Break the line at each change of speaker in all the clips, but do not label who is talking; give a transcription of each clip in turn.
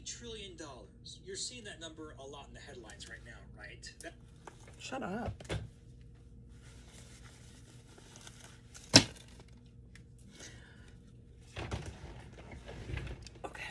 trillion. You're seeing that number a lot in the headlines right now, right?
Shut up. Okay.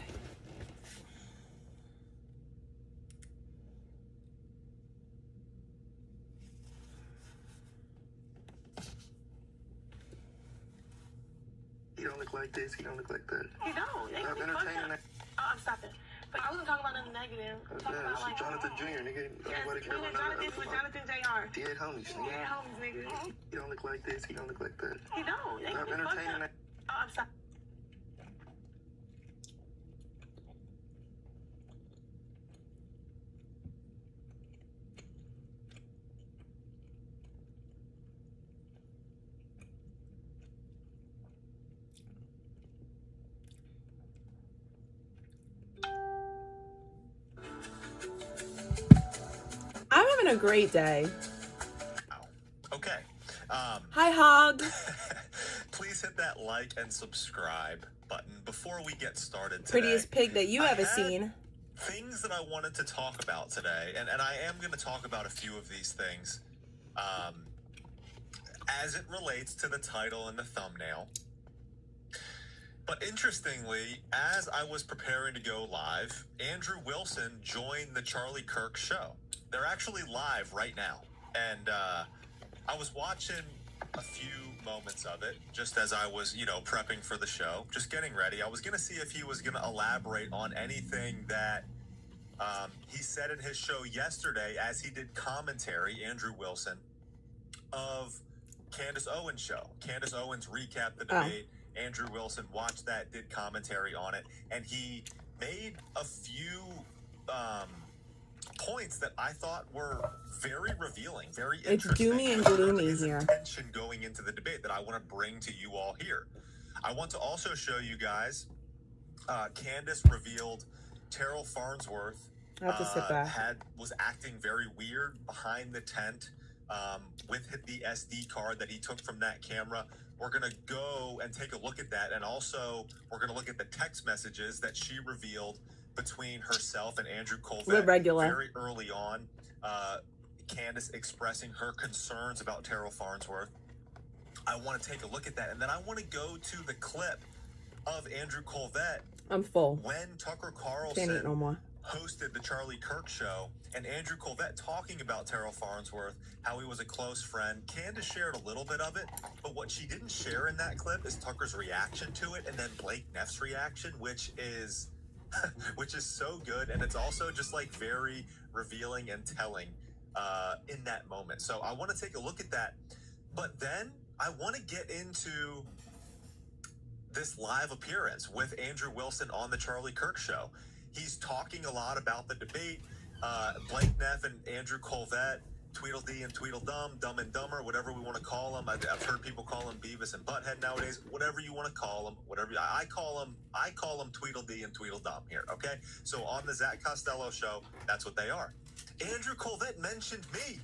He don't look like this. He don't look like that.
He don't.
Stop entertaining that.
Oh, I'm stopping. But I wasn't talking about nothing negative. I'm talking
Yeah,
about
this
like
is Jonathan Jr. Nigga, nobody care about
Jonathan with Jonathan Jr.
Dead homies. Nigga.
Yeah, homies, nigga.
He don't look like this. He don't look like that.
He don't.
Stop entertaining that.
Oh, I'm stopping.
I'm having a great day.
Okay.
Hi, Hog.
Please hit that like and subscribe button before we get started today.
Prettiest pig that you
I
ever
had
seen.
Things that I wanted to talk about today, and I am going to talk about a few of these things as it relates to the title and the thumbnail. But interestingly, as I was preparing to go live, Andrew Wilson joined the Charlie Kirk show. They're actually live right now. And I was watching a few moments of it just as I was, prepping for the show, just getting ready. I was going to see if he was going to elaborate on anything that he said in his show yesterday as he did commentary, Andrew Wilson, of Candace Owens' show. Candace Owens recapped the debate. Andrew Wilson watched that, did commentary on it, and he made a few points that I thought were very revealing, very interesting.
It's doomy and gloomy
his
here.
intention going into the debate that I want to bring to you all here. I want to also show you guys, Candace revealed Terrell Farnsworth
I have to sit back.
was acting very weird behind the tent with the SD card that he took from that camera. We're going to go and take a look at that. And also, we're going to look at the text messages that she revealed between herself and Andrew Colvett very early on. Candace expressing her concerns about Terrell Farnsworth. I want to take a look at that. And then I want to go to the clip of Andrew Colvett.
I'm full.
When Tucker Carlson
Can't eat no more.
hosted the Charlie Kirk show, and Andrew Colvett talking about Terrell Farnsworth, how he was a close friend. Candace shared a little bit of it, but what she didn't share in that clip is Tucker's reaction to it, and then Blake Neff's reaction, which is so good, and it's also just like very revealing and telling in that moment. So I want to take a look at that, but then I want to get into this live appearance with Andrew Wilson on the Charlie Kirk show. He's talking a lot about the debate. Blake Neff and Andrew Colvett, Tweedledee and Tweedledum, Dumb and Dumber, whatever we want to call them. I've heard people call them Beavis and Butthead nowadays. Whatever you want to call them, I call them Tweedledee and Tweedledum here. Okay, so on the Zach Costello show, that's what they are. Andrew Colvett mentioned me.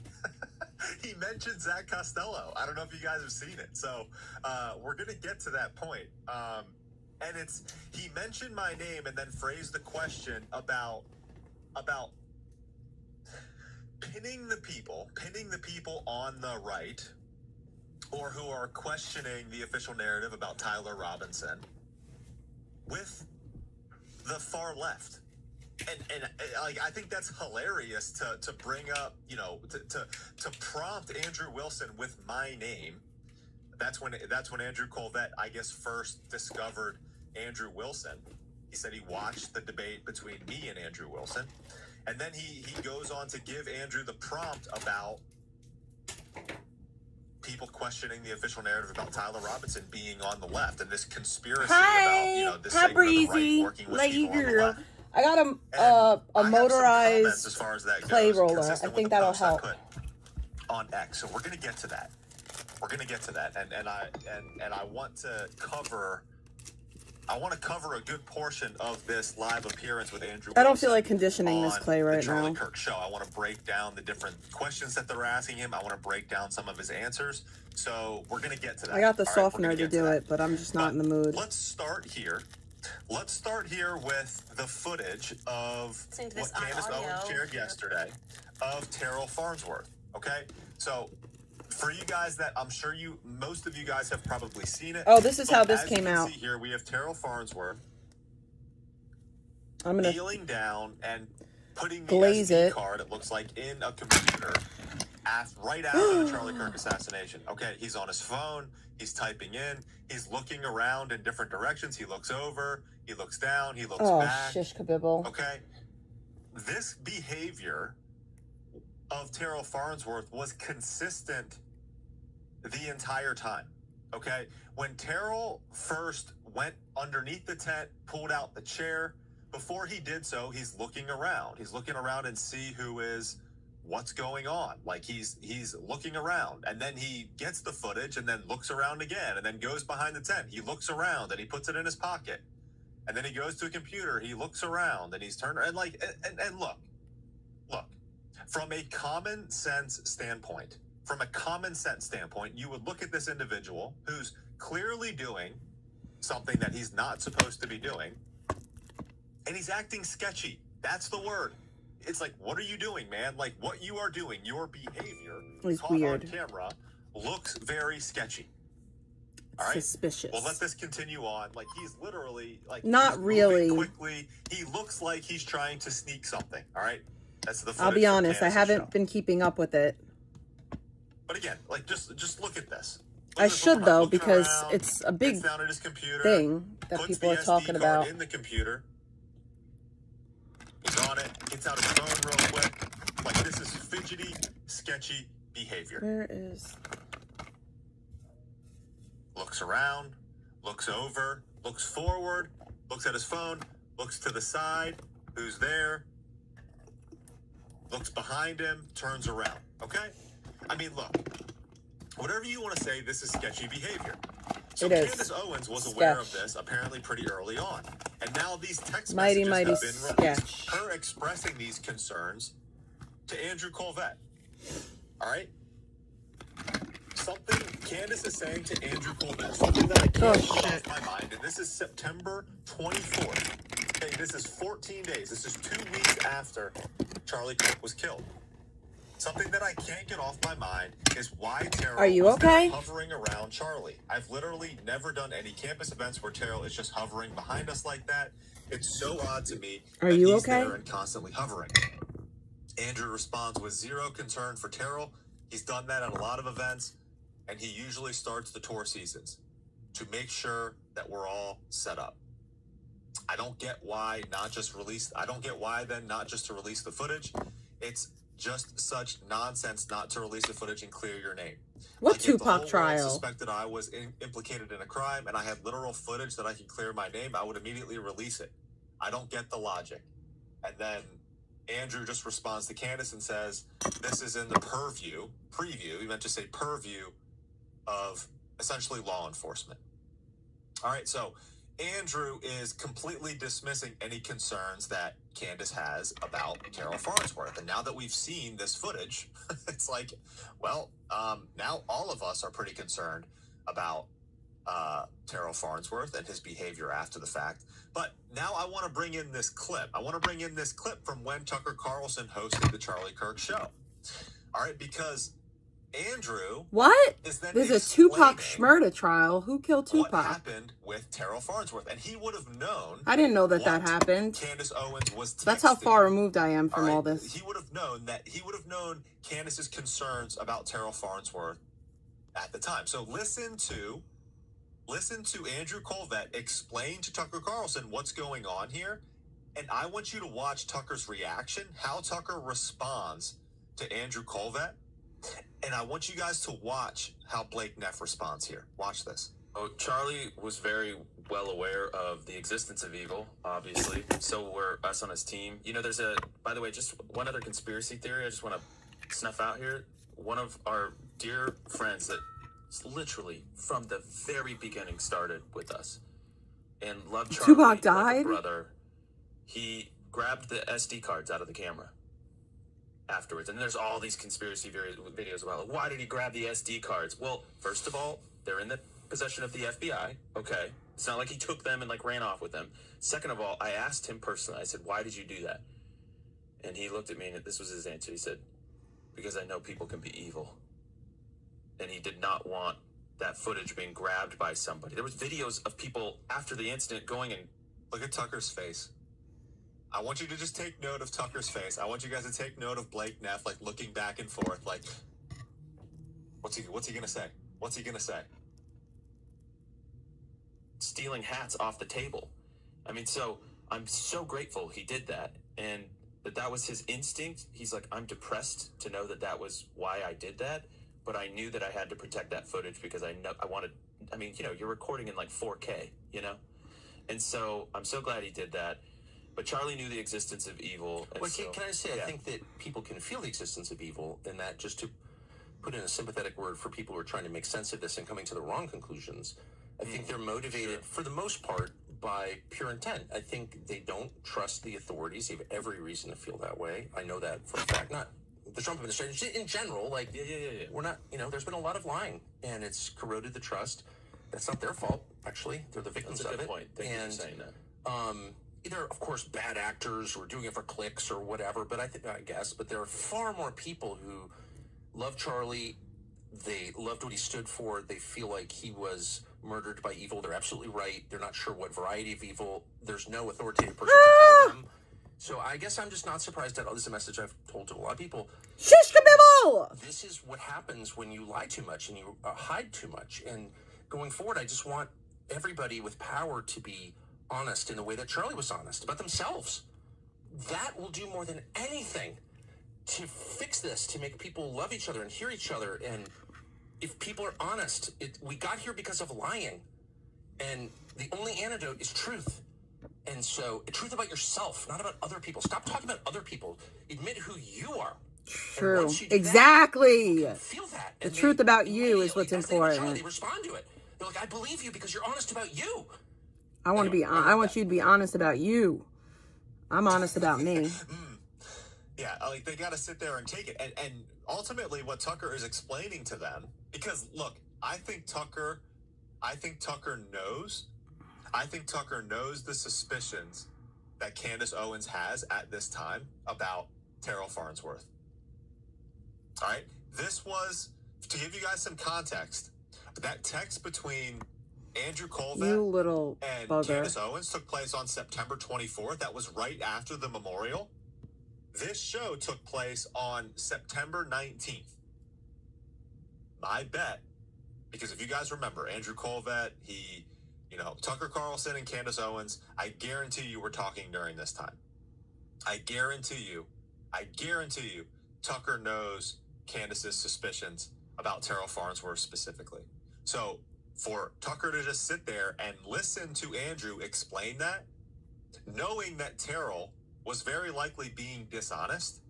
He mentioned Zach Costello. I don't know if you guys have seen it. So we're gonna get to that point. And he mentioned my name and then phrased the question about pinning the people on the right, or who are questioning the official narrative about Tyler Robinson with the far left. And like, I think that's hilarious to bring up, to prompt Andrew Wilson with my name. That's when Andrew Colvett, I guess, first discovered Andrew Wilson. He said he watched the debate between me and Andrew Wilson. And then he goes on to give Andrew the prompt about people questioning the official narrative about Tyler Robinson being on the left and this conspiracy about, this segment of the right working with people on the left.
I got a motorized
as far as that
clay
goes,
roller. I think that'll help.
On X, so we're gonna get to that. And I want to cover. I want to cover a good portion of this live appearance with Andrew Wilson.
I don't feel like conditioning this clay right now.
The Charlie Kirk show. I want to break down the different questions that they're asking him. I want to break down some of his answers. So we're gonna get to that.
I got the softener to do it, but I'm just not in the mood.
Let's start here Let's start here with the footage of
Listening to
what
this on
Candace
audio.
Owens shared yesterday of Terrell Farnsworth. Okay, so for you guys that I'm sure most of you guys have probably seen it.
Oh, this is
but
how this
as you
came
can
out.
See here we have Terrell Farnsworth
I'm gonna
kneeling down and putting the
glaze
SD
it.
card, it looks like, in a computer right after the Charlie Kirk assassination. Okay, he's on his phone, he's typing in, he's looking around in different directions, he looks over, he looks down, he looks back.
Shish kabibble.
Okay, this behavior of Terrell Farnsworth was consistent the entire time. Okay, when Terrell first went underneath the tent, pulled out the chair, before he did so, he's looking around. He's looking around and see what's going on. Like he's looking around, and then he gets the footage and then looks around again and then goes behind the tent. He looks around and he puts it in his pocket. And then he goes to a computer, he looks around and he's turned and look, from a common sense standpoint, you would look at this individual who's clearly doing something that he's not supposed to be doing. And he's acting sketchy. That's the word. It's like, what are you doing, man? Like, what you are doing, your behavior
It's
caught
weird.
on camera looks very sketchy. All right?
Suspicious.
Well, let this continue on. Like, he's literally, like,
Not
he's
really.
moving quickly. He looks like he's trying to sneak something. All right? That's the
I'll be honest, I haven't been keeping up with it.
But again, like, just look at this.
I should, though,
Looking
because
around,
it's a big
gets down at his computer,
thing that
puts
people
the
are talking
SD card
about.
in the computer. He's on it, gets out his phone real quick. Like, this is fidgety, sketchy behavior.
Where is...
Looks around, looks over, looks forward, looks at his phone, looks to the side, who's there, looks behind him, turns around, okay? I mean, look, whatever you want to say, this is sketchy behavior. So
It is.
Candace Owens was aware of
Sketch.
this apparently pretty early on. And now these text
Mighty,
messages have
mighty
been released.
sketch.
Her expressing these concerns to Andrew Colvette. All right? Something Candace is saying to Andrew Colvette, something that I can't get off my mind, and this is September 24th. Okay, this is 14 days. This is 2 weeks after Charlie Kirk was killed. Something that I can't get off my mind is why Terrell
Are you
was there
okay?
hovering around Charlie. I've literally never done any campus events where Terrell is just hovering behind us like that. It's so odd to me
Are
that
you
he's
okay?
there and constantly hovering. Andrew responds with zero concern for Terrell. He's done that at a lot of events, and he usually starts the tour seasons to make sure that we're all set up. I don't get why not just to release the footage. It's just such nonsense not to release the footage and clear your name.
What
Like, if the whole
Tupac
world
trial?
suspected I was implicated in a crime and I had literal footage that I could clear my name, I would immediately release it. I don't get the logic. And then Andrew just responds to Candace and says, this is in the preview, he meant to say purview of essentially law enforcement. All right, so Andrew is completely dismissing any concerns that Candace has about Terrell Farnsworth. And now that we've seen this footage, it's like, well, now all of us are pretty concerned about Terrell Farnsworth and his behavior after the fact. But now I want to bring in this clip. From when Tucker Carlson hosted the Charlie Kirk show. All right, because Andrew
What?
is then
There's a Tupac
explaining
Schmurda trial. Who killed
what
Tupac?
happened with Terrell Farnsworth, and he would have known.
I didn't know that
what
happened.
Candace Owens was texting.
That's how far removed I am from
right?
all this.
He would have known Candace's concerns about Terrell Farnsworth at the time. So listen to Andrew Colvette explain to Tucker Carlson what's going on here, and I want you to watch Tucker's reaction, how Tucker responds to Andrew Colvette. And I want you guys to watch how Blake Neff responds here. Watch this.
Oh, Charlie was very well aware of the existence of evil, obviously. So were us on his team. You know, by the way, just one other conspiracy theory I just want to snuff out here. One of our dear friends that literally from the very beginning started with us and loved Charlie
Tupac
like a
died?
brother. He grabbed the SD cards out of the camera afterwards, and there's all these conspiracy videos about, like, why did he grab the SD cards? Well, first of all, they're in the possession of the FBI. Okay. It's not like he took them and like ran off with them. Second of all, I asked him personally, I said, why did you do that? And he looked at me and this was his answer. He said, because I know people can be evil. And he did not want that footage being grabbed by somebody. There was videos of people after the incident going and
Look at Tucker's face. I want you to just take note of Tucker's face. I want you guys to take note of Blake Neff, like looking back and forth, like, what's he gonna say? What's he gonna say?
stealing hats off the table. I mean, so I'm so grateful he did that, and that was his instinct. He's like, I'm depressed to know that was why I did that, but I knew that I had to protect that footage because I wanted, I mean, you're recording in like 4K, and so I'm so glad he did that. But Charlie knew the existence of evil. And
well,
so,
can I say,
yeah.
I think that people can feel the existence of evil, and that, just to put in a sympathetic word for people who are trying to make sense of this and coming to the wrong conclusions, I think they're motivated, for the most part, by pure intent. I think they don't trust the authorities. They have every reason to feel that way. I know that for a fact. Not the Trump administration, in general. Like,
Yeah.
we're not, there's been a lot of lying, and it's corroded the trust. That's not their fault, actually. They're the victims
That's a
of
good
it.
point. Thank you for saying that.
Either, of course, bad actors who are doing it for clicks or whatever, but I guess there are far more people who love Charlie. They loved what he stood for. They feel like he was murdered by evil. They're absolutely right. They're not sure what variety of evil. There's no authoritative person to tell them. So I guess I'm just not surprised at all. This is a message I've told to a lot of people.
Shish kabibble!
This is what happens when you lie too much and you hide too much. And going forward, I just want everybody with power to be honest in the way that Charlie was honest about themselves. That will do more than anything to fix this, to make people love each other and hear each other. And if people are honest, we got here because of lying. And the only antidote is truth. And so, truth about yourself, not about other people. Stop talking about other people. Admit who you are.
True. Exactly.
Feel that.
The truth about you is what's important.
They respond to it. They're like, I believe you because you're honest about you.
I want you to be honest about you. I'm honest about me.
Yeah, like they got to sit there and take it. And ultimately what Tucker is explaining to them, because look, I think Tucker knows the suspicions that Candace Owens has at this time about Terrell Farnsworth. All right. This was, to give you guys some context, that text between Andrew
You little
and
bugger.
Candace Owens took place on September 24th. That was right after the memorial. This show took place on September 19th. My bet, because if you guys remember, Andrew Colvett, Tucker Carlson and Candace Owens, I guarantee you were talking during this time. I guarantee you, Tucker knows Candace's suspicions about Terrell Farnsworth specifically. So for Tucker to just sit there and listen to Andrew explain that, knowing that Terrell was very likely being dishonest,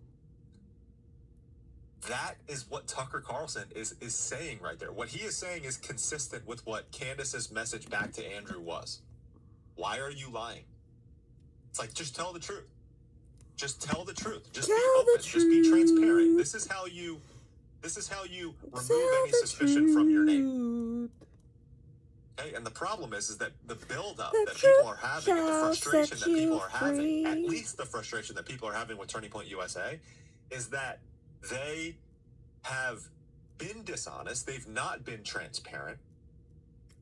that is what Tucker Carlson is saying right there. What he is saying is consistent with what Candace's message back to Andrew was. Why are you lying? It's like, just tell the truth. Just tell the truth. Just be open. Just be transparent. This is how you remove any suspicion from your name. Okay? And the problem is that the buildup that people are having and the frustration that people are having, at least the frustration that people are having with Turning Point USA, is that they have been dishonest. They've not been transparent.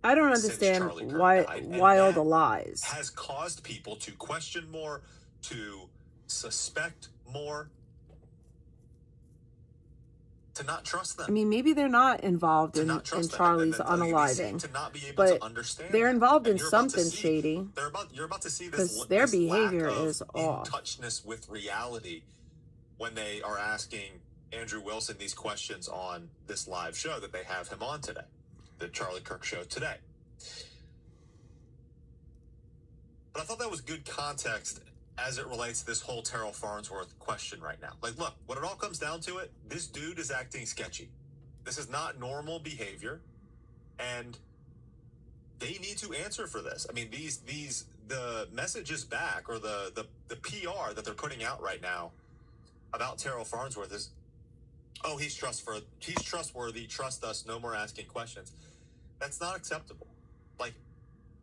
I don't understand why all the lies.
Has caused people to question more, to suspect more, to not trust them.
I mean, maybe they're not involved in Charlie's unaliving, but they're involved in something shady.
You're about to see this,
because their behavior
lack of
is off.
In-touchness with reality when they are asking Andrew Wilson these questions on this live show that they have him on today, the Charlie Kirk show today. But I thought that was good context as it relates to this whole Terrell Farnsworth question right now. Like, look, when it all comes down to it, this dude is acting sketchy. This is not normal behavior, and they need to answer for this. I mean, the messages back, or the PR that they're putting out right now about Terrell Farnsworth is, oh, he's trustworthy, trust us, no more asking questions. That's not acceptable. Like,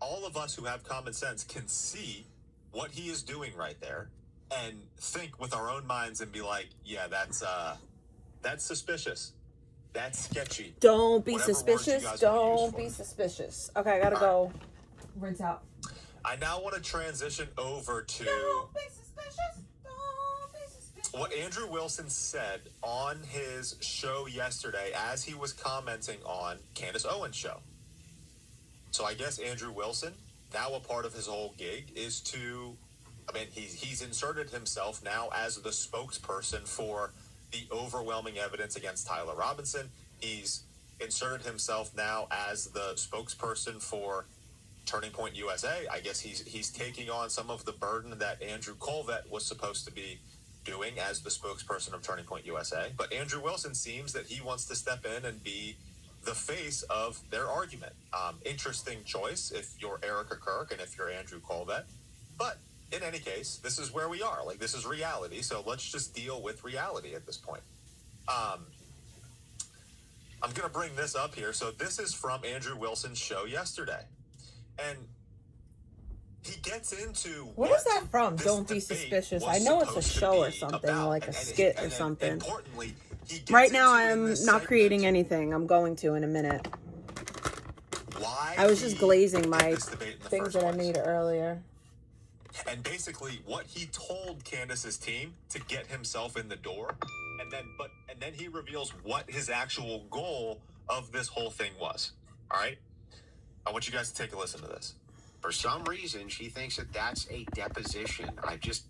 all of us who have common sense can see what he is doing right there and think with our own minds and be like, yeah, that's suspicious. That's sketchy.
Don't be
Whatever words you
suspicious.
guys wanna use
Don't
for
be
it.
suspicious. Okay, I gotta go rinse out.
I now want to transition over to
Don't be suspicious. Don't be suspicious.
what Andrew Wilson said on his show yesterday as he was commenting on Candace Owens' show. So I guess Andrew Wilson, now a part of his whole gig, is to, I mean, he's inserted himself now as the spokesperson for the overwhelming evidence against Tyler Robinson. He's inserted himself now as the spokesperson for Turning Point USA. I guess he's taking on some of the burden that Andrew Colvett was supposed to be doing as the spokesperson of Turning Point USA. But Andrew Wilson seems that he wants to step in and be the face of their argument. Interesting choice if you're Erica Kirk and if you're Andrew Colvett. But in any case, this is where we are. Like, this is reality. So let's just deal with reality at this point. I'm going to bring this up here. So this is from Andrew Wilson's show yesterday. And he gets into
What is that from?
this
Don't be
debate
suspicious.
was
I know it's a
supposed to
show or
be
something,
about.
like a
And
skit or something.
Importantly, he gets
Right now,
into in
I'm
this
not
segment
creating anything. I'm going to in a minute.
why
I was just
he
glazing
did
my
this debate in the
things
first
that I
place.
made earlier.
And basically what he told Candace's team to get himself in the door, and then he reveals what his actual goal of this whole thing was. All right? I want you guys to take a listen to this.
For some reason, she thinks that that's a deposition. I just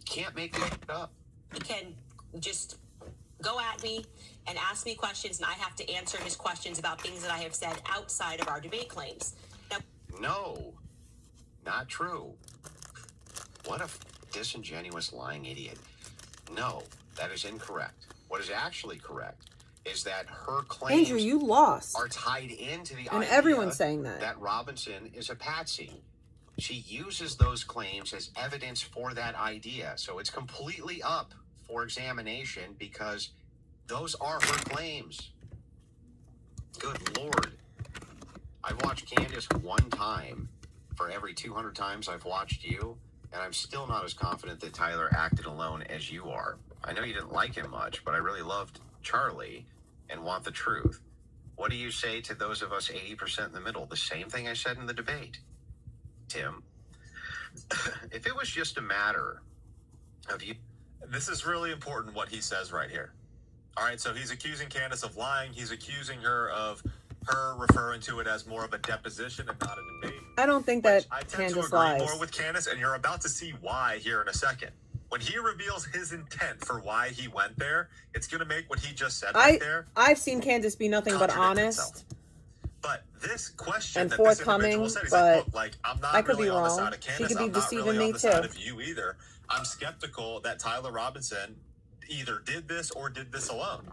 can't make this up.
He can just go at me and ask me questions, and I have to answer his questions about things that I have said outside of our debate claims. Now,
No, not true. What a disingenuous, lying idiot. No, that is incorrect. What is actually correct is that her claims
Andrew, you lost.
are tied into the
And
idea
everyone's saying that.
that Robinson is a patsy. She uses those claims as evidence for that idea. So it's completely up for examination because those are her claims. Good Lord. I've watched Candace one time for every 200 times I've watched you, and I'm still not as confident that Tyler acted alone as you are. I know you didn't like him much, but I really loved Charlie and want the truth. What do you say to those of us 80% in the middle? The same thing I said in the debate, Tim. If it was just a matter of you...
This is really important what he says right here. All right, so he's accusing Candace of lying. He's accusing her of her referring to it as more of a deposition and not a debate.
I don't think that
I tend to
Candace
agree
lies.
more with Candace, and you're about to see why here in a second. When he reveals his intent for why he went there, it's going to make what he just said right there
I've seen Candace be nothing but
contradict
honest.
itself. But this question
And
that this
forthcoming,
individual said, he's
but
like, look, like, I'm not
I could
really
be
on the
wrong.
side of
She
Candace.
could be
I'm not
deceiving
really
me
on the side
too.
of you either. I'm skeptical that Tyler Robinson either did this or did this alone.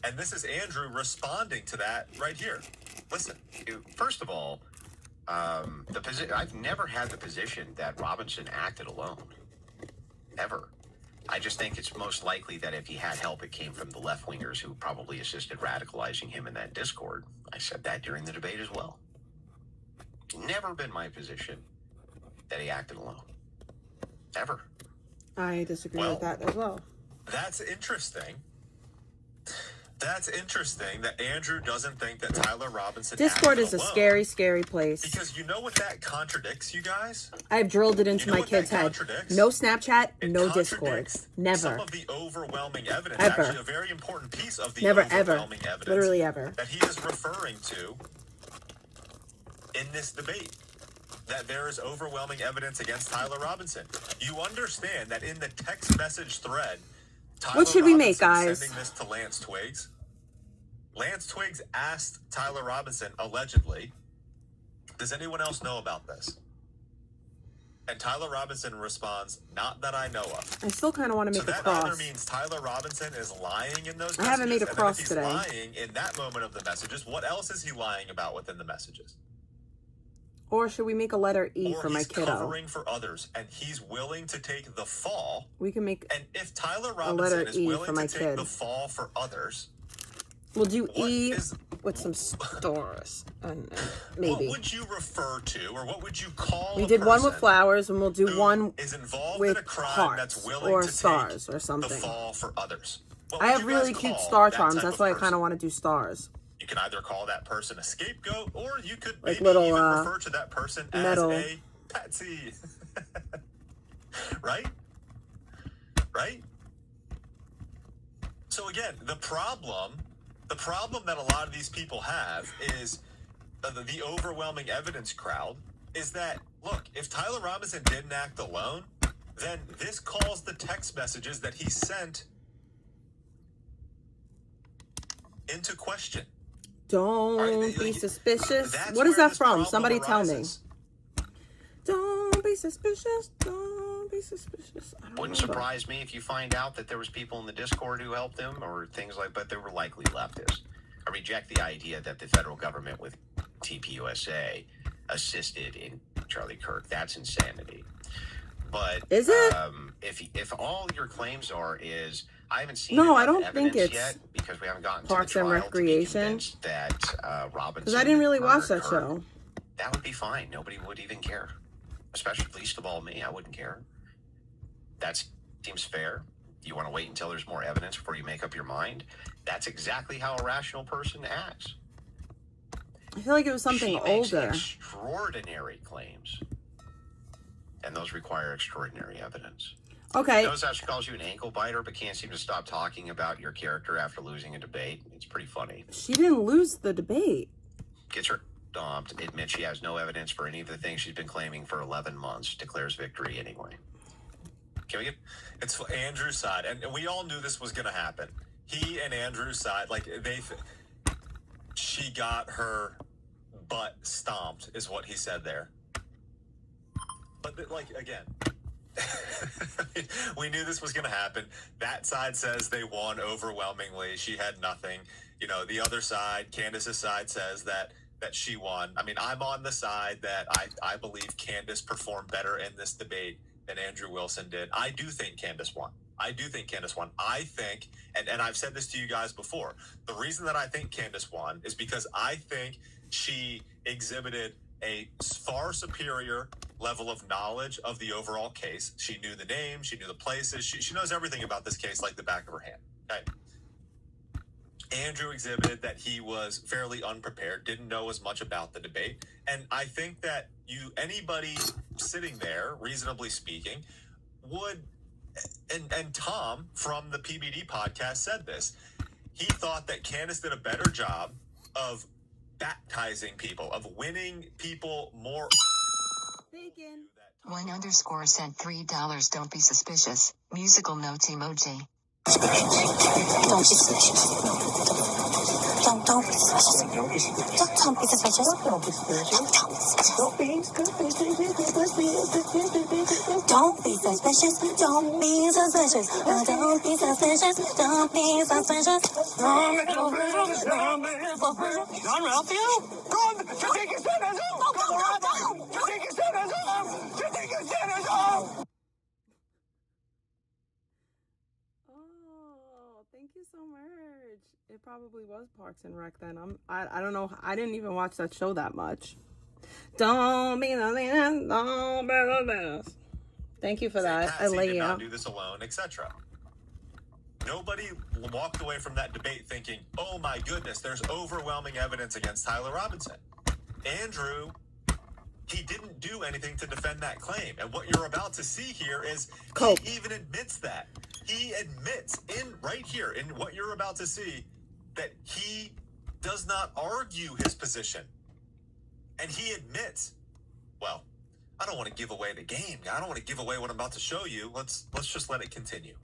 And this is Andrew responding to that right here. Listen.
First of all, I've never had the position that Robinson acted alone. Ever. I just think it's most likely that if he had help, it came from the left-wingers who probably assisted radicalizing him in that Discord. I said that during the debate as well. Never been my position that he acted alone. Ever.
I disagree
Well,
with that as well.
That's interesting. That's interesting that Andrew doesn't think that Tyler Robinson
Discord
acted
is a
alone.
scary, scary place.
Because you know what that contradicts, you guys?
I've drilled it into
You know
my
what that
kid's head.
contradicts?
No Snapchat,
It
no Discord.
contradicts
Never.
Some of the overwhelming evidence,
Ever.
actually a very important piece of the
Never, ever.
overwhelming evidence
Literally ever.
that he is referring to in this debate. That there is overwhelming evidence against Tyler Robinson. You understand that in the text message thread, Tyler
What should we make,
Robinson
guys?
sending this to Lance Twiggs. Lance Twiggs asked Tyler Robinson, allegedly, does anyone else know about this? And Tyler Robinson responds, not that I know of.
I still kind of want to
So
make a
that
cross.
either means Tyler Robinson is lying in those messages.
I haven't made a
and then
cross
if he's
today.
lying in that moment of the messages, what else is he lying about within the messages?
Or should we make a letter E
Or
for my
he's
kiddo?
covering for others, and he's willing to take the fall.
We can make
And if Tyler
letter
Robinson is
E
willing
for my
to take
kid.
the fall for others,
We'll do
What
E
is-
with some stars. And maybe.
What would you refer to, or what would you call
We
a
did one with
person
flowers, and we'll do
who
one
is involved
with
in a crime
hearts
that's willing
or
to
stars
take
or something.
the fall for others? What
I
would
have
you guys
really cute
call
star
that
charms.
type
That's
of
why I
person?
kind of want to do stars.
You can either call that person a scapegoat, or you could
Like
maybe
little,
even refer to that person
metal.
as a patsy. Right? Right? So again, the problem that a lot of these people have is the overwhelming evidence crowd is that, look, if Tyler Robinson didn't act alone, then this calls the text messages that he sent into question.
Don't be suspicious.
That's
What is
where
that
this
from?
problem
Somebody tell me.
arises.
Don't be suspicious. Don't be suspicious. I don't
Wouldn't
know.
surprise me if you find out that there was people in the Discord who helped him or things like, but they were likely leftists. I reject the idea that the federal government with TPUSA assisted in Charlie Kirk. That's insanity. But
Is it?
If all your claims is I haven't seen
No,
enough
I don't
evidence
think it's
yet because we haven't gotten
Parks
to the
and
trial
Recreation.
to be convinced that Robinson.
Because I didn't really watch
murdered
that
Kirk.
show.
That would be fine. Nobody would even care. Especially, least of all, me. I wouldn't care. That seems fair. You want to wait until there's more evidence before you make up your mind. That's exactly how a rational person acts.
I feel like it was something
She makes
older.
extraordinary claims. And those require extraordinary evidence.
Okay.
Notice how she calls you an ankle biter, but can't seem to stop talking about your character after losing a debate. It's pretty funny.
She didn't lose the debate.
Gets her dumped, admits she has no evidence for any of the things she's been claiming for 11 months, declares victory anyway. Can we get...
It's Andrew's side, and we all knew this was going to happen. He and Andrew's side, like, she got her butt stomped, is what he said there. But, like, again, we knew this was going to happen. That side says they won overwhelmingly. She had nothing. You know, the other side, Candace's side, says that she won. I mean, I'm on the side that I believe Candace performed better in this debate than Andrew Wilson did. I do think Candace won. I think, and I've said this to you guys before, the reason that I think Candace won is because I think she exhibited a far superior level of knowledge of the overall case. She knew the names, she knew the places, she knows everything about this case like the back of her hand. Okay. Andrew exhibited that he was fairly unprepared, didn't know as much about the debate. And I think that anybody sitting there, reasonably speaking, would, and Tom from the PBD podcast said this, he thought that Candace did a better job of baptizing people, of winning people more.
Bacon.
1_ sent $3. Don't be suspicious. Musical notes emoji.
Don't be suspicious. Don't be suspicious. Don't be suspicious. Don't be suspicious. Don't be suspicious. Don't be suspicious. Don't be suspicious. Don't be suspicious. Don't be suspicious. Don't be suspicious. John Ralphio? Run! You think you said it? Go! You think you said it? You think you said it?
Thank you so much. It probably was Parks and Rec then. I don't know. I didn't even watch that show that much. Don't be the man. Don't be the best. Thank you for that. I lay
did
you
not
out.
do this alone, etc. Nobody walked away from that debate thinking, oh my goodness, there's overwhelming evidence against Tyler Robinson. Andrew, he didn't do anything to defend that claim. And what you're about to see here is
Cope.
he even admits that. He admits right here in what you're about to see that he does not argue his position. And he admits, well, I don't want to give away the game. I don't want to give away what I'm about to show you. Let's just let it continue.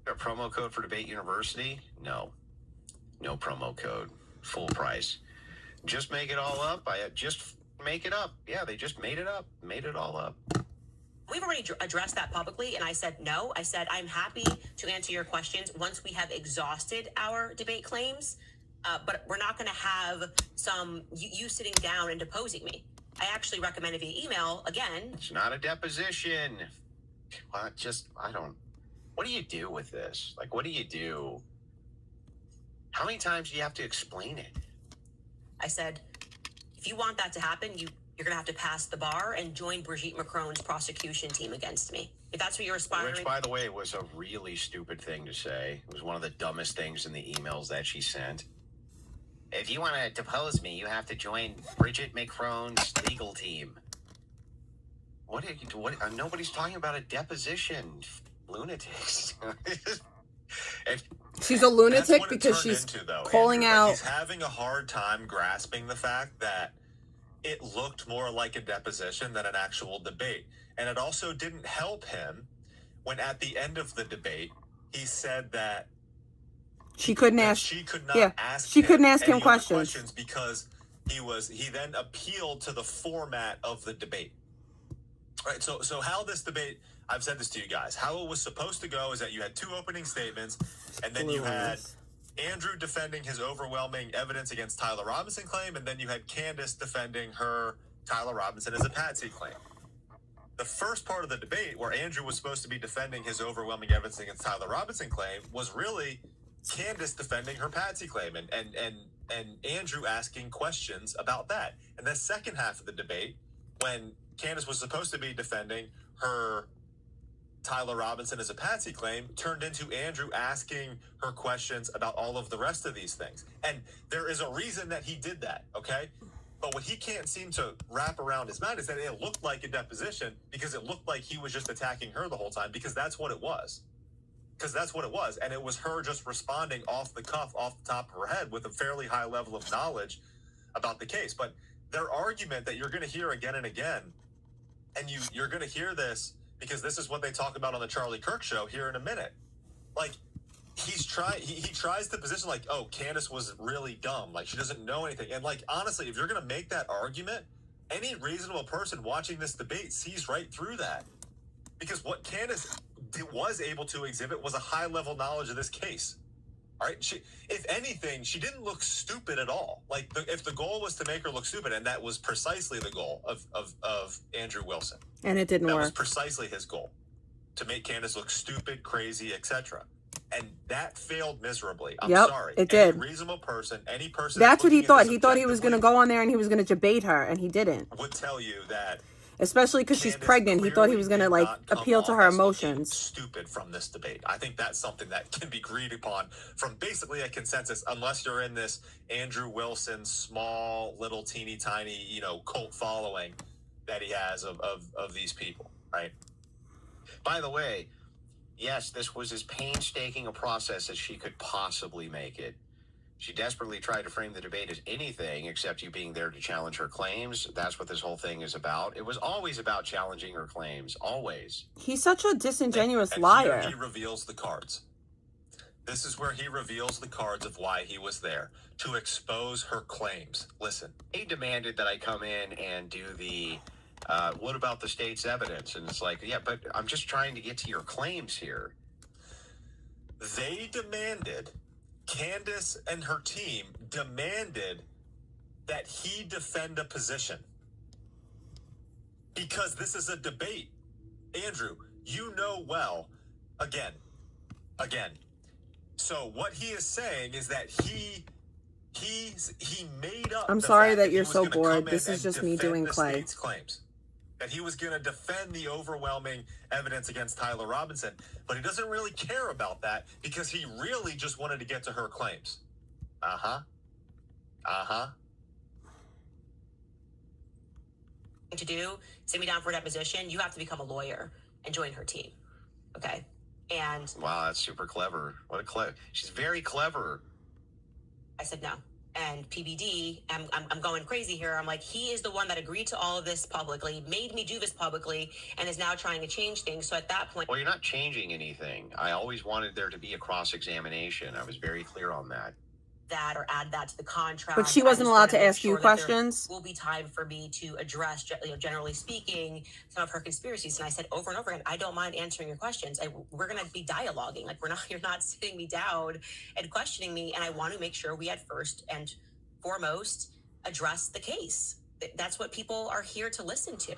A promo code for Debate University? No promo code. Full price. Just make it all up. Just make it up. Yeah, they just made it up. Made it all up.
We've already addressed that publicly, and I said no. I said I'm happy to answer your questions once we have exhausted our debate claims, but we're not going to have you sitting down and deposing me. I actually recommended via email again.
It's not a deposition. Well, what do you do with this? Like, what do you do? How many times do you have to explain it?
I said, if you want that to happen, you're going to have to pass the bar and join Brigitte Macron's prosecution team against me. If that's what you're aspiring.
Which, by the way, was a really stupid thing to say. It was one of the dumbest things in the emails that she sent. If you want to depose me, you have to join Brigitte Macron's legal team. What nobody's talking about a deposition, lunatics.
She's a lunatic
what it
because
turned
she's
into, though,
calling
Andrew.
out.
He's having a hard time grasping the fact that it looked more like a deposition than an actual debate. And it also didn't help him when at the end of the debate, he said that
She couldn't ask.
she could not ask
she
him
couldn't ask
any
him
other
questions
because he then appealed to the format of the debate. All right, so how this debate, I've said this to you guys, how it was supposed to go is that you had two opening statements, and then you had Andrew defending his overwhelming evidence against Tyler Robinson claim, and then you had Candace defending her Tyler Robinson as a patsy claim. The first part of the debate, where Andrew was supposed to be defending his overwhelming evidence against Tyler Robinson claim, was really Candace defending her patsy claim and Andrew asking questions about that. And the second half of the debate, when Candace was supposed to be defending her Tyler Robinson as a patsy claim, turned into Andrew asking her questions about all of the rest of these things. And there is a reason that he did that, okay? But what he can't seem to wrap around his mind is that it looked like a deposition because it looked like he was just attacking her the whole time, because that's what it was. And it was her just responding off the cuff, off the top of her head, with a fairly high level of knowledge about the case. But their argument that you're going to hear again and again, and you're going to hear this because this is what they talk about on the Charlie Kirk show here in a minute. Like, he tries to position like, oh, Candace was really dumb. Like, she doesn't know anything. And, like, honestly, if you're going to make that argument, any reasonable person watching this debate sees right through that. Because what Candace was able to exhibit was a high-level knowledge of this case. All right? If anything, she didn't look stupid at all. Like, if the goal was to make her look stupid, and that was precisely the goal of Andrew Wilson.
And it didn't work.
That was precisely his goal, to make Candace look stupid, crazy, etc. And that failed miserably. I'm sorry.
It did.
Any reasonable person, any person...
That's what he thought. He thought he was going to go on there and he was going to debate her, and he didn't.
...would tell you that...
Especially because she's pregnant. He thought he was going to, like, appeal to her emotions.
...stupid from this debate. I think that's something that can be agreed upon from basically a consensus, unless you're in this Andrew Wilson small, little, teeny, tiny, cult following that he has of these people, right?
By the way, yes, this was as painstaking a process as she could possibly make it. She desperately tried to frame the debate as anything except you being there to challenge her claims. That's what this whole thing is about. It was always about challenging her claims. Always.
He's such a disingenuous
and
liar.
Here he reveals the cards. This is where he reveals the cards of why he was there, to expose her claims. Listen.
They demanded that I come in and do the, what about the state's evidence? And it's like, yeah, but I'm just trying to get to your claims here.
They demanded... Candace and her team demanded that he defend a position. Because this is a debate. Andrew, you know well, again. So what he is saying is that he made up...
I'm sorry that you're so bored. This is just me doing Clay.
Claims. That he was going to defend the overwhelming evidence against Tyler Robinson, but he doesn't really care about that because he really just wanted to get to her claims.
To do, sit me down for a deposition, you have to become a lawyer and join her team. Okay? And...
Wow, that's super clever. She's very clever.
I said no. And PBD, I'm going crazy here. I'm like, he is the one that agreed to all of this publicly, made me do this publicly, and is now trying to change things. So at that point...
Well, you're not changing anything. I always wanted there to be a cross-examination. I was very clear on that.
That or add that to the contract.
But she wasn't allowed to ask you questions?
Will be time for me to address, generally speaking, some of her conspiracies. And I said over and over again, I don't mind answering your questions. We're going to be dialoguing. Like, you're not sitting me down and questioning me. And I want to make sure we had first and foremost address the case. That's what people are here to listen to.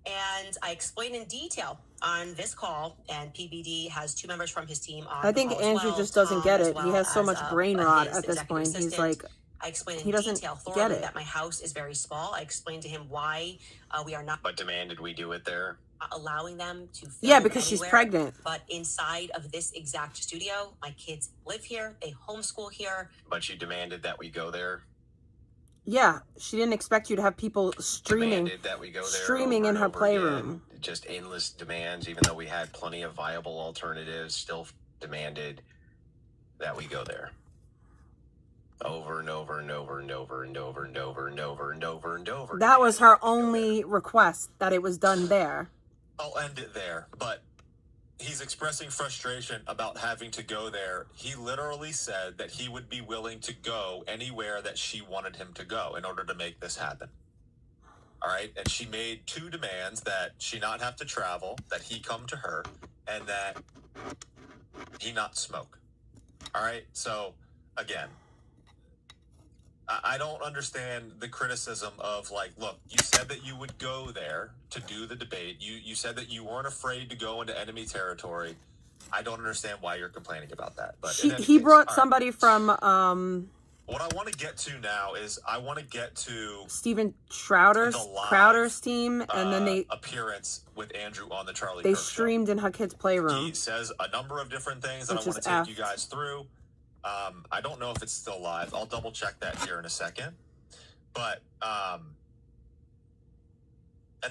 And I explained in detail on this call, and PBD has 2 members from his team on
I think
the call
Andrew
as well,
just doesn't
Tom,
get
as
it. He
well
has so
as,
much brain rot
his
at this
executive
point. He's
assistant.
like,
I explained
he
in
doesn't
detail
get
thoroughly
it.
that my house is very small. I explained to him why we are not
But demanded we do it there.
allowing them to film
yeah, because she's
anywhere,
pregnant.
but inside of this exact studio. My kids live here. They homeschool here.
But you demanded that we go there.
Yeah, she didn't expect you to have people streaming
Demanded that we go there
streaming
over
in
and
her
over
playroom.
again. Just endless demands, even though we had plenty of viable alternatives, still demanded that we go there. Over and over and over and over and over and over and over and over and over.
That was her only request, that it was done there.
I'll end it there, but he's expressing frustration about having to go there. He literally said that he would be willing to go anywhere that she wanted him to go in order to make this happen. All right. And she made 2 demands: that she not have to travel, that he come to her, and that he not smoke. All right. So again, I don't understand the criticism of, like, look, you said that you would go there to do the debate. You said that you weren't afraid to go into enemy territory. I don't understand why you're complaining about that. But
He brought somebody from
what I want to get to now is I want to get to
Steven Crowder's team, and then they
appearance with Andrew on the Charlie
they
Kirk
streamed
show.
in her kid's playroom.
He says a number of different things that I
Which
want
is
to take
F.
you guys through. I don't know if it's still live. I'll double check that here in a second. But and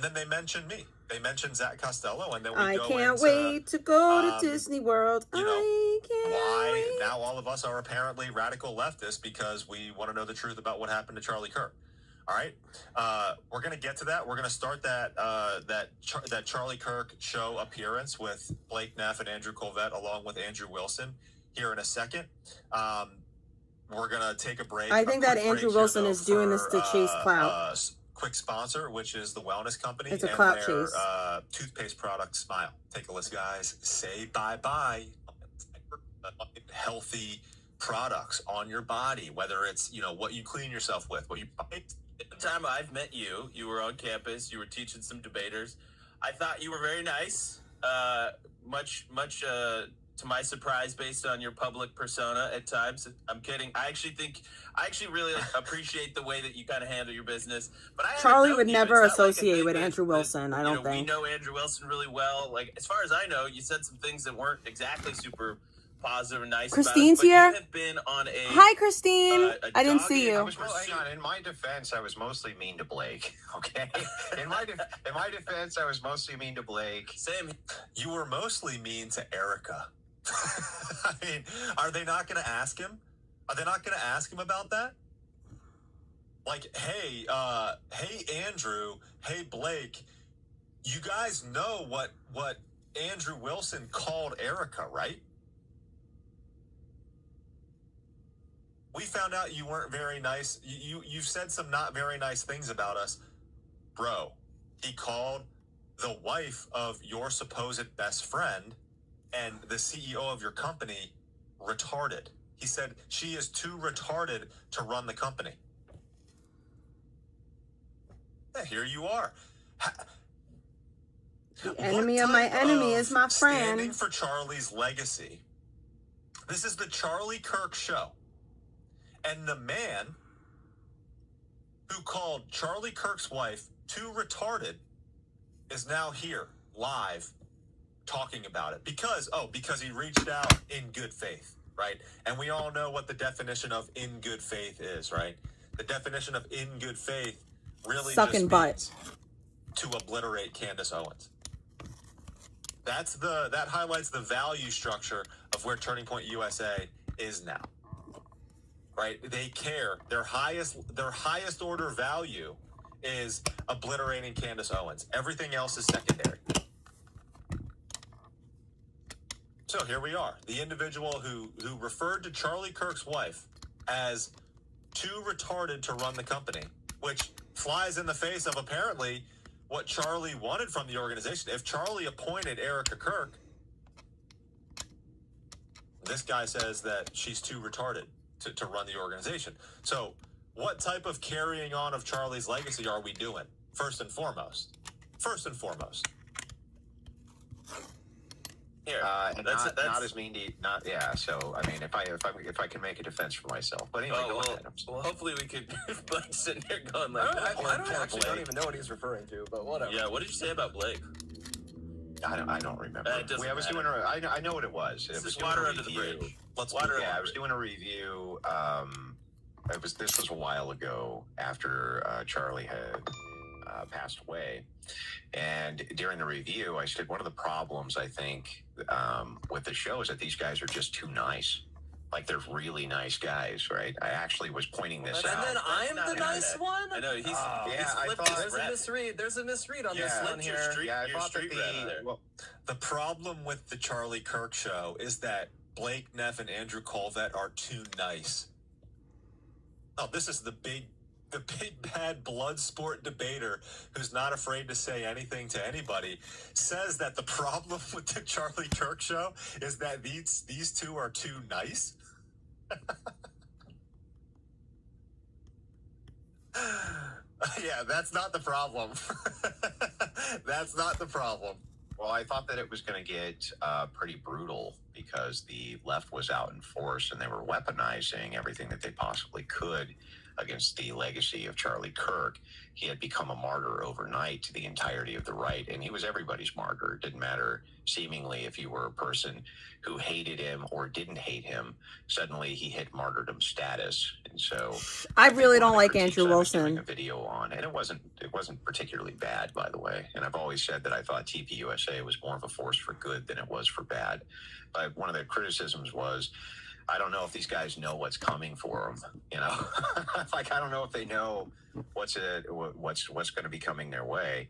then they mentioned me. They mentioned Zach Costello, and then we
I
go
can't
into,
wait to go to Disney World.
you know,
I can't
why
wait.
now all of us are apparently radical leftists because we want to know the truth about what happened to Charlie Kirk. All right, we're gonna get to that. We're gonna start that Charlie Kirk show appearance with Blake Neff and Andrew Colvette, along with Andrew Wilson, here in a second. We're gonna take a break.
I think that Andrew Wilson is doing this to chase clout.
Quick sponsor, which is the wellness company.
It's a
and
clout
their,
chase.
Toothpaste product, Smile. Take a listen, guys. Say bye-bye. Healthy products on your body, whether it's, what you clean yourself with, what you buy.
The time I've met you, you were on campus, you were teaching some debaters. I thought you were very nice, much to my surprise, based on your public persona at times. I'm kidding. I actually really appreciate the way that you kind of handle your business. But
Charlie would never associate with Andrew Wilson, I don't think.
We know Andrew Wilson really well. Like, as far as I know, you said some things that weren't exactly super positive and nice.
Christine's
about it,
here.
You have been on a
Hi, Christine. I didn't see you.
Hang on. In my defense, I was mostly mean to Blake. Okay. In my defense, I was mostly mean to Blake.
Same.
You were mostly mean to Erica. I mean, are they not going to ask him? Are they not going to ask him about that? Like, hey, Andrew, hey, Blake, you guys know what Andrew Wilson called Erica, right? We found out you weren't very nice. You said some not very nice things about us. Bro, he called the wife of your supposed best friend and the CEO of your company retarded. He said she is too retarded to run the company. Yeah, here you are.
The enemy of my enemy is my friend.
Standing for Charlie's legacy. This is the Charlie Kirk show. And the man who called Charlie Kirk's wife too retarded is now here, live, talking about it. Because he reached out in good faith, right? And we all know what the definition of in good faith is, right? The definition of in good faith really
sucking butt
to obliterate Candace Owens. That highlights the value structure of where Turning Point USA is now. Right? They care. Their highest order value is obliterating Candace Owens. Everything else is secondary. So here we are. The individual who referred to Charlie Kirk's wife as too retarded to run the company, which flies in the face of apparently what Charlie wanted from the organization. If Charlie appointed Erica Kirk, this guy says that she's too retarded to run the organization. So what type of carrying on of Charlie's legacy are we doing? First and foremost,
Here,
and not as mean to not. Yeah. So I mean, if I can make a defense for myself, but anyway, go ahead.
Well, hopefully we could. Blake sitting here going like,
I don't even know what he's referring to, but whatever.
Yeah. What did you say about Blake?
I don't remember.
I
was doing I know what it was. It was
water under the bridge.
I was doing a review. This was a while ago after Charlie had passed away, and during the review, I said one of the problems I think with the show is that these guys are just too nice. Like they're really nice guys, right? I actually was pointing this out.
And then I'm the nice one?
I know, he's
I thought
there's a misread on this one here.
I thought that
the problem with the Charlie Kirk show is that Blake Neff and Andrew Colvett are too nice. Oh, this is the big bad blood sport debater who's not afraid to say anything to anybody, says that the problem with the Charlie Kirk show is that these two are too nice. Yeah, that's not the problem. That's not the problem.
Well, I thought that it was going to get pretty brutal because the left was out in force and they were weaponizing everything that they possibly could against the legacy of Charlie Kirk. He had become a martyr overnight to the entirety of the right, and he was everybody's martyr. It didn't matter, seemingly, if you were a person who hated him or didn't hate him. Suddenly, he hit martyrdom status, and so
I really don't like Andrew Wilson.
A video on, and it wasn't particularly bad, by the way. And I've always said that I thought TPUSA was more of a force for good than it was for bad. But one of the criticisms was, I don't know if these guys know what's coming for them. You know, like I don't know if they know what's going to be coming their way,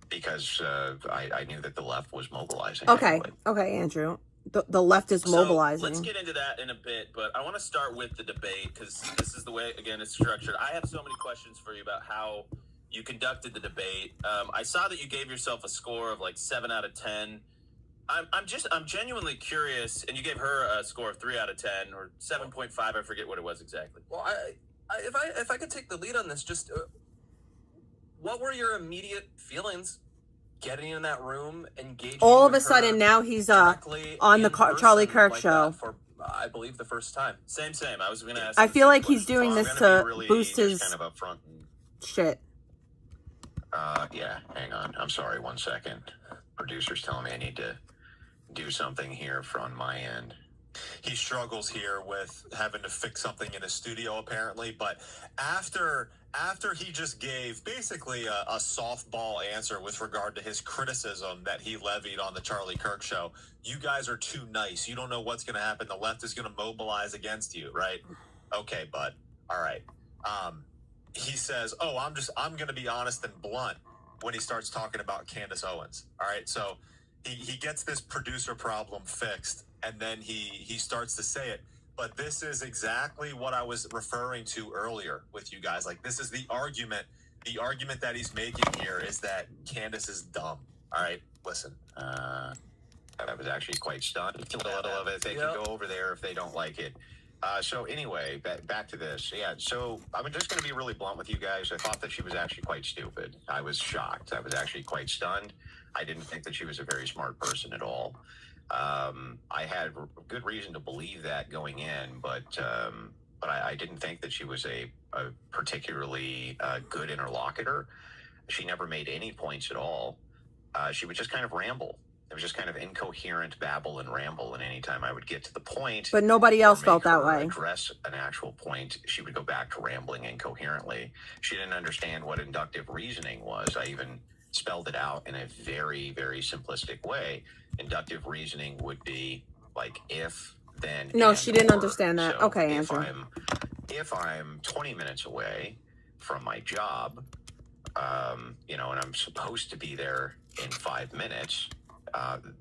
because I knew that the left was mobilizing.
Okay,
anyway.
okay, Andrew. The left is mobilizing.
Let's get into that in a bit, but I want to start with the debate because this is the way, again, it's structured. I have so many questions for you about how you conducted the debate. I saw that you gave yourself a score of like 7 out of 10. I'm genuinely curious, and you gave her a score of 3 out of 10 or 7.5. I forget what it was exactly.
Well, if I could take the lead on this, just what were your immediate feelings getting in that room, engaging?
All of a sudden, now he's on the Charlie Kirk show
for I believe the first time.
Same. I was going to ask.
I feel like he's doing this to boost his
kind of upfront
shit.
Yeah, hang on. I'm sorry. 1 second. Producer's telling me I need to do something here from my end.
He struggles here with having to fix something in his studio, apparently. But after he just gave basically a softball answer with regard to his criticism that he levied on the Charlie Kirk show, you guys are too nice. You don't know what's going to happen. The left is going to mobilize against you, right? Okay, bud. All right. He says, "Oh, I'm going to be honest and blunt," when he starts talking about Candace Owens. All right, so he gets this producer problem fixed, and then he starts to say it. But this is exactly what I was referring to earlier with you guys. Like, this is the argument. The argument that he's making here is that Candace is dumb. All right, listen.
I was actually quite stunned. A little of it. They can go over there if they don't like it. So anyway, back to this. Yeah, so I'm just going to be really blunt with you guys. I thought that she was actually quite stupid. I was shocked. I was actually quite stunned. I didn't think that she was a very smart person at all. I had good reason to believe that going in, but I didn't think that she was a particularly good interlocutor. She never made any points at all. She would just kind of ramble. It was just kind of incoherent babble and ramble, and anytime I would get to the point,
but nobody else felt that way.
Address an actual point, she would go back to rambling incoherently. She didn't understand what inductive reasoning was. I even spelled it out in a very, very simplistic way. Inductive reasoning would be like if, then.
No, she didn't understand that.
So
okay, Andrew.
If I'm 20 minutes away from my job, and I'm supposed to be there in 5 minutes,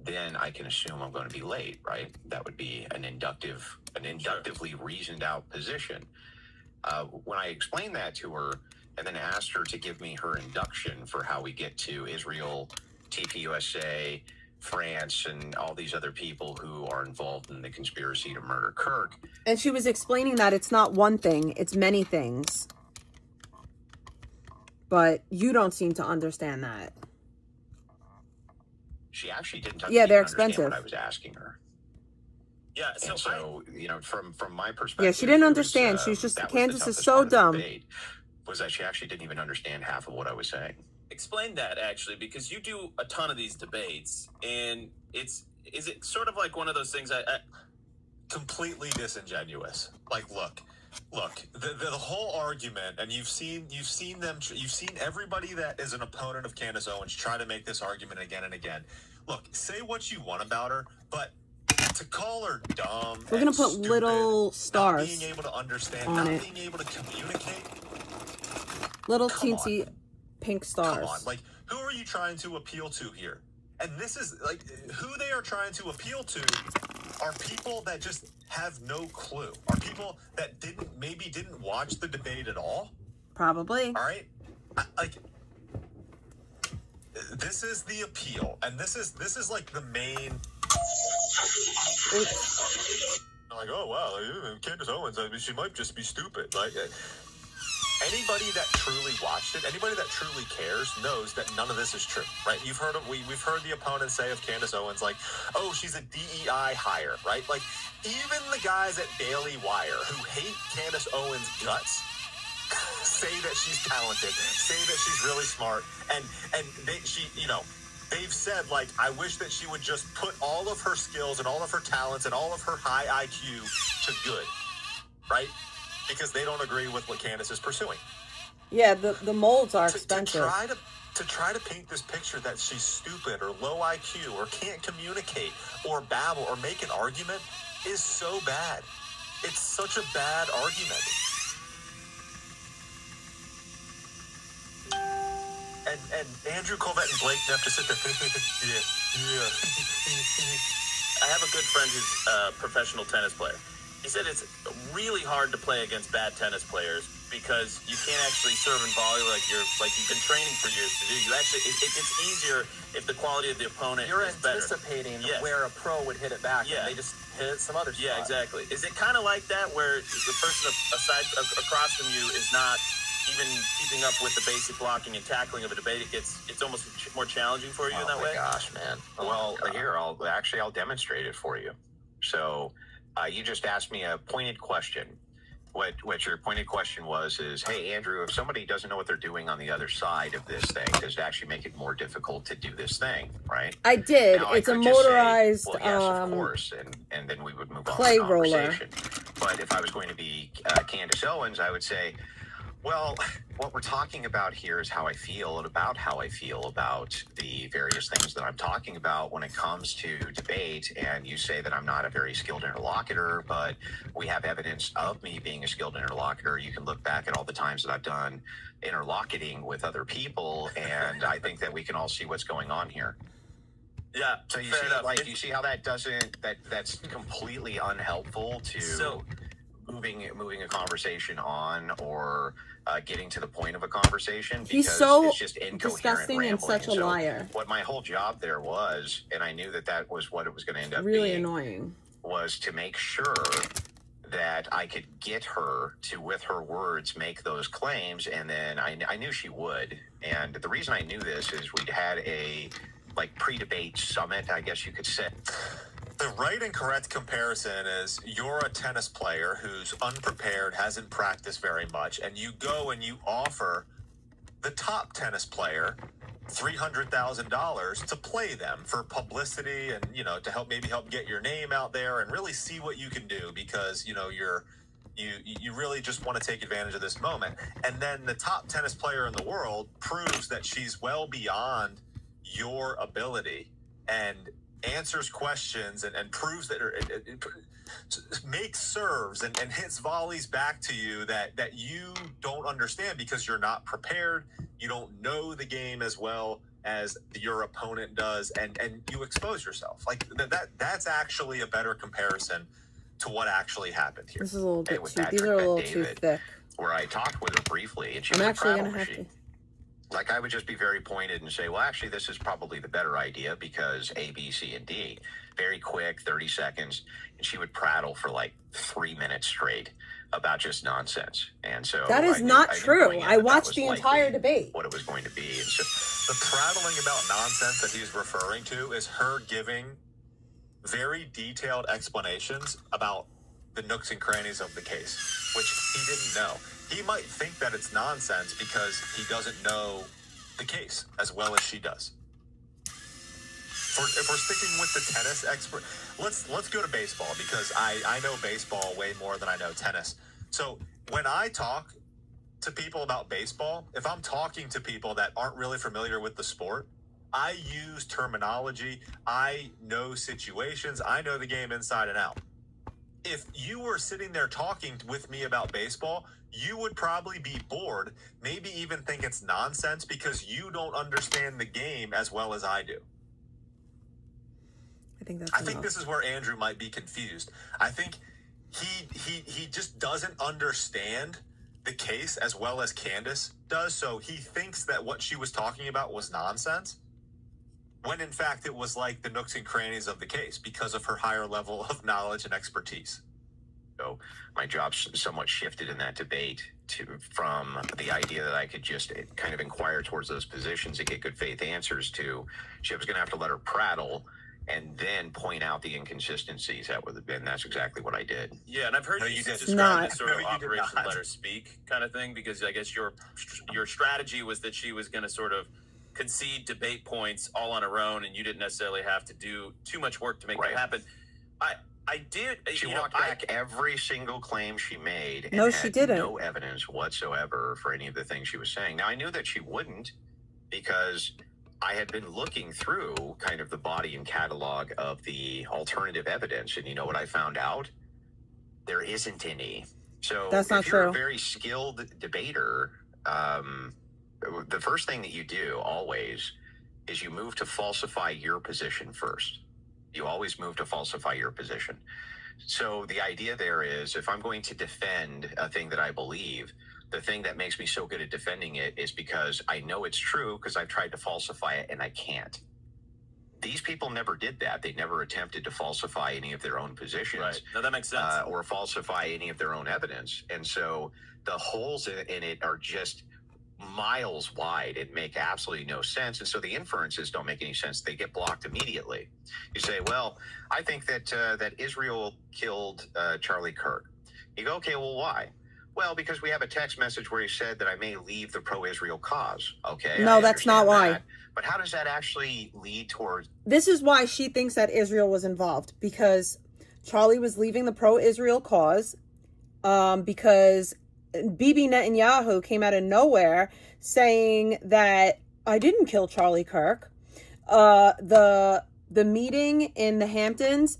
then I can assume I'm going to be late, right? That would be an inductively reasoned out position. When I explained that to her and then asked her to give me her induction for how we get to Israel, TPUSA, France, and all these other people who are involved in the conspiracy to murder Kirk.
And she was explaining that it's not one thing, it's many things. But you don't seem to understand that.
She actually didn't
Yeah, they're
understand
expensive.
what I was asking her.
Yeah,
And
so
so, you know, from my perspective,
Yeah, she didn't
it was,
understand. She was just,
that was the
Candace is
toughest
so
part of the
dumb.
debate, was that she actually didn't even understand half of what I was saying.
explain that actually, because you do a ton of these debates, and is it sort of like one of those things? I
completely disingenuous. Like, look, the whole argument, and you've seen everybody that is an opponent of Candace Owens try to make this argument again and again. Look, say what you want about her, but to call her dumb,
We're gonna
and
put
stupid,
little stars
not being able to understand,
on
not
it.
being able to communicate.
Little
Come
teensy pink stars.
Come on, like, who are you trying to appeal to here? And this is, like, who they are trying to appeal to are people that just have no clue. Are people that maybe didn't watch the debate at all.
Probably.
All right? Like, this is the appeal. And this is like the main... Like, oh, wow, Candace Owens, I mean, she might just be stupid. Like... Anybody that truly watched it, anybody that truly cares, knows that none of this is true, right? We've heard the opponents say of Candace Owens, like, oh, she's a DEI hire, right? Like, even the guys at Daily Wire who hate Candace Owens' guts say that she's talented, say that she's really smart, and they've said, like, I wish that she would just put all of her skills and all of her talents and all of her high IQ to good, right? Because they don't agree with what Candace is pursuing.
Yeah, the molds are expensive.
To try to paint this picture that she's stupid or low IQ or can't communicate or babble or make an argument is so bad. It's such a bad argument. And Andrew Colvett and Blake have to sit there. yeah.
I have a good friend who's a professional tennis player. He said it's really hard to play against bad tennis players because you can't actually serve and volley like you've been training for years to do. You actually it gets easier if the quality of the opponent
You're
is better.
anticipating
Yes.
where a pro would hit it back,
Yeah.
and they just hit it some other spot.
Yeah, exactly. Is it kind of like that where the person across from you is not even keeping up with the basic blocking and tackling of a debate? It's almost more challenging for you in that way?
Oh my gosh, man. Well, here, I'll demonstrate it for you. So, you just asked me a pointed question. What your pointed question is, hey, Andrew, if somebody doesn't know what they're doing on the other side of this thing, does it actually make it more difficult to do this thing, right?
I did.
Now,
It's
I
a
could just say,
motorized
well, yes, of course, and then we would move on
clay
to the
roller.
conversation. But if I was going to be Candace Owens, I would say, well, what we're talking about here is how I feel about the various things that I'm talking about when it comes to debate. And you say that I'm not a very skilled interlocutor, but we have evidence of me being a skilled interlocutor. You can look back at all the times that I've done interlocuting with other people, and I think that we can all see what's going on here.
Yeah.
So you
fair
see,
enough.
like, you see how that's completely unhelpful to moving a conversation on or getting to the point of a conversation, because
He's so
it's just incoherent
disgusting and
rambling.
such a liar.
What my whole job there was, and I knew that was what it was going to end up
Really
being,
annoying.
was to make sure that I could get her to, with her words, make those claims, and then I knew she would. And the reason I knew this is we'd had a pre-debate summit, I guess you could say.
The right and correct comparison is you're a tennis player who's unprepared, hasn't practiced very much, and you go and you offer the top tennis player $300,000 to play them for publicity and, to help get your name out there and really see what you can do, because, you really just want to take advantage of this moment. And then the top tennis player in the world proves that she's well beyond your ability and answers questions and proves that makes serves and hits volleys back to you that you don't understand because you're not prepared. You don't know the game as well as your opponent does, and you expose yourself. Like that's actually a better comparison to what actually happened here.
This is a little bit
with
too.
Patrick
These are a little
Bet
too
David,
thick.
where I talked with her briefly, and she
I'm
was
actually
a
gonna
prattle
have
machine.
to.
Like, I would just be very pointed and say, well, actually, this is probably the better idea because A, B, C, and D. Very quick, 30 seconds. And she would prattle for like 3 minutes straight about just nonsense. And so
that is not true. I watched the entire debate.
What it was going to be. And so
the prattling about nonsense that he's referring to is her giving very detailed explanations about the nooks and crannies of the case, which he didn't know. He might think that it's nonsense because he doesn't know the case as well as she does. If we're sticking with the tennis expert, let's go to baseball because I know baseball way more than I know tennis. So when I talk to people about baseball, if I'm talking to people that aren't really familiar with the sport, I use terminology. I know situations. I know the game inside and out. If you were sitting there talking with me about baseball, you would probably be bored, maybe even think it's nonsense because you don't understand the game as well as I do. I think this is where Andrew might be confused. I think he just doesn't understand the case as well as Candace does, so he thinks that what she was talking about was nonsense, when in fact it was like the nooks and crannies of the case because of her higher level of knowledge and expertise.
So my job somewhat shifted in that debate from the idea that I could just kind of inquire towards those positions and get good faith answers to she was going to have to let her prattle and then point out the inconsistencies. That's exactly what I did.
Yeah, and I've heard you
Not.
describe this sort of Operation Let Her Speak kind of thing, because I guess your strategy was that she was going to sort of concede debate points all on her own, and you didn't necessarily have to do too much work to make that happen. I did.
She walked back every single claim she made. And
No, she didn't.
No evidence whatsoever for any of the things she was saying. Now, I knew that she wouldn't because I had been looking through kind of the body and catalog of the alternative evidence. And you know what I found out? There isn't any. So
That's not
if you're
true.
a very skilled debater, the first thing that you do always is you move to falsify your position first. You always move to falsify your position. So the idea there is if I'm going to defend a thing that I believe, the thing that makes me so good at defending it is because I know it's true because I've tried to falsify it and I can't. These people never did that. They never attempted to falsify any of their own positions.
Right. No, that makes sense.
Or falsify any of their own evidence. And so the holes in it are just miles wide and make absolutely no sense. And so the inferences don't make any sense. They get blocked immediately. You say, well, I think that Israel killed Charlie Kirk. You go, okay, well, why? Well, because we have a text message where he said that I may leave the pro-Israel cause. Okay.
No, that's not why.
That. But how does that actually lead towards?
This is why she thinks that Israel was involved, because Charlie was leaving the pro-Israel cause, because Bibi Netanyahu came out of nowhere saying that I didn't kill Charlie Kirk. The meeting in the Hamptons,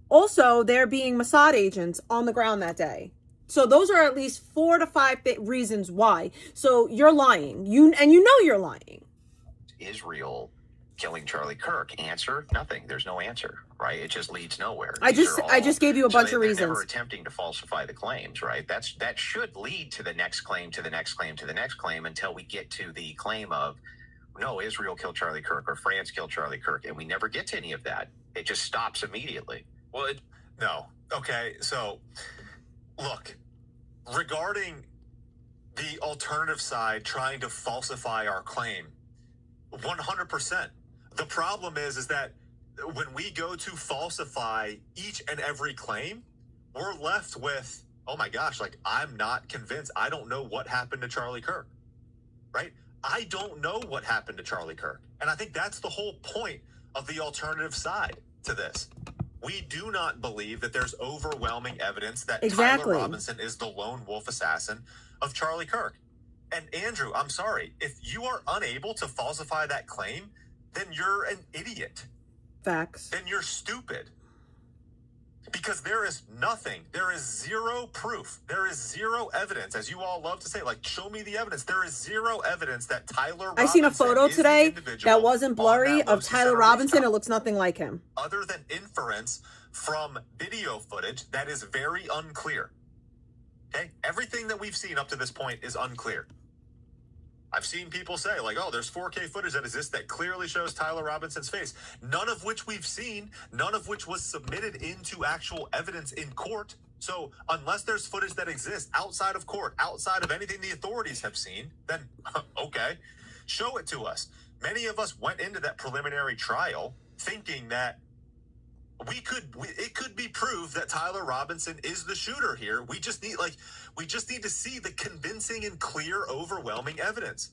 also there being Mossad agents on the ground that day. So those are at least 4 to 5 reasons why. So you're lying. You know you're lying.
Israel killing Charlie Kirk. Answer: nothing. There's no answer, right? It just leads nowhere.
I just gave you a bunch of reasons.
They're never attempting to falsify the claims, right? That should lead to the next claim, to the next claim, to the next claim, until we get to the claim of no, Israel killed Charlie Kirk or France killed Charlie Kirk, and we never get to any of that. It just stops immediately.
Well, no. Okay, so look, regarding the alternative side trying to falsify our claim, 100%. The problem is that when we go to falsify each and every claim, we're left with, oh my gosh, like, I'm not convinced. I don't know what happened to Charlie Kirk, right? I don't know what happened to Charlie Kirk. And I think that's the whole point of the alternative side to this. We do not believe that there's overwhelming evidence that Tyler Robinson is the lone wolf assassin of Charlie Kirk. And Andrew, I'm sorry, if you are unable to falsify that claim, then you're an idiot.
Facts.
Then you're stupid. Because there is nothing, there is zero proof, there is zero evidence, as you all love to say, like, show me the evidence. There is zero evidence that Tyler Robinson
I seen a photo today that wasn't blurry
that
of Tyler Robinson. It looks nothing like him.
Other than inference from video footage that is very unclear. Okay? Everything that we've seen up to this point is unclear. I've seen people say, like, oh, there's 4K footage that exists that clearly shows Tyler Robinson's face. None of which we've seen, none of which was submitted into actual evidence in court. So unless there's footage that exists outside of court, outside of anything the authorities have seen, then okay, show it to us. Many of us went into that preliminary trial thinking that it could be proved that Tyler Robinson is the shooter here. We just need to see the convincing and clear, overwhelming evidence.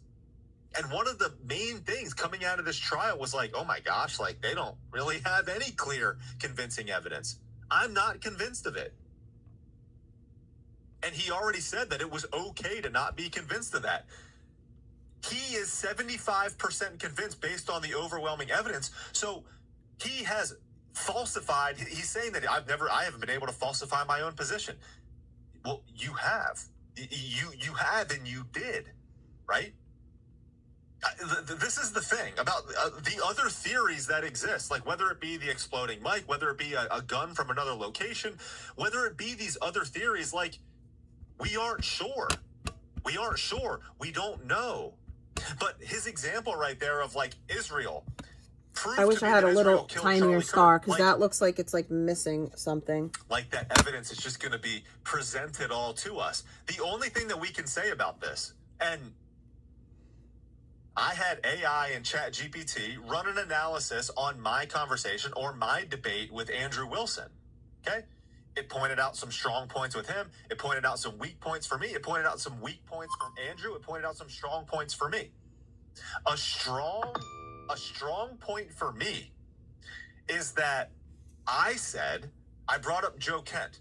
And one of the main things coming out of this trial was like, oh my gosh, like they don't really have any clear, convincing evidence. I'm not convinced of it. And he already said that it was okay to not be convinced of that. He is 75% convinced based on the overwhelming evidence. So he has falsified. He's saying that I haven't been able to falsify my own position. Well, you have. You have, and you did, right? This is the thing about the other theories that exist, like whether it be the exploding mic, whether it be a gun from another location, whether it be these other theories, like we aren't sure. We aren't sure. We don't know. But his example right there of like Israel.
I wish I had a little tinier scar because that looks like it's like missing something.
Like that evidence is just going to be presented all to us. The only thing that we can say about this, and I had AI and ChatGPT run an analysis on my conversation or my debate with Andrew Wilson. Okay? It pointed out some strong points with him. It pointed out some weak points for me. It pointed out some weak points from Andrew. It pointed out some strong points for me. A strong point for me is that I brought up Joe Kent,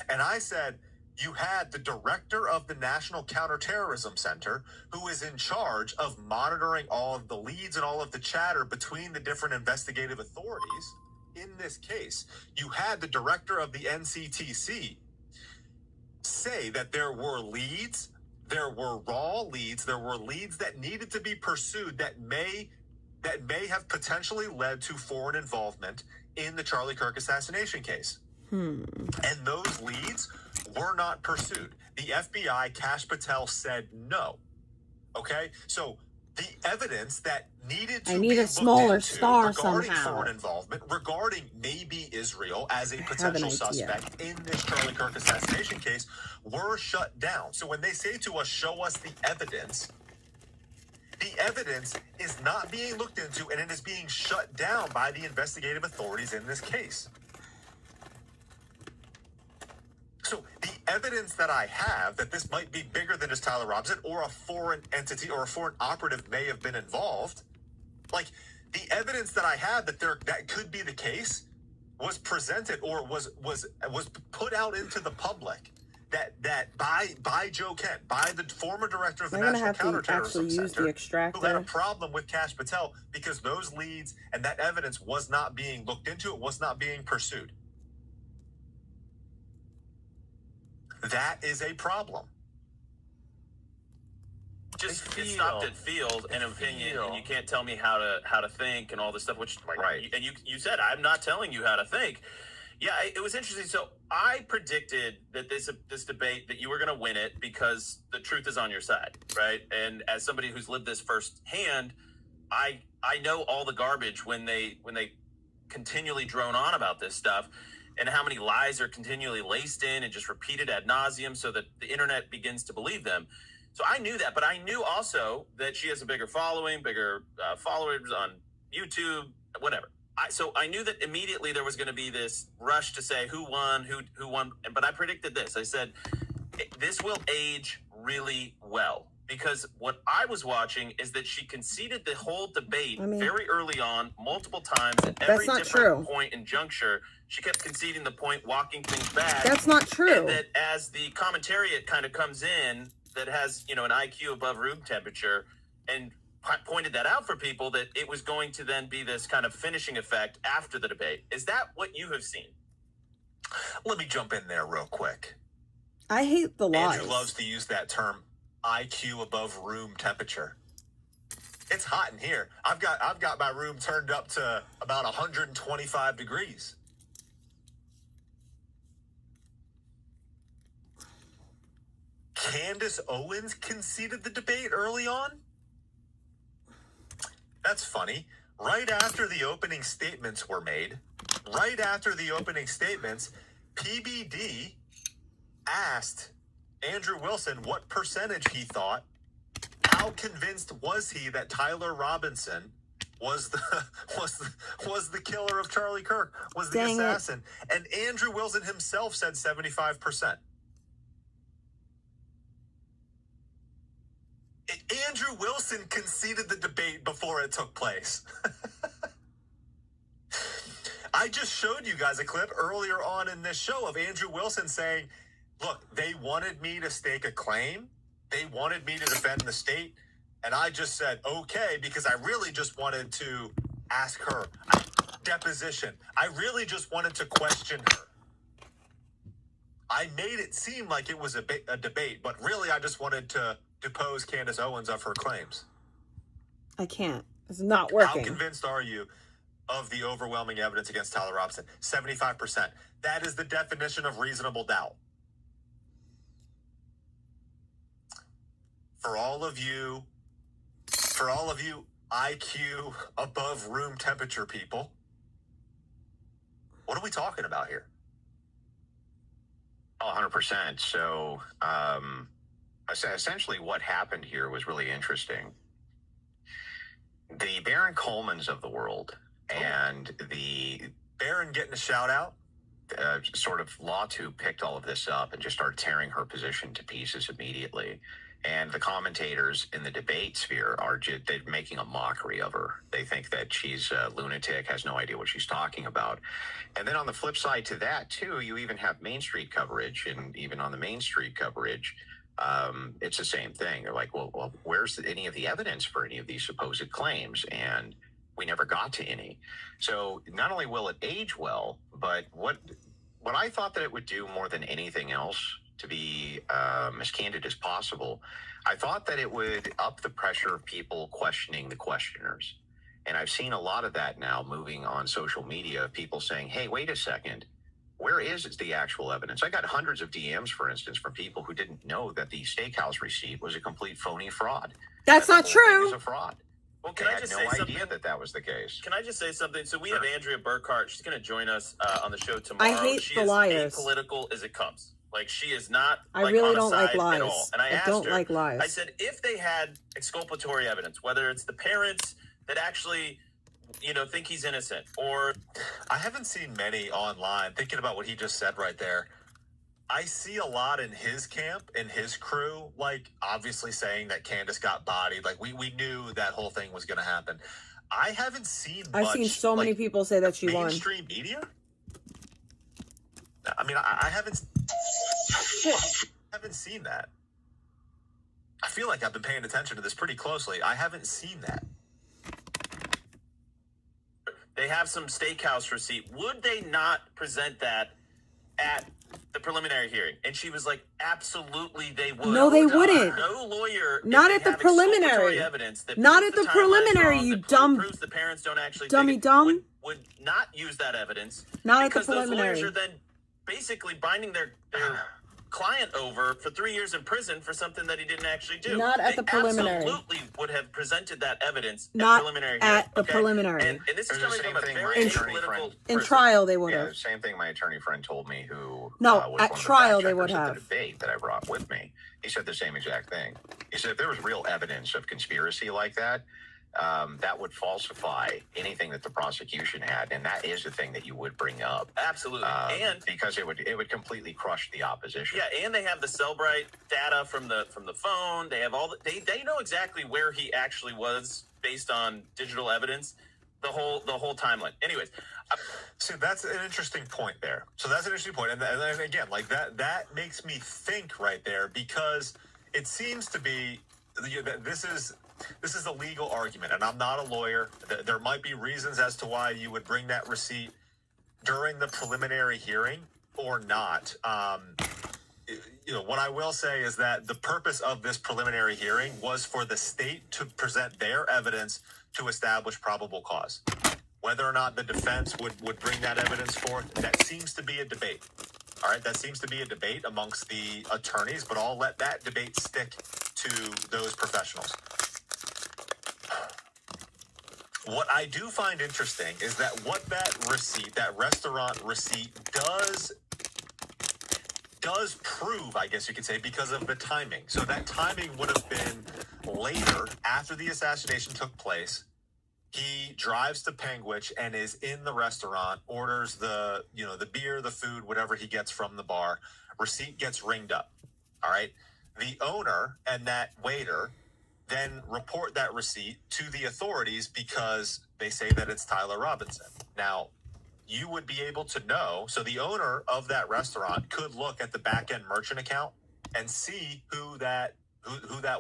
and I said, you had the director of the National Counterterrorism Center who is in charge of monitoring all of the leads and all of the chatter between the different investigative authorities. In this case, you had the director of the NCTC say that there were leads, there were raw leads, there were leads that needed to be pursued that may have potentially led to foreign involvement in the Charlie Kirk assassination case. And those leads were not pursued. The FBI, Kash Patel, said no. Okay? So the evidence that needed to be
a smaller
looked into
star
regarding
somehow.
foreign involvement, regarding maybe Israel as a potential suspect in this Charlie Kirk assassination case, were shut down. So when they say to us, show us the evidence is not being looked into, and it is being shut down by the investigative authorities in this case. So the evidence that I have that this might be bigger than just Tyler Robinson or a foreign entity or a foreign operative may have been involved, like the evidence that I have that could be the case was presented or was put out into the public. That by Joe Kent, by the former director of the National Counterterrorism Center, who had a problem with Kash Patel because those leads and that evidence was not being looked into, it was not being pursued. That is a problem.
Just it stopped at field and opinion, and you can't tell me how to think and all this stuff. Which right, and you said I'm not telling you how to think. Yeah, it was interesting. So I predicted that this debate that you were going to win it because the truth is on your side, right? And as somebody who's lived this firsthand, I know all the garbage when they continually drone on about this stuff, and how many lies are continually laced in and just repeated ad nauseum, so that the internet begins to believe them. So I knew that, but I knew also that she has a bigger following, bigger followers on YouTube, whatever. So I knew that immediately there was going to be this rush to say who won, but I predicted this. I said, this will age really well, because what I was watching is that she conceded the whole debate very early on, multiple times, at every different point and juncture. She kept conceding the point, walking things back.
That's not true.
And that as the commentariat kind of comes in, that has, an IQ above room temperature, and pointed that out for people, that it was going to then be this kind of finishing effect after the debate. Is that what you have seen?
Let me jump in there real quick.
I hate the lies.
Andrew loves to use that term, IQ above room temperature. It's hot in here. I've got my room turned up to about 125 degrees. Candace Owens conceded the debate early on. That's funny. Right after the opening statements were made, PBD asked Andrew Wilson what percentage he thought. How convinced was he that Tyler Robinson was the killer of Charlie Kirk, was the assassin? And Andrew Wilson himself said 75%. Andrew Wilson conceded the debate before it took place. I just showed you guys a clip earlier on in this show of Andrew Wilson saying, look, they wanted me to stake a claim. They wanted me to defend the state. And I just said, okay, because I really just wanted to ask her. Deposition. I really just wanted to question her. I made it seem like it was a debate, but really I just wanted to depose Candace Owens of her claims.
I can't. It's not working.
How convinced are you of the overwhelming evidence against Tyler Robinson? 75%. That is the definition of reasonable doubt. For all of you IQ above room temperature people, what are we talking about here?
Oh, 100%. So, essentially what happened here was really interesting. The Baron Colemans of the world and the
Baron getting a shout out.
Sort of LawTube picked all of this up and just started tearing her position to pieces immediately. And the commentators in the debate sphere are they're making a mockery of her. They think that she's a lunatic, has no idea what she's talking about. And then on the flip side to that, too, you even have Main Street coverage. And even on the Main Street coverage, it's the same thing. They're like, well, where's any of the evidence for any of these supposed claims? And we never got to any. So not only will it age well, but what I thought that it would do more than anything else, to be as candid as possible, I thought that it would up the pressure of people questioning the questioners. And I've seen a lot of that now moving on social media, people saying, hey, wait a second, where is the actual evidence? I got hundreds of DMs, for instance, from people who didn't know that the steakhouse receipt was a complete phony fraud.
That's not true.
It was a fraud.
Well, can I just say something?
Idea that was the case.
Can I just say something? So we have Andrea Burkhart. She's going to join us on the show tomorrow.
I hate
she
the
is
liars.
apolitical as it comes. Like, she is not.
I
like,
really
on a
don't like
side
lies.
At all. And I asked
don't
her,
like lies.
I said, if they had exculpatory evidence, whether it's the parents that actually, think he's innocent, or
I haven't seen many online thinking about what he just said right there. I see a lot in his camp, in his crew, like obviously saying that Candace got bodied. Like we knew that whole thing was going to happen. I haven't seen
I've
much,
seen so many people say that she won.
Mainstream media? I mean, I haven't seen that. I feel like I've been paying attention to this pretty closely. I haven't seen that.
they have some steakhouse receipt. Would they not present that at the preliminary hearing? And she was like, absolutely they would.
No, they wouldn't.
No lawyer.
Not at the preliminary. Not at the preliminary, you dumb.
Proves the parents don't actually
dummy dumb.
Would not use that evidence.
Not at the
because
preliminary.
those lawyers are then basically binding their client over for 3 years in prison for something that he didn't actually do.
Not at the preliminary.
Absolutely would have presented that evidence
not
at preliminary
at
hearing.
the preliminary.
And this is coming from a very political
in
person.
trial they would
Yeah,
have.
the same thing my attorney friend told me who
No,
was
at
one of the
trial they
fact
would
checkers at
have.
the debate that I brought with me. He said the same exact thing. He said if there was real evidence of conspiracy like that, that would falsify anything that the prosecution had, and that is the thing that you would bring up.
Absolutely, and
because it would completely crush the opposition.
Yeah, and they have the Cellbrite data from the phone. They have all the, they know exactly where he actually was based on digital evidence, the whole timeline. Anyways,
so that's an interesting point there. So that's an interesting point, and again, like that makes me think right there, because it seems to be this is a legal argument, and I'm not a lawyer. There might be reasons as to why you would bring that receipt during the preliminary hearing or not. What I will say is that the purpose of this preliminary hearing was for the state to present their evidence to establish probable cause. Whether or not the defense would bring that evidence forth, that seems to be a debate. All right, that seems to be a debate amongst the attorneys, but I'll let that debate stick to those professionals. What I do find interesting is that what that receipt, that restaurant receipt, does prove, I guess you could say, because of the timing. So that timing would have been later, after the assassination took place. He drives to Panguitch and is in the restaurant, orders the beer, the food, whatever he gets from the bar. Receipt gets ringed up. All right. The owner and that waiter then report that receipt to the authorities because they say that it's Tyler Robinson. Now, you would be able to know. So the owner of that restaurant could look at the back end merchant account and see who that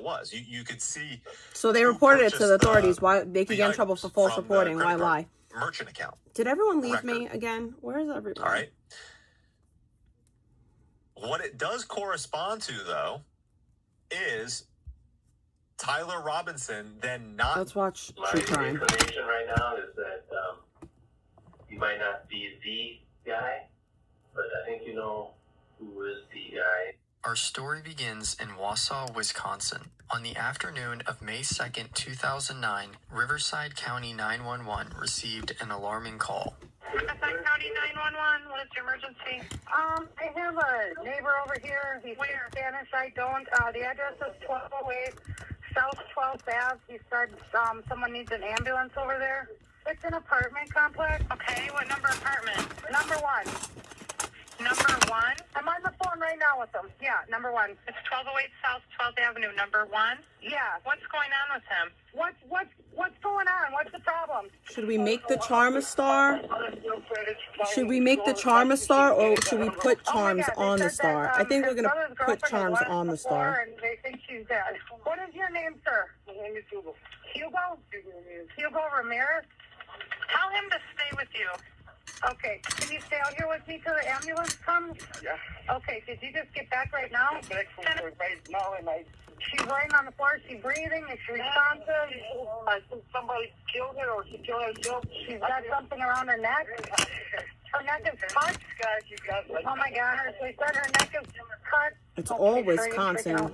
was. You could see.
So they reported it to the authorities. Why they could get in trouble for false reporting? Why lie?
Merchant account.
Did everyone leave me again? Where is everybody?
All right. What it does correspond to, though, is Tyler Robinson then not.
Let's watch
My
true crime.
information right now is that you might not be the guy, but I think you know who is the guy.
Our story begins in Wausau, Wisconsin. On the afternoon of May 2nd, 2009, Riverside County 911 received an alarming call.
Riverside County 911, what is your emergency? I have a neighbor over here. He's Spanish. I don't. The address is 1208 South 12th Ave. He said someone needs an ambulance over there. It's an apartment complex. Okay, what number apartment? Number 1. Number 1? I'm on the phone right now with him. Yeah, number 1. It's 1208 South 12th Avenue, number 1? Yeah. What's going on with him? What's going on? What's the problem?
Should we make the charm a star? Should we make the charm a star, or should we put charms on the star? I think we're gonna put charms on the star.
And they think she's dead. What is your name, sir? My name is Hugo. Hugo? Hugo Ramirez? Tell him to stay with you. Okay. Can you stay out here with me till the ambulance comes? Yeah. Okay. Did you just get back right now? I'm back from right now, and she's laying on the floor. Is she breathing? Is she responsive? I think somebody killed her, or she killed herself. She's got something around her neck. Her neck is cut. Oh my God! So he said her neck is cut.
It's all Wisconsin.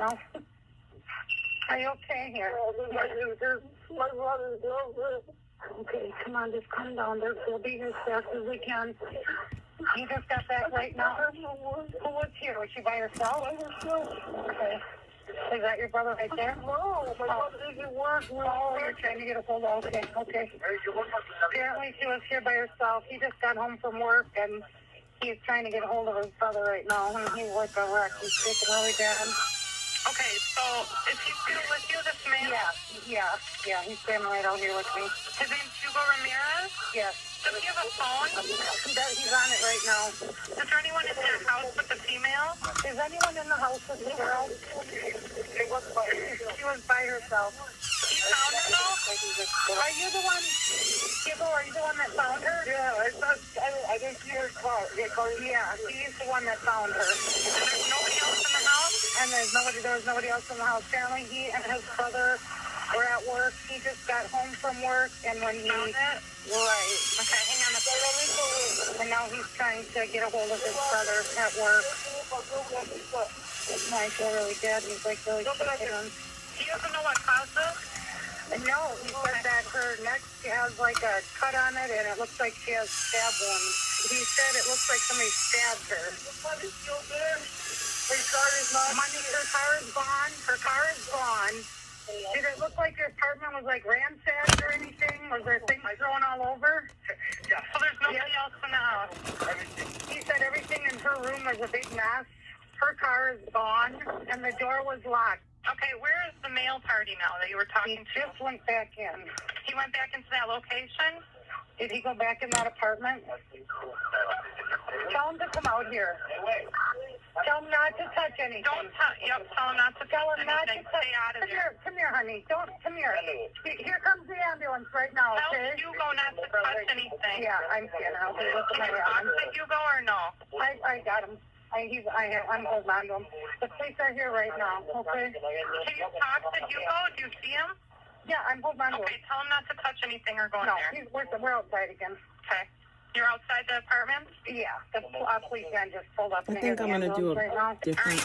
Are you okay here? My brother's girlfriend. Okay, come on, just calm down. They'll be here as fast as we can. You just got back right now? Who was here? Was she by herself? Okay. Is that your brother right there? No, my brother doesn't work. Oh, you're trying to get a hold of. Okay. Apparently she was here by herself. He just got home from work, and he's trying to get a hold of his brother right now. He's like a wreck. He's shaking really bad. Okay, so is he still with you, this man? Yeah, he's standing right out here with me. His name's Hugo Ramirez? Yes. Does he have a phone? He's on it right now. Is there anyone in that house with the female? Is anyone in the house with the girl? She was by herself. He found her though? Are you the one, Hugo, are you the one that found her? Yeah, I didn't see her car. Yeah, he's the one that found her. And there's nobody else in the house? And there was nobody else in the house. Apparently he and his brother were at work. He just got home from work, and when he found it? Right. Okay, hang on a second. And now he's trying to get a hold of his brother at work. I feel really bad. He's like really shaking. He doesn't know what caused this? No, he said that her neck has like a cut on it, and it looks like she has stab wounds. He said it looks like somebody stabbed her. Somebody's still there. Her car is not. Money, her car is gone. Her car is gone. Did it look like your apartment was like ransacked or anything? Was there things thrown all over? Yeah. So there's nobody else in the house? He said everything in her room was a big mess. Her car is gone, and the door was locked. Okay, where is the male party now that you were talking to? He just went back in. He went back into that location? Did he go back in that apartment? Tell him to come out here. Tell him not to touch anything. Tell him not to touch anything. Stay out of here. Come here, honey. Come here. Here comes the ambulance right now, okay? Tell Hugo not to touch anything. Yeah, I'm seeing her. Okay, look at my hand. Can you talk to Hugo or no? I got him. I'm holding on to him. The police are here right now, okay? Can you talk to Hugo? Do you see him? Yeah, I'm holding on to him. Okay, tell him not to touch anything or go in there. No, we're outside again. Okay. You're outside the apartment? Yeah, the police van just pulled up.
I think I'm gonna do a different.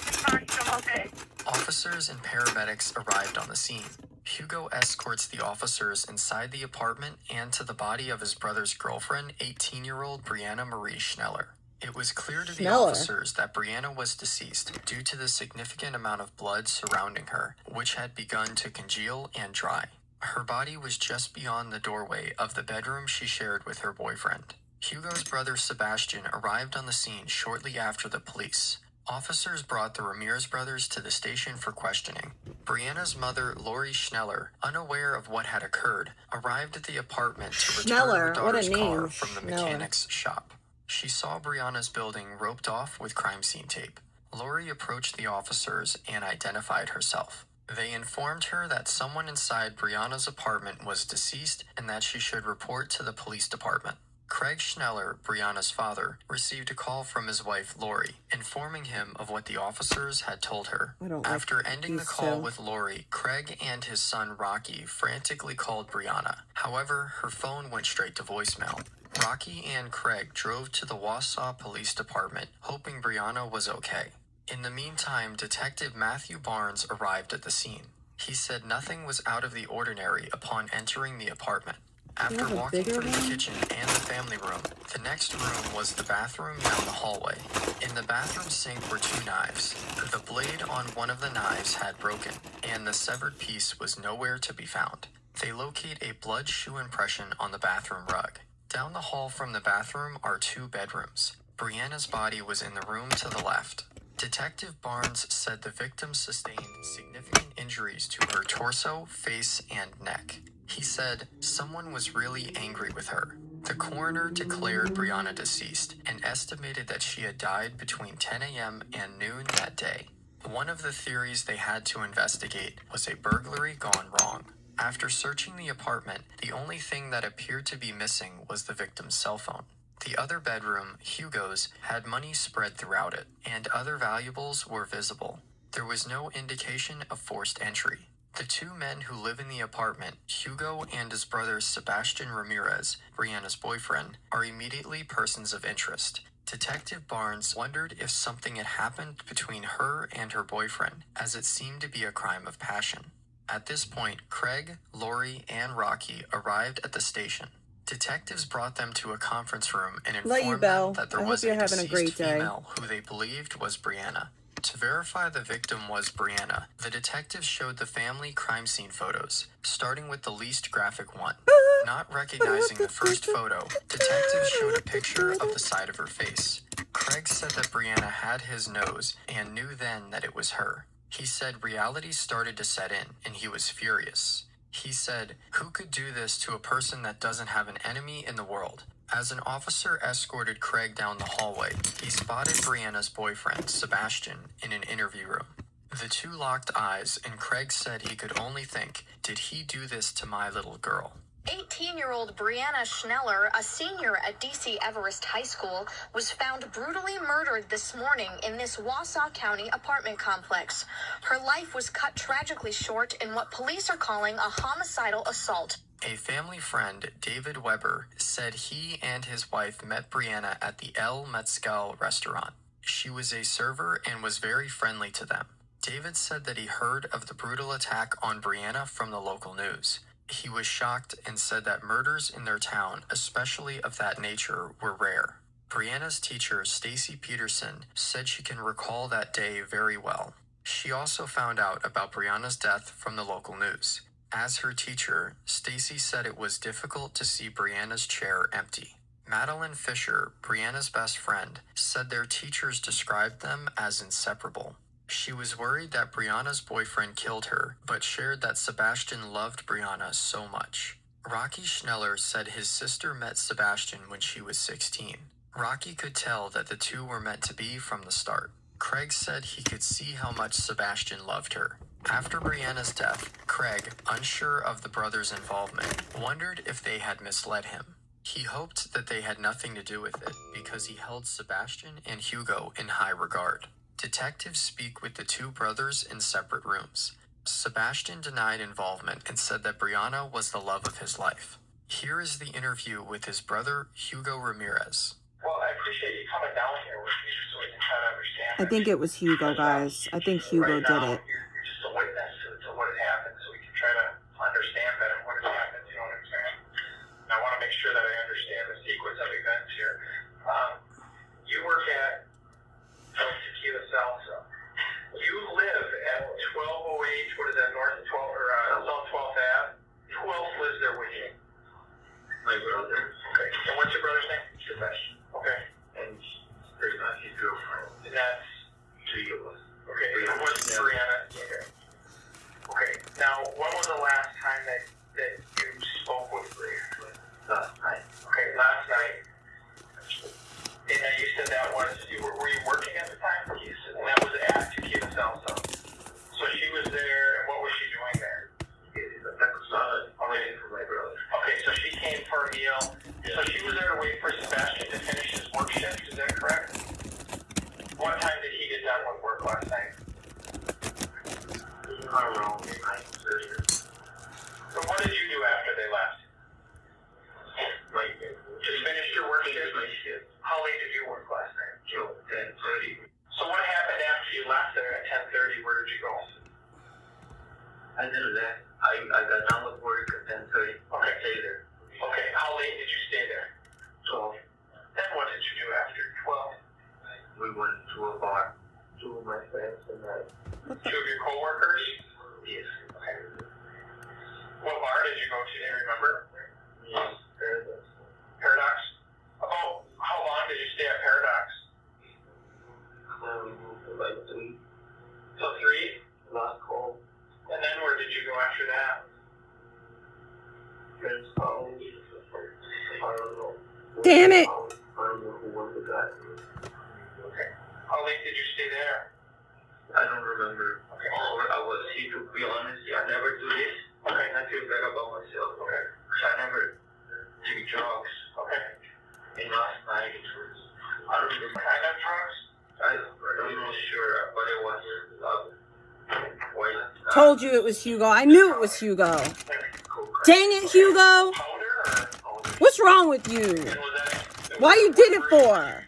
Okay.
Officers and paramedics arrived on the scene. Hugo escorts the officers inside the apartment and to the body of his brother's girlfriend, 18-year-old Brianna Marie Schneller. It was clear to the officers that Brianna was deceased due to the significant amount of blood surrounding her, which had begun to congeal and dry. Her body was just beyond the doorway of the bedroom she shared with her boyfriend. Hugo's brother Sebastian arrived on the scene shortly after the police. Officers brought the Ramirez brothers to the station for questioning. Brianna's mother, Lori Schneller, unaware of what had occurred, arrived at the apartment to return her daughter's car from the mechanic's shop. She saw Brianna's building roped off with crime scene tape. Lori approached the officers and identified herself. They informed her that someone inside Brianna's apartment was deceased and that she should report to the police department. Craig Schneller, Brianna's father, received a call from his wife, Lori, informing him of what the officers had told her. After ending the call with Lori, Craig and his son, Rocky, frantically called Brianna. However, her phone went straight to voicemail. Rocky and Craig drove to the Wausau Police Department, hoping Brianna was okay. In the meantime, Detective Matthew Barnes arrived at the scene. He said nothing was out of the ordinary upon entering the apartment. After walking through the kitchen and the family room, the next room was the bathroom down the hallway. In the bathroom sink were 2 knives. The blade on one of the knives had broken, and the severed piece was nowhere to be found. They locate a blood shoe impression on the bathroom rug. Down the hall from the bathroom are 2 bedrooms. Brianna's body was in the room to the left. Detective Barnes said the victim sustained significant injuries to her torso, face, and neck. He said someone was really angry with her. The coroner declared Brianna deceased and estimated that she had died between 10 a.m. and noon that day. One of the theories they had to investigate was a burglary gone wrong. After searching the apartment, the only thing that appeared to be missing was the victim's cell phone. The other bedroom, Hugo's, had money spread throughout it, and other valuables were visible. There was no indication of forced entry. The 2 men who live in the apartment, Hugo and his brother Sebastian Ramirez, Brianna's boyfriend, are immediately persons of interest. Detective Barnes wondered if something had happened between her and her boyfriend, as it seemed to be a crime of passion. At this point, Craig, Lori, and Rocky arrived at the station. Detectives brought them to a conference room and informed them that there was a deceased female who they believed was Brianna. To verify the victim was Brianna, the detectives showed the family crime scene photos, starting with the least graphic one. Not recognizing the first photo, detectives showed a picture of the side of her face. Craig said that Brianna had his nose and knew then that it was her. He said reality started to set in, and he was furious. He said, "Who could do this to a person that doesn't have an enemy in the world?" As an officer escorted Craig down the hallway, he spotted Brianna's boyfriend, Sebastian, in an interview room. The 2 locked eyes, and Craig said he could only think, did he do this to my little girl?
18-year-old Brianna Schneller, a senior at D.C. Everest High School, was found brutally murdered this morning in this Wausau County apartment complex. Her life was cut tragically short in what police are calling a homicidal assault.
A family friend, David Weber, said he and his wife met Brianna at the El Mezcal restaurant. She was a server and was very friendly to them. David said that he heard of the brutal attack on Brianna from the local news. He was shocked and said that murders in their town, especially of that nature, were rare. Brianna's teacher, Stacy Peterson, said she can recall that day very well. She also found out about Brianna's death from the local news. As her teacher, Stacy said it was difficult to see Brianna's chair empty. Madeline Fisher, Brianna's best friend, said their teachers described them as inseparable. She was worried that Brianna's boyfriend killed her, but shared that Sebastian loved Brianna so much. Rocky Schneller said his sister met Sebastian when she was 16. Rocky could tell that the 2 were meant to be from the start. Craig said he could see how much Sebastian loved her. After Brianna's death, Craig, unsure of the brothers' involvement, wondered if they had misled him. He hoped that they had nothing to do with it because he held Sebastian and Hugo in high regard. Detectives speak with the 2 brothers in separate rooms. Sebastian denied involvement and said that Brianna was the love of his life. Here is the interview with his brother, Hugo Ramirez.
Well, I appreciate you coming down here with me so we can try to understand.
I think it was Hugo, guys. I think Hugo did it.
You're just a witness to what had happened, so we can try to understand better what had happened. You know what I'm saying? And I want to make sure that I understand the sequence of events here. You work at Tequila Salsa. You live at 1208. What is that? North 12 or South 12th Ave. Who else lives there with you? My brother. Okay. And what's your brother's name? Sebastian. Okay. And pretty much his girlfriend. And that's 3 of us. Okay. And what's Brianna? Okay. Okay. Now, when was the last time that you spoke with Brianna? Last night. Okay, last night. And you said that was, were you working at the time? Yes. And that was at Tequila Salsa. So she was there, and what was she doing there? Waiting for my brother. Okay, so she came for a meal. Yeah. So she was there to wait for Sebastian to finish his work shift, is that correct? What time did he get done with work last night? Around 9:30. So what did you do after they left? Just finished your work shift? My shift. How late did you work last night? Till 10:30. So what happened after you left there at 10:30? Where did you go? I didn't left. I got done with work at 10:30. Okay. I stayed there. Okay. How late did you stay there? 12. Then what did you do after 12? We went to a bar. 2 of my friends and I. 2 of your coworkers? Yes. Okay. What bar did you go to? Do you remember? Yes. Paradox. About how long did you stay at Paradox? Like 3. So 3? Last call. And then where did you go after that? Friends found. I don't know.
Damn it!
I don't know who was the guy. Okay. How late did you stay there? I don't remember. Okay. I was here, to be honest. I never do this. Okay. I feel bad about myself. Okay. Because I never take drugs. Okay. And last night it was, I don't remember. What kind of drugs? I'm not sure, but it was
Told you it was Hugo. I knew it was Hugo. Dang it, Hugo. What's wrong with you? Why you did it for?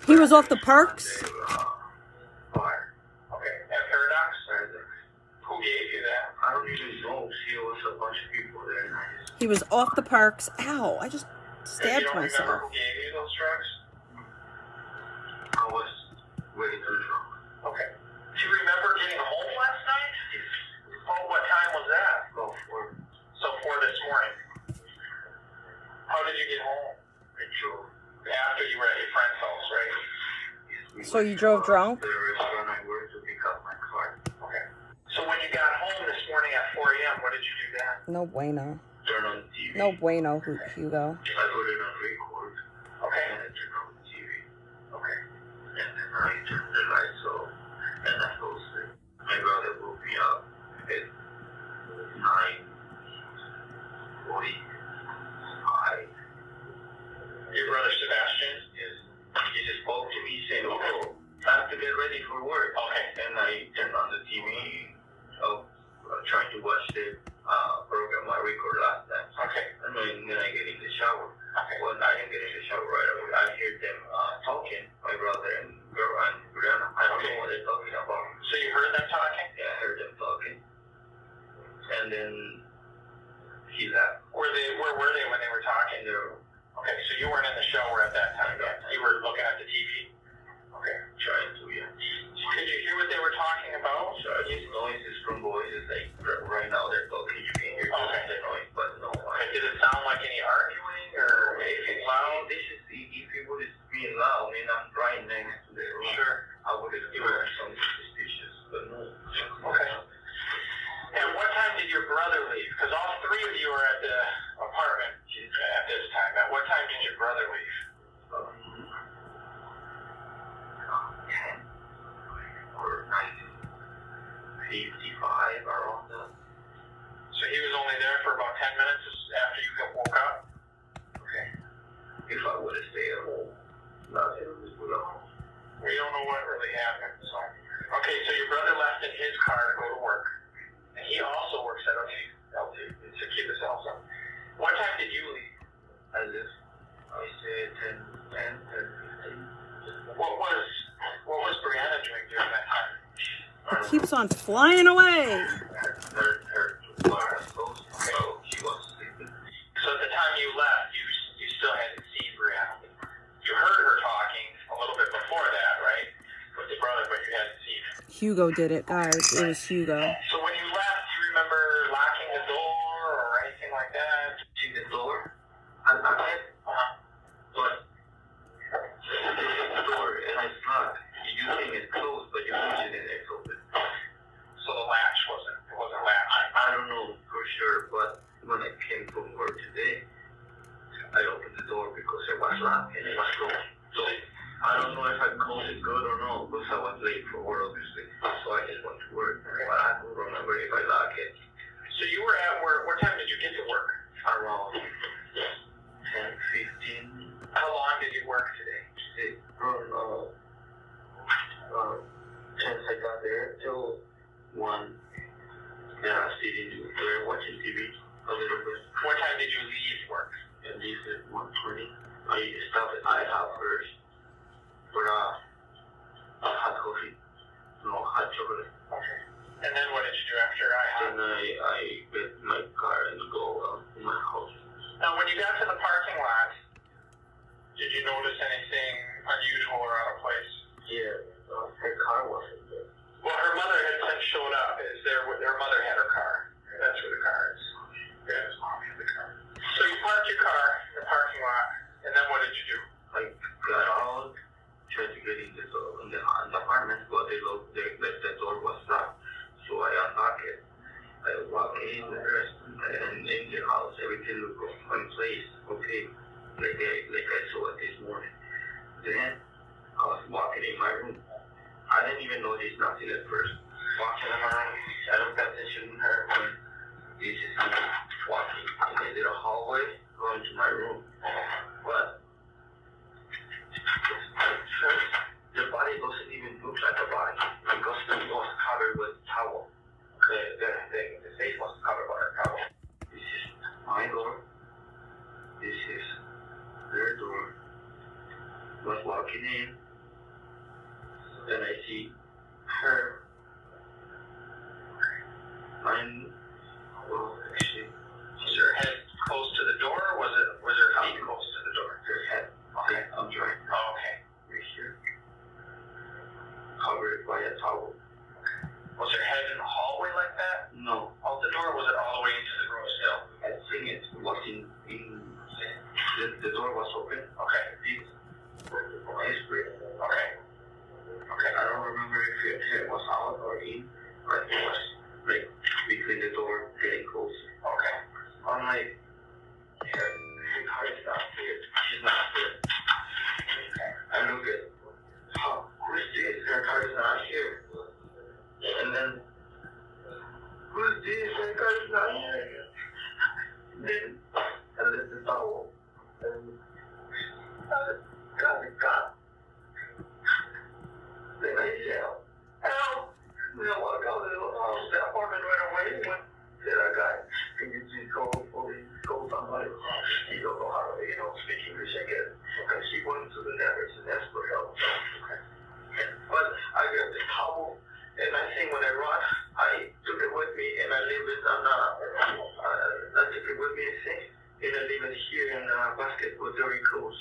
He was off the perks?
Okay. At Paradox? Who gave you that? I don't even know. There was a bunch of people there.
He was off the perks. Ow, I just stabbed myself.
You don't remember who gave you those drugs? I was way too drunk. Okay. Do you remember getting home last night? Yes. Oh, what time was that? Oh, 4. So 4 this morning. How did you get home? I drove. After you were at your friend's house, right? Yes.
So you drove drunk?
The restaurant I worked to pick up my car. Okay. So when you got home this morning at 4 a.m., what did you do then?
No bueno.
Turn on TV.
No bueno, Hugo.
I put it on record. Okay. And I turned on the TV. Okay. And then I turned the lights off. And I go sleep. My brother woke me up at 9:45. Your brother Sebastian? Yes. He just spoke to me saying, "Oh, I have to get ready for work." Okay. And I turned on the TV. Trying to watch the program I recorded last time. Okay. And then I get in the shower. Okay. Well, I didn't get in the shower right away. I hear them talking, my brother and girl and Brianna. I don't know what they're talking about. So you heard them talking? Yeah, I heard them talking. And then he left. Where were they when they were talking? Okay, so you weren't in the shower at that time yet. You were looking at the TV? Okay. Trying to, yeah. Did you hear what they were talking about? So I just noises from voices, like right now they're talking, you can hear the noise, but no. Did it sound like any arguing or anything loud? This is, if it would be loud, and I'm right next to the room. Sure. I would have given something suspicious, but no. Okay. And what time did your brother leave? Because all 3 of you are at the apartment at this time. At what time did your brother leave? 10 or 9:55 around that. So he was only there for about 10 minutes after you woke up? Okay. If I would have stayed at home, nothing would have home. We don't know what really happened. So. Okay, so your brother left in his car to go to work. And he also works at LT. keep the cell phone. What time did you leave? I left. I said 10, 15. What was Brianna doing during that time?
It keeps on flying away.
Her bar was closed, so she was sleeping. So at the time you left, you still hadn't seen Brianna. You heard her talking a little bit before that, right? With the brother, but you hadn't seen her.
Hugo did it, guys. It was Hugo.
So when you left, do you remember locking the door or anything like that? See the door? I locked it. But the door and it's locked. You think it's closed, but you push it and it's open. So the latch wasn't latched. I don't know for sure, but when I came from work today, I opened the door because it was locked and it was closed. So I don't know if I closed it good or not because I was late for work, obviously. So I just went to work. But I don't remember if I locked it. So you were at work. What time did you get to work? Around 10:15. How long did you work today? From 10 I got there till 1. Yeah, I stayed in there watching TV a little bit. What time did you leave work? I leave at 1:20. I stopped at IHOP first for hot coffee. No, hot chocolate. Okay. And then what did you do after IHOP? Then I get my car and go to my house. Now, when you got to the parking lot, did you notice anything unusual or out of place? Yeah, her car wasn't there. Well, her mother had since showed up. Her mother had her car. That's where the car is. Yeah, his mom had the car. So you parked your car in the parking lot, and then what did you do? I got out, tried to get in the apartment, but the door was locked. So I unlocked it. I walked in there, and in the house, everything looked in place. Okay, like I saw it this morning. Then I was walking in my room. I didn't even notice nothing at first. Walking in my room, I don't pay attention to her. This is me walking in a little hallway going to my room. But the body doesn't even look like a body because it was covered with towel. The face was covered by a towel. This is my door. This is their door. I was walking in. Then I see her. Actually, was her head close to the door, or was her feet close to the door? Her head. Okay, I'm trying. Oh, okay. Right here. Covered by a towel. Okay. Was her head in the hallway like that? No. Out the door, was it all the way into the room still? I think it was in the door was open. Okay. Okay. Okay, I don't remember if it was out or in, but it was like between the door getting close. Okay. I'm like, her car is not here. She's not here. Okay. I look at, who is this? Her car is not here. And then, who is this? Her car is not here. Then, I let the towel. And God. Then I yell, help! Then I walk out of the apartment right away. Then I got, can you just call somebody? He don't know how to, speak English, I guess. Okay, she went to the nurse and asked for help. Okay. But I got the towel, and I think when I run, I took it with me, and I leave it on, I took it with me, I think, and I leave it here in a basket with very close.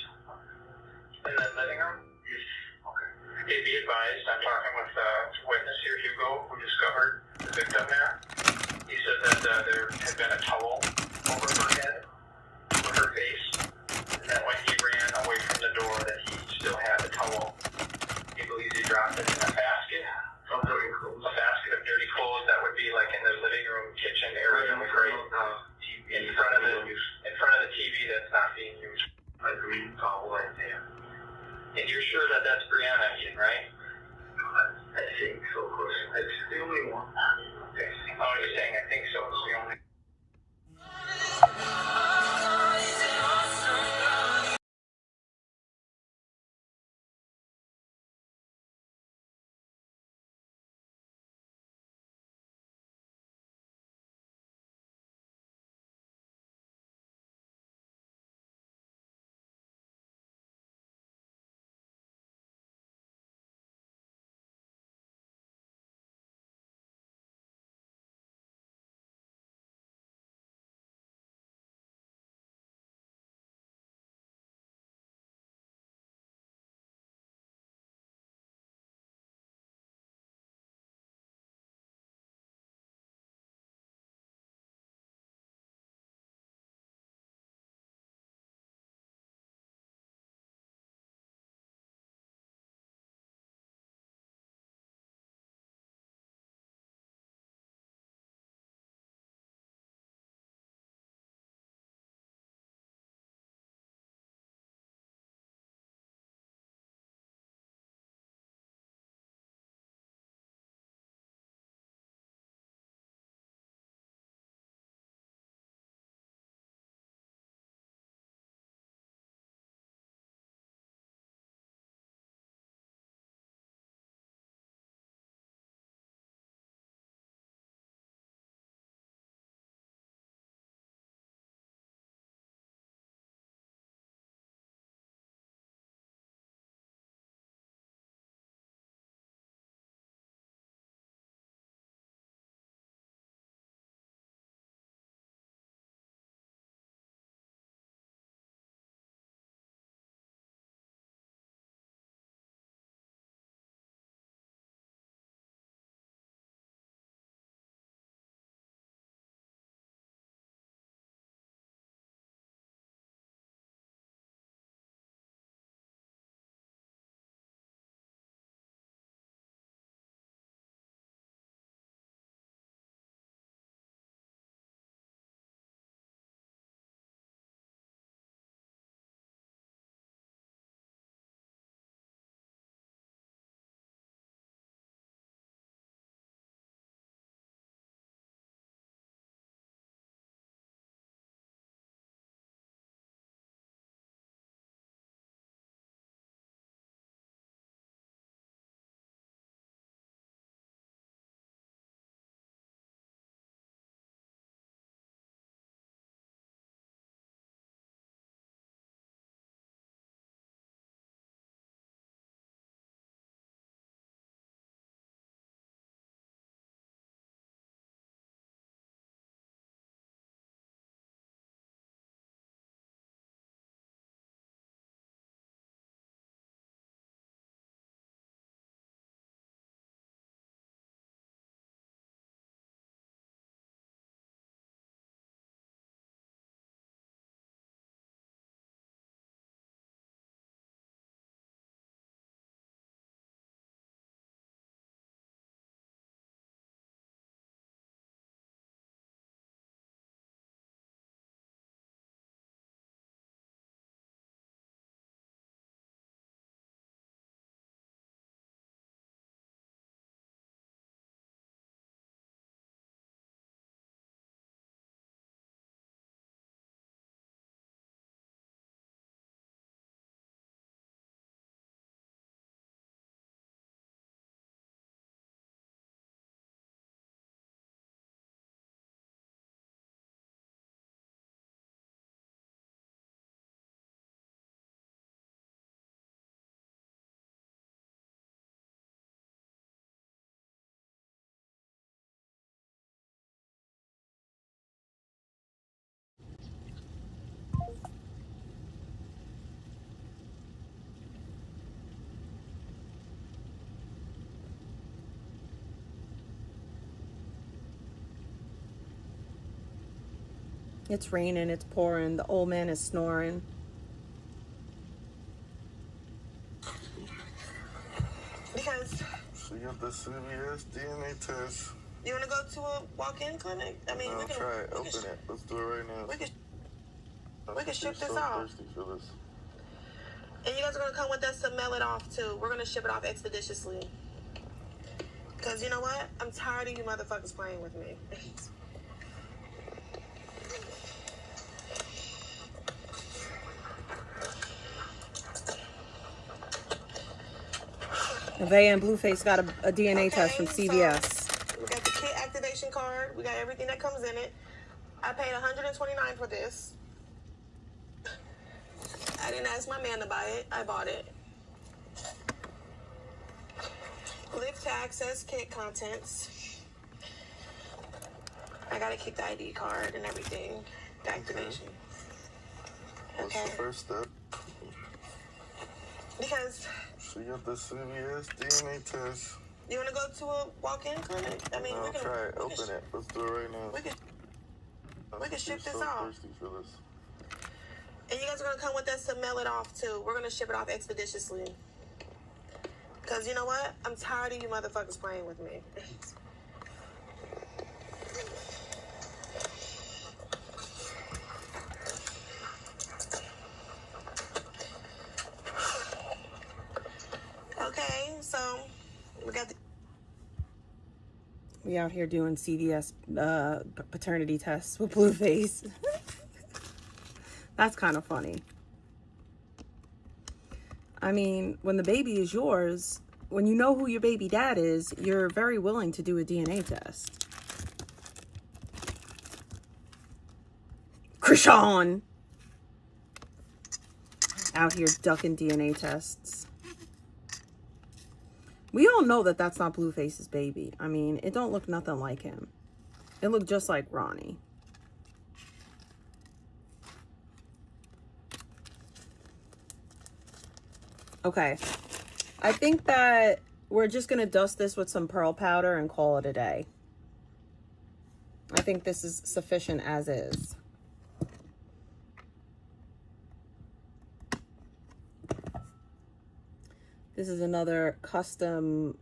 In that living room? Yes. Okay. Okay, be advised, I'm talking with witness here, Hugo, who discovered the victim there. He said that there had been a towel over her head, over her face, and that when he ran away from the door that he still had the towel. He believes he dropped it in a basket of dirty clothes. A basket of dirty clothes that would be like in the living room, kitchen area, in front of the TV that's not being used. A green towel right there. And you're sure that that's Brianna Ian, right? I think so, of course. It's the only one. Okay. Oh, you're saying I think so. It's the only
It's raining, it's pouring, the old man is snoring.
Because
So you have the CVS DNA test.
you want to go to a walk-in clinic? I mean,
No,
we can
try it. Open it. Let's do it right now.
We can ship this
so
off.
thirsty for this.
And you guys are going to come with us to mail it off, too. We're going to ship it off expeditiously. Because you know what? I'm tired of you motherfuckers playing with me.
Nevaeh and Blueface got a DNA test from CVS.
So we got the kit activation card. We got everything that comes in it. I paid $129 for this. I didn't ask my man to buy it. I bought it. Live to access kit contents. I gotta keep the ID card and everything. The activation.
What's the first step?
Because
So you have the CVS DNA test.
you want to go to a walk-in clinic? I mean,
No,
we can
try it. Open it. Let's do it right now.
We can ship this
so
off.
thirsty for this.
And you guys are going to come with us to mail it off, too. We're going to ship it off expeditiously. Because you know what? I'm tired of you motherfuckers playing with me. Okay, so we got the...
We out here doing CVS paternity tests with Blueface. That's kind of funny. I mean, when the baby is yours, when you know who your baby dad is, you're very willing to do a DNA test. Krishan! Out here ducking DNA tests. We all know that that's not Blueface's baby. I mean, it don't look nothing like him. It looked just like Ronnie. Okay. I think that we're just going to dust this with some pearl powder and call it a day. I think this is sufficient as is. This is another custom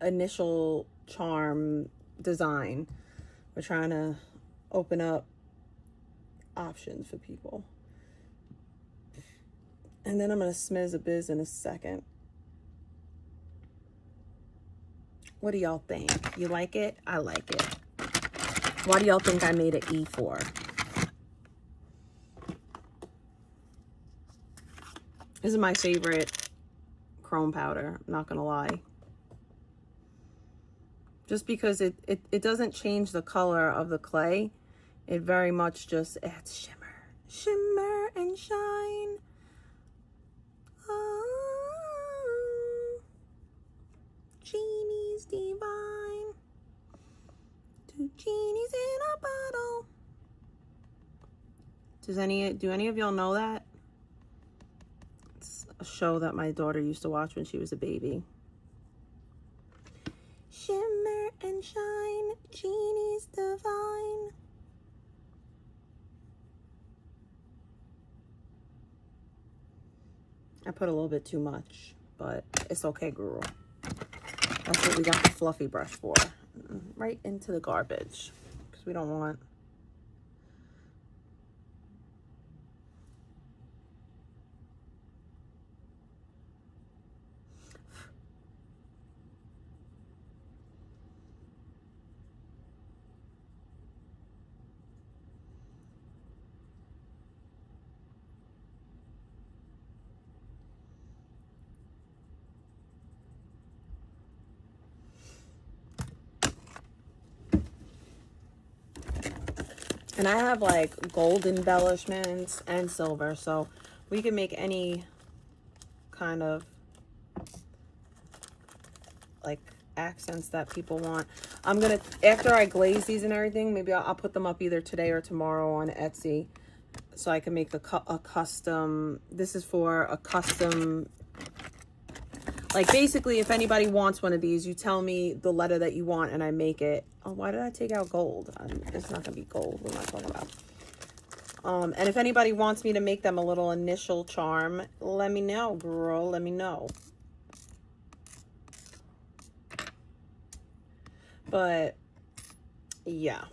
initial charm design. We're trying to open up options for people. And then I'm going to smiz a biz in a second. What do y'all think? You like it? I like it. Why do y'all think I made an E for? This is my favorite chrome powder, I'm not going to lie. Just because it doesn't change the color of the clay. It very much just adds shimmer. Shimmer and shine. Oh, genie's divine. 2 genies in a bottle. Do any of y'all know that? It's a show that my daughter used to watch when she was a baby. Shimmer and shine, genie's divine. I put a little bit too much, but it's okay, girl. That's what we got the fluffy brush for. Right into the garbage, because we don't want... And I have like gold embellishments and silver, so we can make any kind of like accents that people want. I'm gonna, after I glaze these and everything, maybe I'll put them up either today or tomorrow on Etsy, so I can make a custom. This is for a custom. Like, basically, if anybody wants one of these, you tell me the letter that you want and I make it. Oh, why did I take out gold? It's not going to be gold. What am I talking about? And if anybody wants me to make them a little initial charm, let me know, girl. Let me know. But, yeah.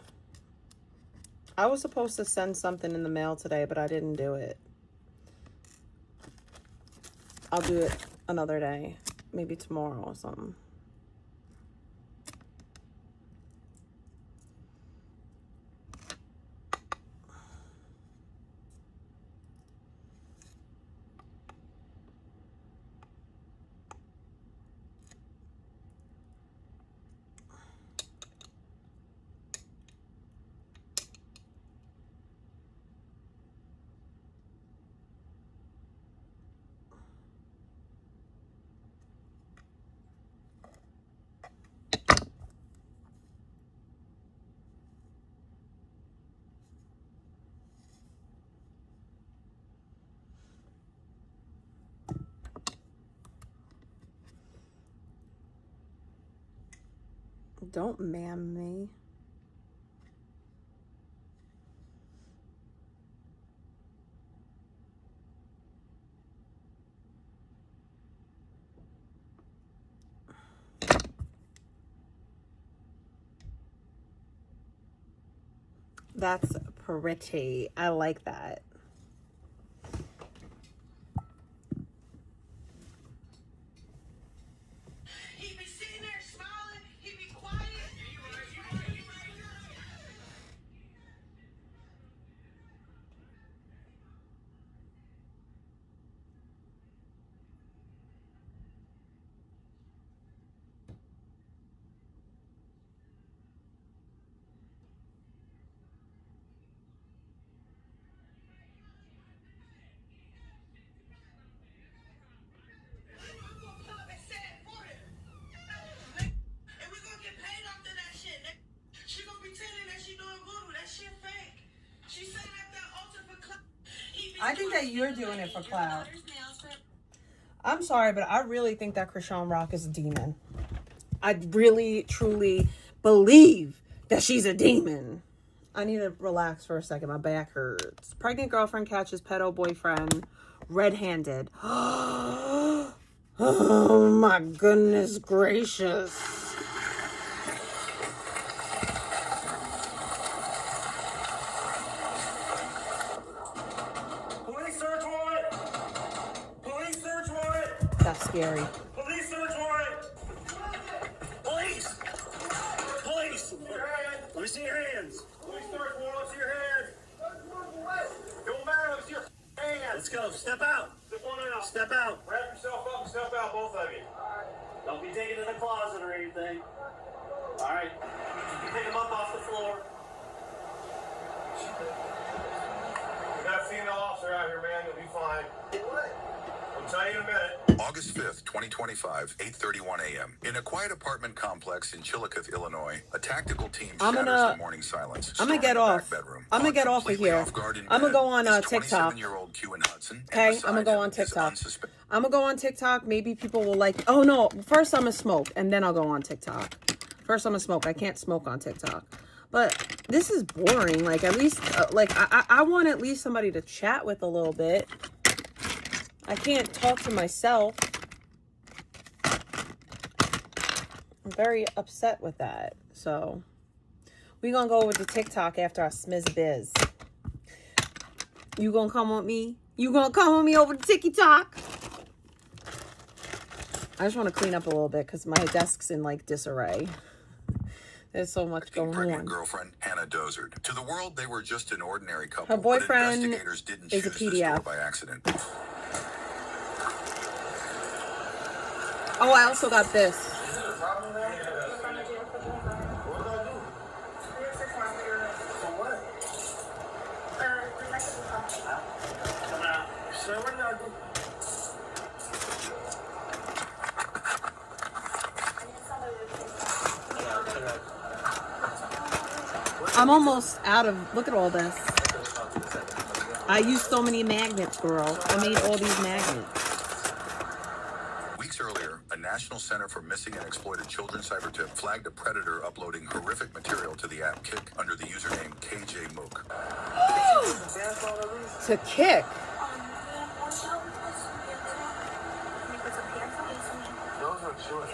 I was supposed to send something in the mail today, but I didn't do it. I'll do it another day. Maybe tomorrow or something. Don't ma'am me. That's pretty. I like that. I think that you're doing it for clout. I'm sorry, but I really think that Krishan Rock is a demon. I really, truly believe that she's a demon. I need to relax for a second. My back hurts. Pregnant girlfriend catches pedo boyfriend red-handed. Oh my goodness gracious. That's scary.
Police search warrant! Police! Police! Let me see your hands. Police search warrant, let's see your hands. Don't matter, let's see your hands. Let's go, step out. Step on out. Step out. Wrap yourself up and step out, both of you. Don't be taken to the closet or anything. All right. You pick them up off the floor. We got a female officer out here, man. You'll be fine. I'll tell you in a minute.
August 5th, 2025, 8:31 a.m. In a quiet apartment complex in Chillicothe, Illinois, a tactical team shatters the morning silence.
I'm gonna get off. I'm gonna get off of here. I'm gonna go on TikTok. Okay, I'm gonna go on TikTok. I'm gonna go on TikTok. Maybe people will like. Oh no! First I'm gonna smoke, and then I'll go on TikTok. First I'm gonna smoke. I can't smoke on TikTok. But this is boring. Like at least, I want at least somebody to chat with a little bit. I can't talk to myself. I'm very upset with that. So we're going to go over to TikTok after our Smiz Biz. You going to come with me? You going to come with me over to TikTok? I just want to clean up a little bit because my desk's in like disarray. There's so much going on.
Girlfriend Hannah Dozard. To the world, they were just an ordinary couple.
Her boyfriend
but investigators didn't
is a
choose this door
PDF.
by accident.
Oh, I also got this. I'm almost out of, look at all this. I used so many magnets, girl. I made all these magnets.
Weeks earlier, a National Center for Missing and Exploited Children Cybertip flagged a predator uploading horrific material to the app Kick under the username KJ Mook.
To Kick?
Those are short.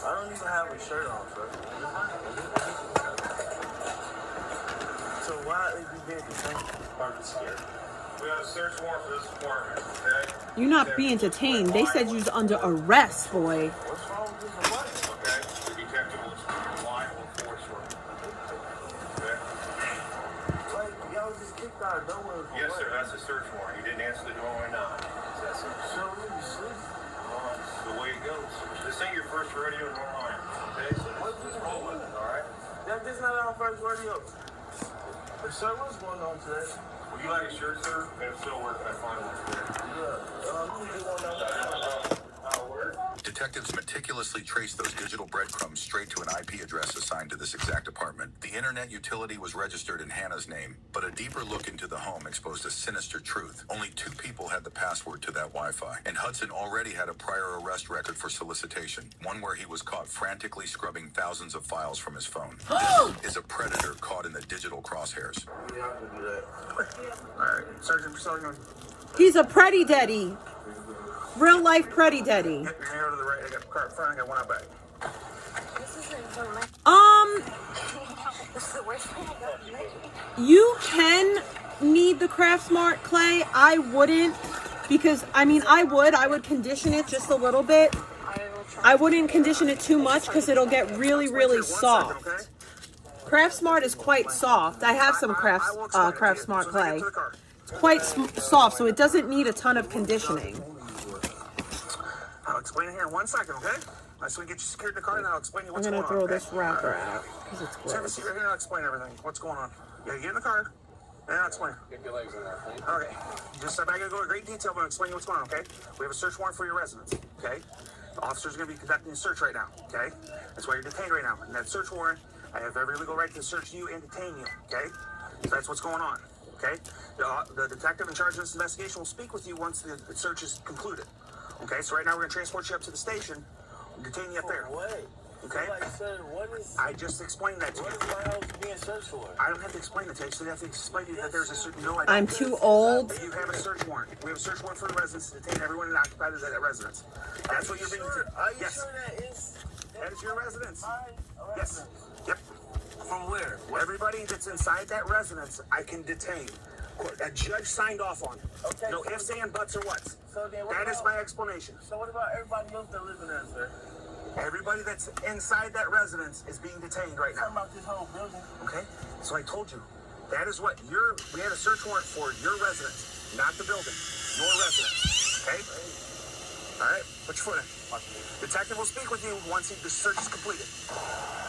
I don't even have a shirt on, sir. So why are you being detained? I'm scared. We have a search warrant for this apartment, okay?
You're not being detained. They said you was under arrest, boy.
What's wrong with this apartment? Okay, the detective will apply for force work. Okay? Like, y'all just kicked out of nowhere. Yes, sir, that's a search warrant. You didn't answer the door or not. That's it. So you sleep. That's the way it goes. This ain't your first rodeo nor mine. Okay, so just roll with it, alright? This is not our first rodeo. Sir, what's going on today? Would you like a shirt, sir? And if so, where can I find one today?
Detectives meticulously traced those digital breadcrumbs straight to an IP address assigned to this exact apartment. The internet utility was registered in Hannah's name, but a deeper look into the home exposed a sinister truth. Only 2 people had the password to that Wi-Fi, and Hudson already had a prior arrest record for solicitation, one where he was caught frantically scrubbing thousands of files from his phone. This is a predator caught in the digital crosshairs.
We have to do that. Alright, Sergeant.
He's a pretty daddy. Real life pretty daddy.
Get your hair to the right. I got the car front. I got one out back.
You can need the Craft Smart clay. I wouldn't, because I would condition it just a little bit. I wouldn't condition it too much because it'll get really, really soft. Craft Smart is quite soft. I have some Craft Smart clay. It's quite soft, so it doesn't need a ton of conditioning.
I'll explain it here in 1 second, okay? So we get you secured in the car, and I'll explain you what's going on.
I'm gonna throw this wrapper out because it's gross.
Have a seat right here, and I'll explain everything. What's going on? Yeah, get in the car, and I'll explain. Get your legs in there, please. Okay. Just I'm not gonna go into great detail, but I'll explain you what's going on, okay? We have a search warrant for your residence, okay? The officers are gonna be conducting a search right now, okay? That's why you're detained right now. And that search warrant, I have every legal right to search you and detain you, okay? So that's what's going on, okay? The detective in charge of this investigation will speak with you once the search is concluded. Okay, so right now we're going to transport you up to the station and detain you up there. Okay? I just explained that to you. What is my house being searched for? I don't have to explain it to you, so I have to explain to you that there's a certain... No,
I'm too old.
You have a search warrant. We have a search warrant for the residence to detain everyone that occupies that residence. That's what you're being... Are you sure that is... That is your residence. Yes. Yep. From where? Everybody that's inside that residence, I can detain. A judge signed off on it. Okay. No ifs, and buts, or whats. So then that is my explanation. So what about everybody else that lives in there, sir? Everybody that's inside that residence is being detained right now. Talking about this whole building. Okay. So I told you, that is what we had a search warrant for your residence, not the building, your residence. Okay. All right. Put your foot in. Detective will speak with you once the search is completed.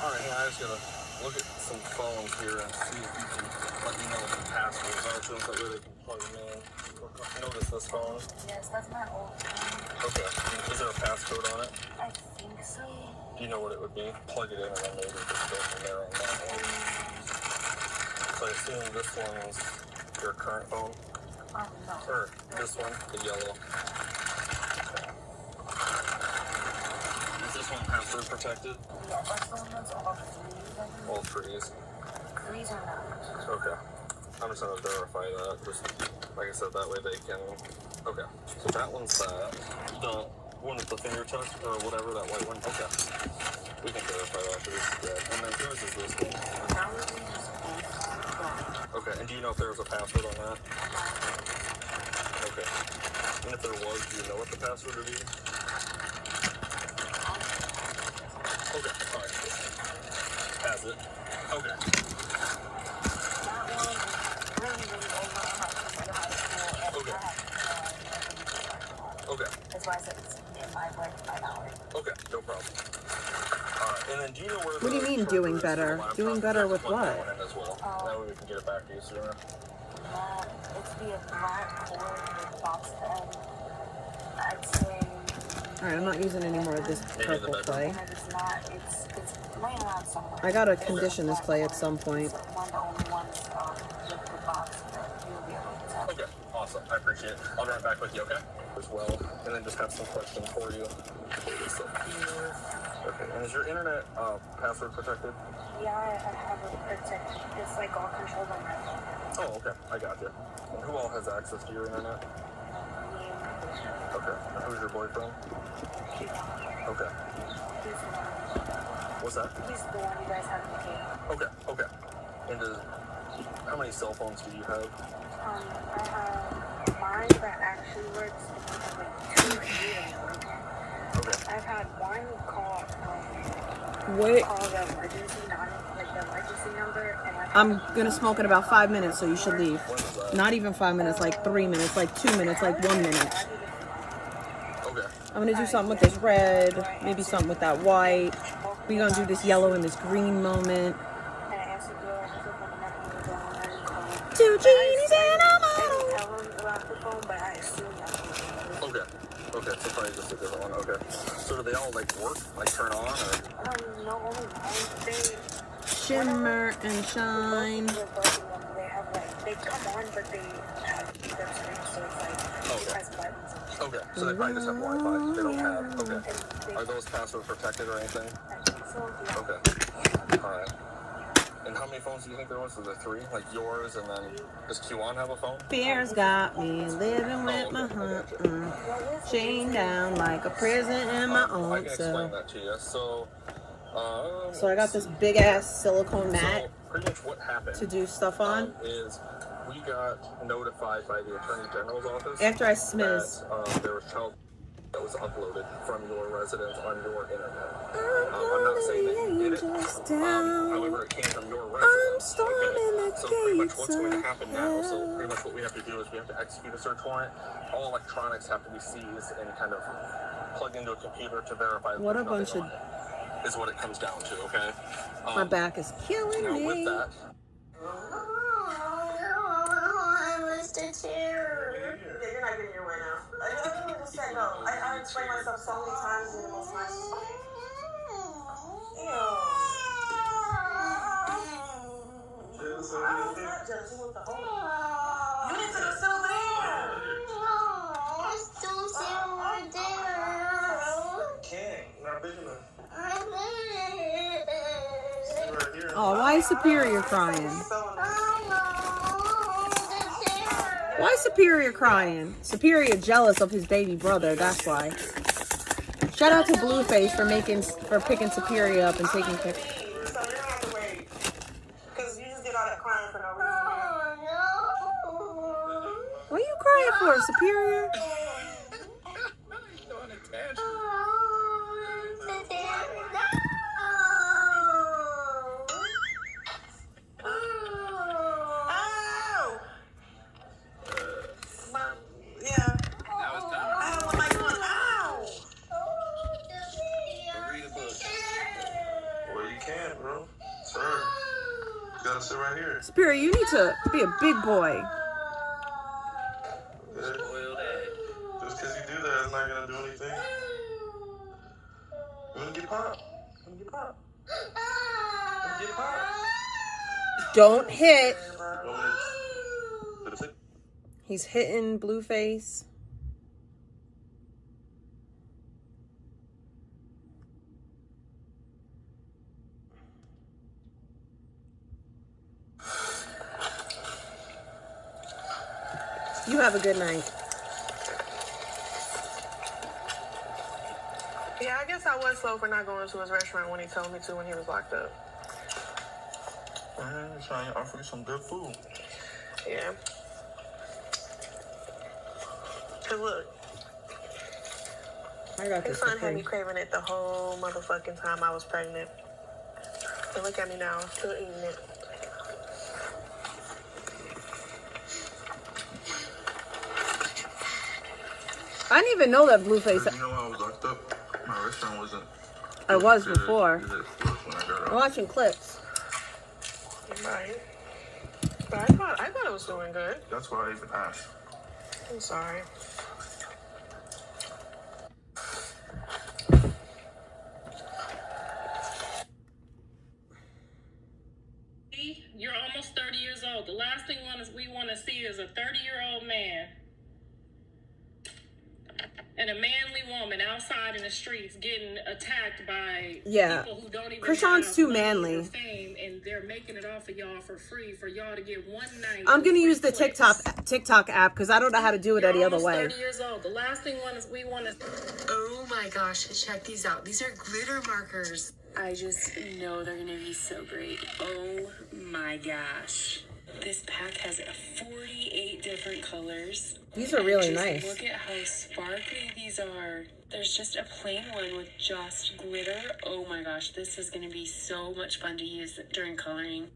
All right. I just gotta look at some phones here and see if you can let me know what the passwords are to them so that they can plug them in. Notice this phone?
Yes, that's my old phone.
Okay. Is there a passcode on it?
I think so.
Do you know what it would be? Plug it in and then maybe just go from there on that one. So I assume this one's your current phone?
No.
Or this one, the yellow. Okay. Is this one password protected?
Yeah, that's the one that's all threes.
All threes?
Threes are not.
Okay. I'm just gonna verify that. Just like I said, that way they can. Okay. So that one's that. The one with the finger touch or whatever, that white one. Okay. We can verify that. This is good. And then whose is this one? Okay. And do you know if there was a password on that? Okay. And if there was, do you know what the password would be? Okay. All right. Has it? Okay. Okay.
That's why I said it's in my $5.
Okay, no problem. And then do you know where
What do you mean doing better? Doing better with what?
That way we can get it back to you sooner.
It's be a black cord with box head. I'd say...
Alright, I'm not using any more of this purple clay.
It's not, it's laying around somewhere.
I gotta condition this clay at some point.
It's one of the only ones with the box that you'll be able to tell.
Okay, awesome. I appreciate it. I'll be right back with you, okay? as well, and then just have some questions for you. Okay, and is your internet password protected?
Yeah, I have it protected. It's like all controlled on my phone.
Oh, okay, I got you. And who all has access to your internet?
Me and my boyfriend.
Okay, and who's your boyfriend? Okay.
He's the one.
What's that?
He's the one you guys have in the game.
Okay, okay. And how many cell phones do you have?
I have mine that actually works. I have like 2 here.
Okay.
I've had one call,
Wait.
call the emergency, the emergency number, and
I'm gonna smoke in about 5 minutes, so you should leave. Not even 5 minutes, like 3 minutes, like 2 minutes, like 1 minute.
Okay.
I'm gonna do something with this red, maybe something with that white. We're gonna do this yellow and this green moment. Two genies and a model.
Okay. Okay, so probably just a different one. Okay. So do they all like work, like turn on, or?
No, only one.
Shimmer and shine.
They have like, they come on, but they have their screens, so it's like, it has buttons.
Okay, so they probably just have Wi-Fi. They don't have. Okay. Are those password protected or anything?
I think so. Yeah.
Okay. All right. And how many phones do you think there was? Was there 3? Like yours, and then does Q1 have a phone?
Fear's got me living with my heart chained down like a prison in my
I
own
can
cell.
explain that to you.
So I got this big ass silicone mat
So pretty much what happened
to do stuff on.
Is we got notified by the Attorney General's office
After I smiz.
that there was child that was uploaded from your residence on your internet. I'm not saying that you did it. However, it came from your residence. Okay? So pretty much what's going to happen now, so pretty much what we have to do is we have to execute a search warrant. All electronics have to be seized and kind of plugged into a computer to verify that
What a
there's
bunch of...
nothing on it, is what it comes down to, okay?
My back is killing
now
me.
with that,
Yeah, you're not getting your way now. I just said no. I explained myself so many times in the most nicest way. Ew. I was not jealous. You want the whole. You need to go sit over there.
Can't. Not big enough.
Oh, why is Superior crying? Why is Superior crying? Superior jealous of his baby brother, that's why. Shout out to Blueface for picking Superior up and taking pictures.
So you don't have to wait. Because you just did all that crying for no reason.
What are you crying for, Superior?
Sit right here.
Superior, you need to be a big boy.
Just because you do that, it's not gonna do anything. You wanna get popped? You wanna get popped? You wanna get popped?
Don't hit.
Sit.
He's hitting Blueface. You have a good night.
Yeah, I guess I was slow for not going to his restaurant when he told me to when he was locked up.
I'm trying to offer you some good food.
Yeah. Cause look,
I got
his
this
son
for
had me
free.
craving it the whole motherfucking time I was pregnant. And look at me now, still eating it.
I didn't even know that Blueface.
You know I was locked up? My restaurant wasn't.
I was before.
When I got out.
I'm watching clips.
Right. But I thought it was doing good.
That's why I even asked.
I'm sorry.
You're almost 30 years old. The last thing we want to see is a 30-year-old man and a manly woman outside in the streets getting attacked by
Yeah.
people who don't even
Krishan's
have
too
money or
manly.
fame, and they're making it off of y'all for free for y'all to get one night.
I'm gonna
of
use the
free clicks.
TikTok app because I don't know how to do it
You're
any other
almost
way.
30 years old. The last thing we want to.
Oh my gosh, check these out. These are glitter markers. I just know they're gonna be so great. Oh my gosh. This pack has 48 different colors.
These are really
Just
nice.
Look at how sparkly these are. There's just a plain one with just glitter. Oh my gosh, this is gonna be so much fun to use during coloring.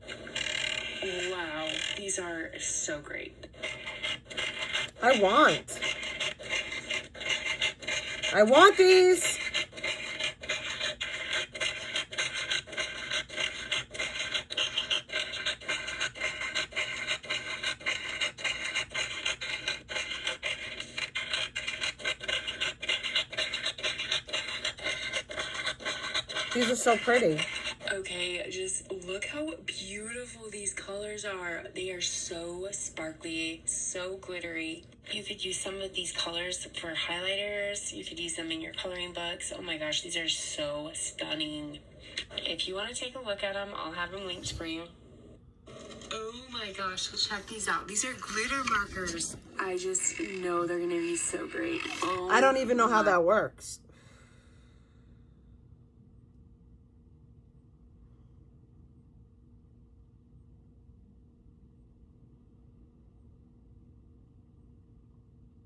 Wow, these are so great.
I want these. These are so pretty.
Okay, just look how beautiful these colors are. They are so sparkly, so glittery. You could use some of these colors for highlighters. You could use them in your coloring books. Oh my gosh, these are so stunning. If you want to take a look at them, I'll have them linked for you. Oh my gosh, check these out. These are glitter markers. I just know they're going to be so great. Oh,
I don't even know how that works.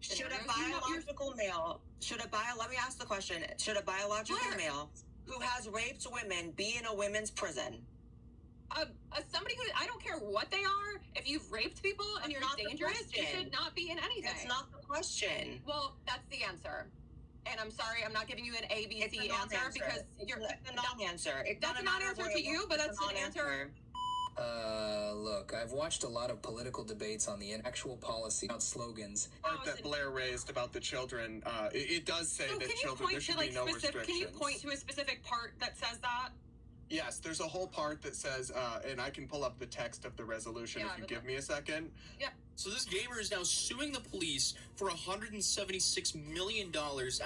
Should a biological male, let me ask the question, should a biological male who has raped women be in a women's prison?
Somebody who, I don't care what they are, if you've raped people and you're dangerous, you should not be in anything.
That's not the question.
Well, that's the answer. And I'm sorry, I'm not giving you an A, B, C answer because you're
a non-answer.
That's a non-answer to you, but that's an answer.
Look, I've watched a lot of political debates on the actual policy, not slogans.
That Blair raised about the children, it does say
So
that
can you
children, there
point
should
to
be no restrictions.
Can you point to a specific part that says that?
Yes, there's a whole part that says, and I can pull up the text of the resolution if you give me a second.
Yeah.
So this gamer is now suing the police for $176 million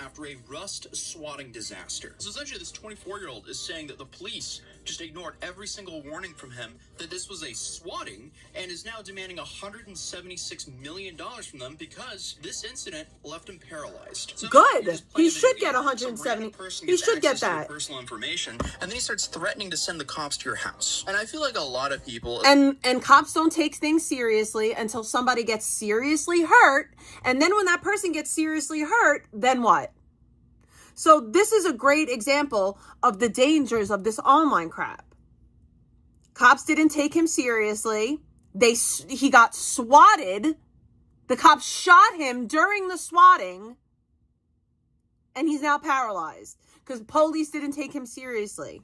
after a Rust swatting disaster. So essentially this 24-year-old is saying that the police just ignored every single warning from him that this was a swatting and is now demanding $176 million from them because this incident left him paralyzed. So
Good. He should get 170. He should get that.
Personal information, and then he starts threatening to send the cops to your house. And I feel like a lot of people
And cops don't take things seriously until somebody gets seriously hurt. And then when that person gets seriously hurt, then what? So this is a great example of the dangers of this online crap. Cops didn't take him seriously. He got swatted. The cops shot him during the swatting. And he's now paralyzed because police didn't take him seriously.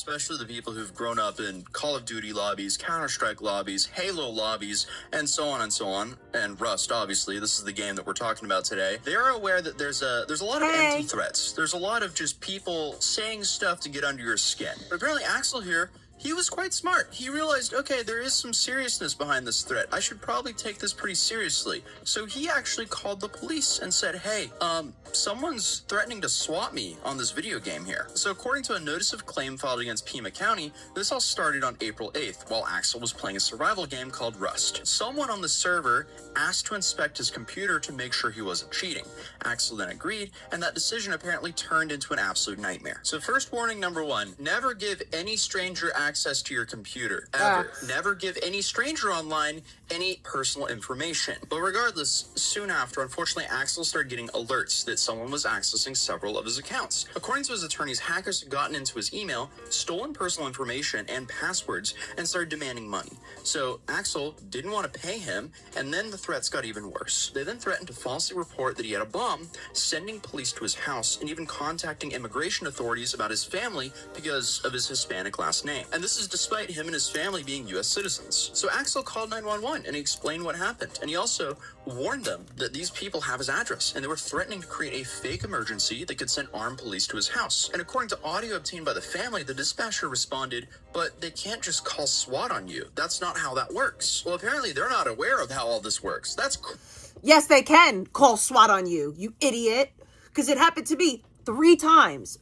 especially the people who've grown up in Call of Duty lobbies, Counter-Strike lobbies, Halo lobbies, and so on and so on, and Rust, obviously. This is the game that we're talking about today. They're aware that there's a lot of empty threats. There's a lot of just people saying stuff to get under your skin. But apparently Axel here, he was quite smart. He realized, okay, there is some seriousness behind this threat. I should probably take this pretty seriously. So he actually called the police and said, hey, someone's threatening to swat me on this video game here. So according to a notice of claim filed against Pima County, this all started on April 8th while Axel was playing a survival game called Rust. Someone on the server asked to inspect his computer to make sure he wasn't cheating. Axel then agreed, and that decision apparently turned into an absolute nightmare. So first warning number 1, never give any stranger access to your computer, ever. Never give any stranger online any personal information. But regardless, soon after, unfortunately, Axel started getting alerts that someone was accessing several of his accounts. According to his attorneys, hackers had gotten into his email, stolen personal information and passwords, and started demanding money. So Axel didn't want to pay him, and then the threats got even worse. They then threatened to falsely report that he had a bomb, sending police to his house, and even contacting immigration authorities about his family because of his Hispanic last name. And this is despite him and his family being U.S. citizens. So Axel called 911 and he explained what happened. And he also warned them that these people have his address and they were threatening to create a fake emergency that could send armed police to his house. And according to audio obtained by the family, the dispatcher responded, but they can't just call SWAT on you. That's not how that works. Well, apparently they're not aware of how all this works. Yes,
they can call SWAT on you, you idiot. because it happened to me 3 times.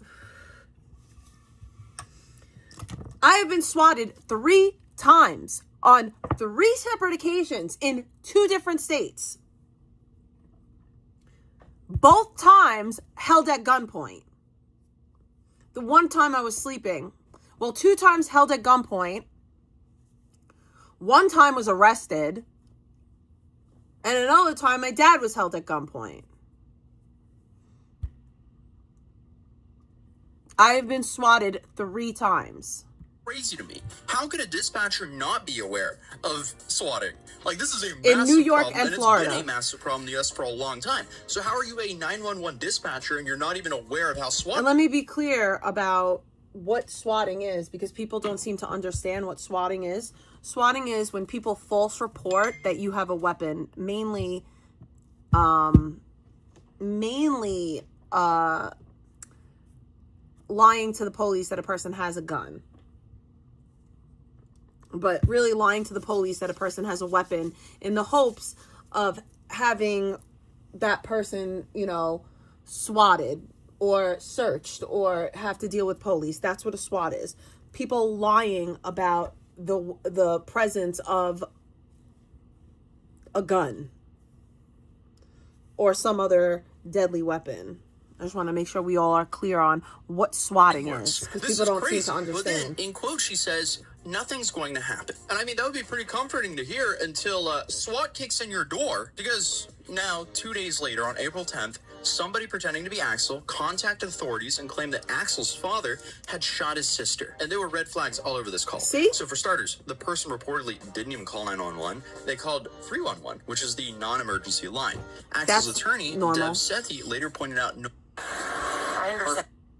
I have been swatted 3 times on 3 separate occasions in 2 different states. Both times held at gunpoint. The one time I was sleeping. Well, 2 times held at gunpoint. 1 time was arrested. And another time my dad was held at gunpoint. I have been swatted 3 times.
Crazy to me. How could a dispatcher not be aware of swatting? Like, this is a massive
in New York
problem,
and Florida.
It's been a massive problem in the U.S. for a long time. So how are you a 911 dispatcher and you're not even aware of how swatting?
And let me be clear about what swatting is, because people don't seem to understand what swatting is. Swatting is when people false report that you have a weapon, mainly lying to the police that a person has a gun. But really lying to the police that a person has a weapon in the hopes of having that person, you know, swatted or searched or have to deal with police. That's what a SWAT is. People lying about the presence of a gun or some other deadly weapon. I just want to make sure we all are clear on what swatting is, because people don't seem to understand.
But then, in quote, she says, nothing's going to happen. And I mean, that would be pretty comforting to hear until SWAT kicks in your door, because now, 2 days later, on April 10th, somebody pretending to be Axel contacted authorities and claimed that Axel's father had shot his sister. And there were red flags all over this call.
See?
So for starters, the person reportedly didn't even call 911. They called 311, which is the non-emergency line. Axel's attorney,
normal.
Deb Sethi, later pointed out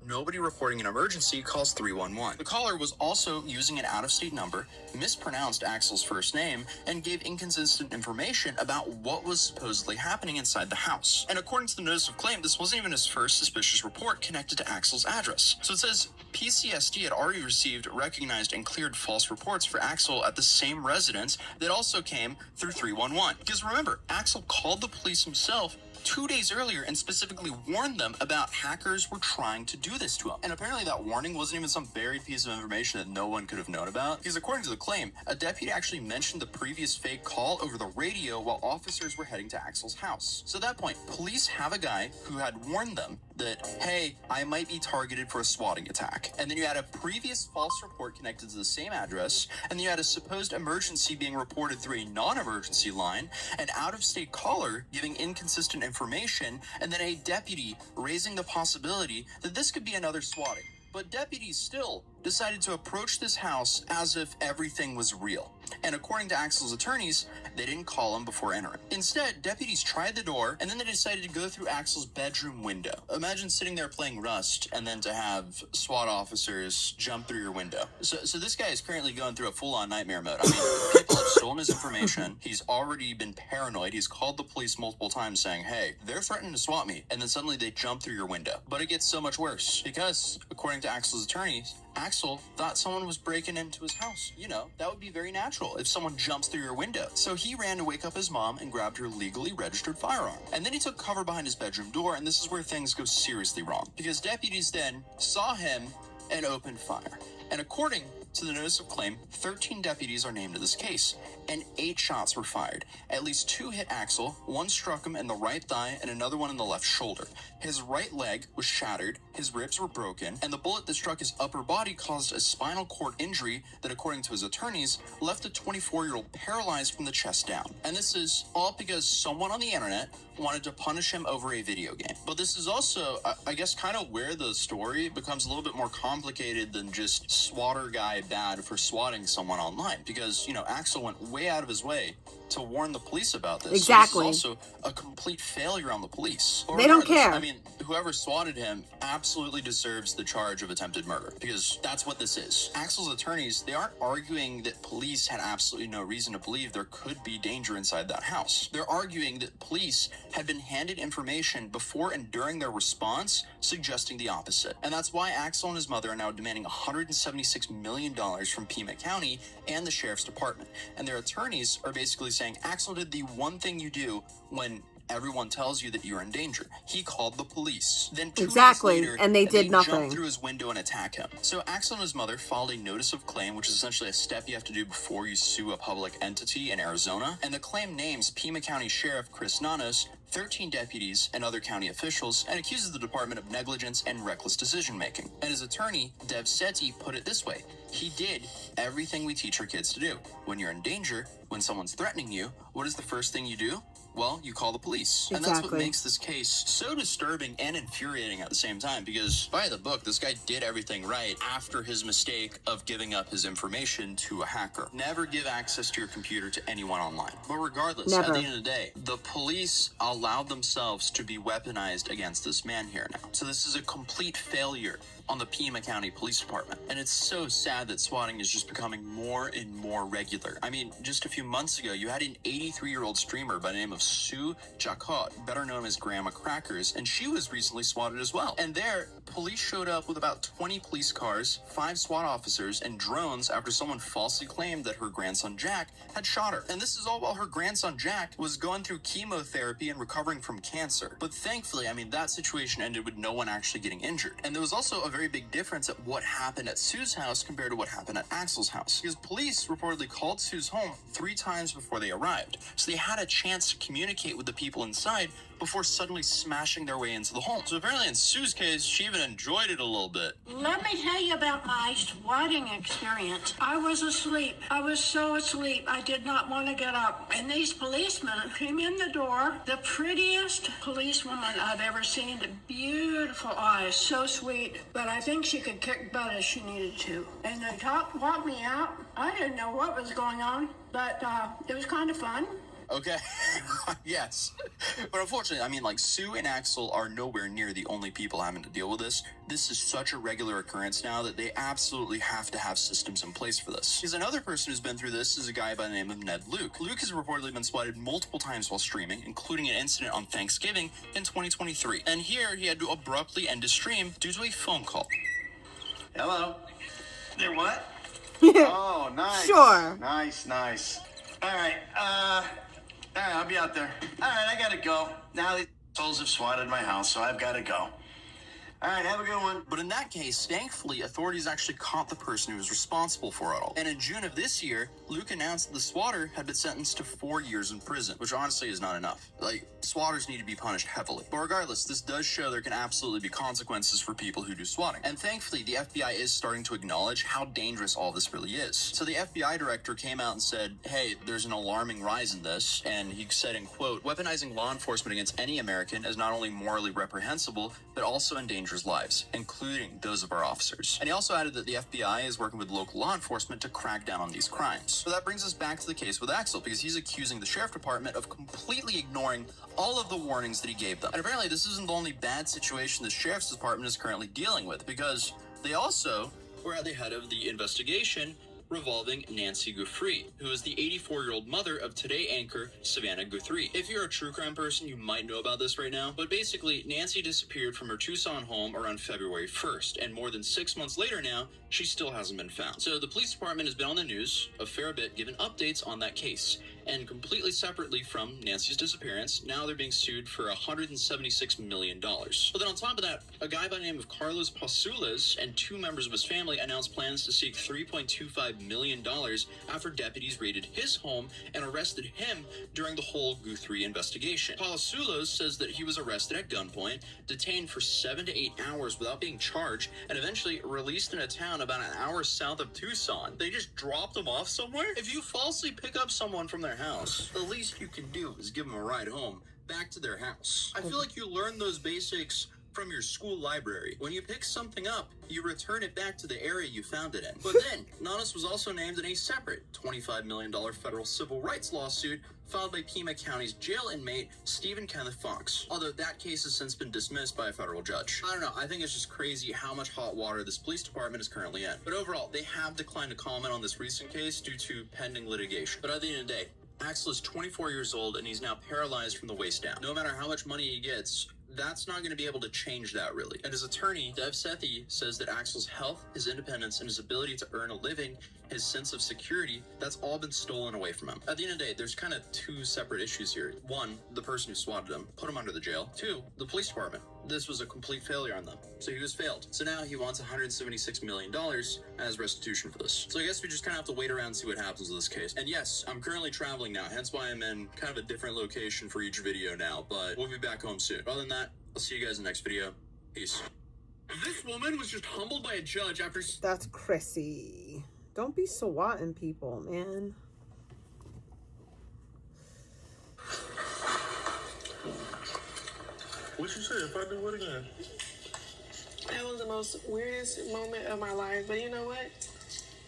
nobody reporting an emergency calls 311. The caller was also using an out-of-state number, mispronounced Axel's first name, and gave inconsistent information about what was supposedly happening inside the house. And according to the notice of claim, this wasn't even his first suspicious report connected to Axel's address. So it says PCSD had already received, recognized, and cleared false reports for Axel at the same residence that also came through 311. Because remember, Axel called the police himself 2 days earlier and specifically warned them about hackers were trying to do this to him. And apparently that warning wasn't even some buried piece of information that no one could have known about, because according to the claim, a deputy actually mentioned the previous fake call over the radio while officers were heading to Axel's house. So at that point, police have a guy who had warned them that, hey, I might be targeted for a swatting attack. And then you had a previous false report connected to the same address, and then you had a supposed emergency being reported through a non-emergency line, an out-of-state caller giving inconsistent information, and then a deputy raising the possibility that this could be another swatting. But deputies still decided to approach this house as if everything was real. And according to Axel's attorneys, they didn't call him before entering. Instead, deputies tried the door, and then they decided to go through Axel's bedroom window. Imagine sitting there playing Rust, and then to have SWAT officers jump through your window. So this guy is currently going through a full-on nightmare mode. I mean, people have stolen his information. He's already been paranoid. He's called the police multiple times saying, hey, they're threatening to swat me. And then suddenly they jump through your window. But it gets so much worse, because according to Axel's attorneys, Axel thought someone was breaking into his house. You know, that would be very natural if someone jumps through your window. So he ran to wake up his mom and grabbed her legally registered firearm. And then he took cover behind his bedroom door, and this is where things go seriously wrong, because deputies then saw him and opened fire. And according to the notice of claim, 13 deputies are named in this case, and 8 shots were fired. At least 2 hit Axel, 1 struck him in the right thigh, and another one in the left shoulder. His right leg was shattered, his ribs were broken, and the bullet that struck his upper body caused a spinal cord injury that, according to his attorneys, left the 24-year-old paralyzed from the chest down. And this is all because someone on the internet wanted to punish him over a video game. But this is also, I guess, kind of where the story becomes a little bit more complicated than just swatter guy bad for swatting someone online. Because, you know, Axel went way out of his way to warn the police about this.
Exactly.
So this is also a complete failure on the police.
They don't care.
I mean, whoever swatted him absolutely deserves the charge of attempted murder, because that's what this is. Axel's attorneys, they aren't arguing that police had absolutely no reason to believe there could be danger inside that house. They're arguing that police had been handed information before and during their response suggesting the opposite. And that's why Axel and his mother are now demanding $176 million from Pima County and the Sheriff's Department. And their attorneys are basically saying, Axel did the one thing you do when everyone tells you that you're in danger. He called the police. Then 2
Exactly,
days later,
and they did nothing.
Jump through his window and attack him. So Axel and his mother filed a notice of claim, which is essentially a step you have to do before you sue a public entity in Arizona. And the claim names Pima County Sheriff Chris Nanos, 13 deputies, and other county officials, and accuses the department of negligence and reckless decision-making. And his attorney, Dev Sethi, put it this way: he did everything we teach our kids to do. When you're in danger, when someone's threatening you, what is the first thing you do? Well, you call the police. And that's what makes this case so disturbing and infuriating at the same time, because by the book, this guy did everything right after his mistake of giving up his information to a hacker. Never give access to your computer to anyone online. But regardless, at the end of the day, the police allowed themselves to be weaponized against this man here now. So this is a complete failure on the Pima County Police Department. And it's so sad that swatting is just becoming more and more regular. I mean, just a few months ago, you had an 83-year-old streamer by the name of Sue Jacot, better known as Grandma Crackers, and she was recently swatted as well. And there, police showed up with about 20 police cars, 5 SWAT officers, and drones after someone falsely claimed that her grandson Jack had shot her. And this is all while her grandson Jack was going through chemotherapy and recovering from cancer. But thankfully, I mean, that situation ended with no one actually getting injured. And there was also a very big difference at what happened at Sue's house compared to what happened at Axel's house, because police reportedly called Sue's home 3 times before they arrived. So they had a chance to communicate with the people inside before suddenly smashing their way into the home. So apparently in Sue's case, she even enjoyed it a little bit.
Let me tell you about my swatting experience. I was asleep. I was so asleep, I did not want to get up. And these policemen came in the door. The prettiest policewoman I've ever seen. Beautiful eyes, so sweet. But I think she could kick butt if she needed to. And they walked me out. I didn't know what was going on, but it was kind of fun.
Okay, yes. But unfortunately, I mean, like, Sue and Axel are nowhere near the only people having to deal with this. This is such a regular occurrence now that they absolutely have to have systems in place for this. Because another person who's been through this is a guy by the name of Ned Luke. Luke has reportedly been spotted multiple times while streaming, including an incident on Thanksgiving in 2023. And here, he had to abruptly end his stream due to a phone call.
Hello? There what? Oh, nice.
Sure.
Nice. All right, I'll be out there. All right, I gotta go. Now these assholes have swatted my house, so I've gotta go. All right, have a good one.
But in that case, thankfully, authorities actually caught the person who was responsible for it all. And in June of this year, Luke announced that the swatter had been sentenced to 4 years in prison, which honestly is not enough. Like, swatters need to be punished heavily. But regardless, this does show there can absolutely be consequences for people who do swatting. And thankfully, the FBI is starting to acknowledge how dangerous all this really is. So the FBI director came out and said, hey, there's an alarming rise in this. And he said, in quote, weaponizing law enforcement against any American is not only morally reprehensible, but also endangers lives, including those of our officers. And he also added that the FBI is working with local law enforcement to crack down on these crimes. So that brings us back to the case with Axel, because he's accusing the sheriff department of completely ignoring all of the warnings that he gave them. And apparently this isn't the only bad situation the sheriff's department is currently dealing with, because they also were at the head of the investigation revolving Nancy Guthrie, who is the 84-year-old mother of Today anchor Savannah Guthrie. If you're a true crime person, you might know about this right now, but basically, Nancy disappeared from her Tucson home around February 1st, and more than 6 months later now, she still hasn't been found. So the police department has been on the news a fair bit, giving updates on that case. And completely separately from Nancy's disappearance, now they're being sued for $176 million. But then on top of that, a guy by the name of Carlos Pasulas and 2 members of his family announced plans to seek $3.25 million after deputies raided his home and arrested him during the whole Guthrie investigation. Pasulas says that he was arrested at gunpoint, detained for 7 to 8 hours without being charged, and eventually released in a town about an hour south of Tucson. They just dropped him off somewhere? If you falsely pick up someone from their house, the least you can do is give them a ride home back to their house. I feel like you learn those basics from your school library. When you pick something up, you return it back to the area you found it in. But then, Nanos was also named in a separate $25 million federal civil rights lawsuit filed by Pima County's jail inmate, Stephen Kenneth Fox, although that case has since been dismissed by a federal judge. I don't know, I think it's just crazy how much hot water this police department is currently in. But overall, they have declined to comment on this recent case due to pending litigation. But at the end of the day, Axel is 24 years old and he's now paralyzed from the waist down. No matter how much money he gets, that's not going to be able to change that, really. And his attorney, Dev Sethi, says that Axel's health, his independence, and his ability to earn a living, his sense of security, that's all been stolen away from him. At the end of the day, there's kind of two separate issues here. One, the person who swatted him, put him under the jail. Two, the police department. This was a complete failure on them. So he was failed. So now he wants $176 million as restitution for this. So I guess we just kind of have to wait around and see what happens with this case. And yes, I'm currently traveling now, hence why I'm in kind of a different location for each video now, but we'll be back home soon. Other than that, I'll see you guys in the next video. Peace.
This woman was just humbled by a judge after...
That's Chrissy. Don't be swatting people, man.
What you say if I do it again?
That was the most weirdest moment of my life, but you know what?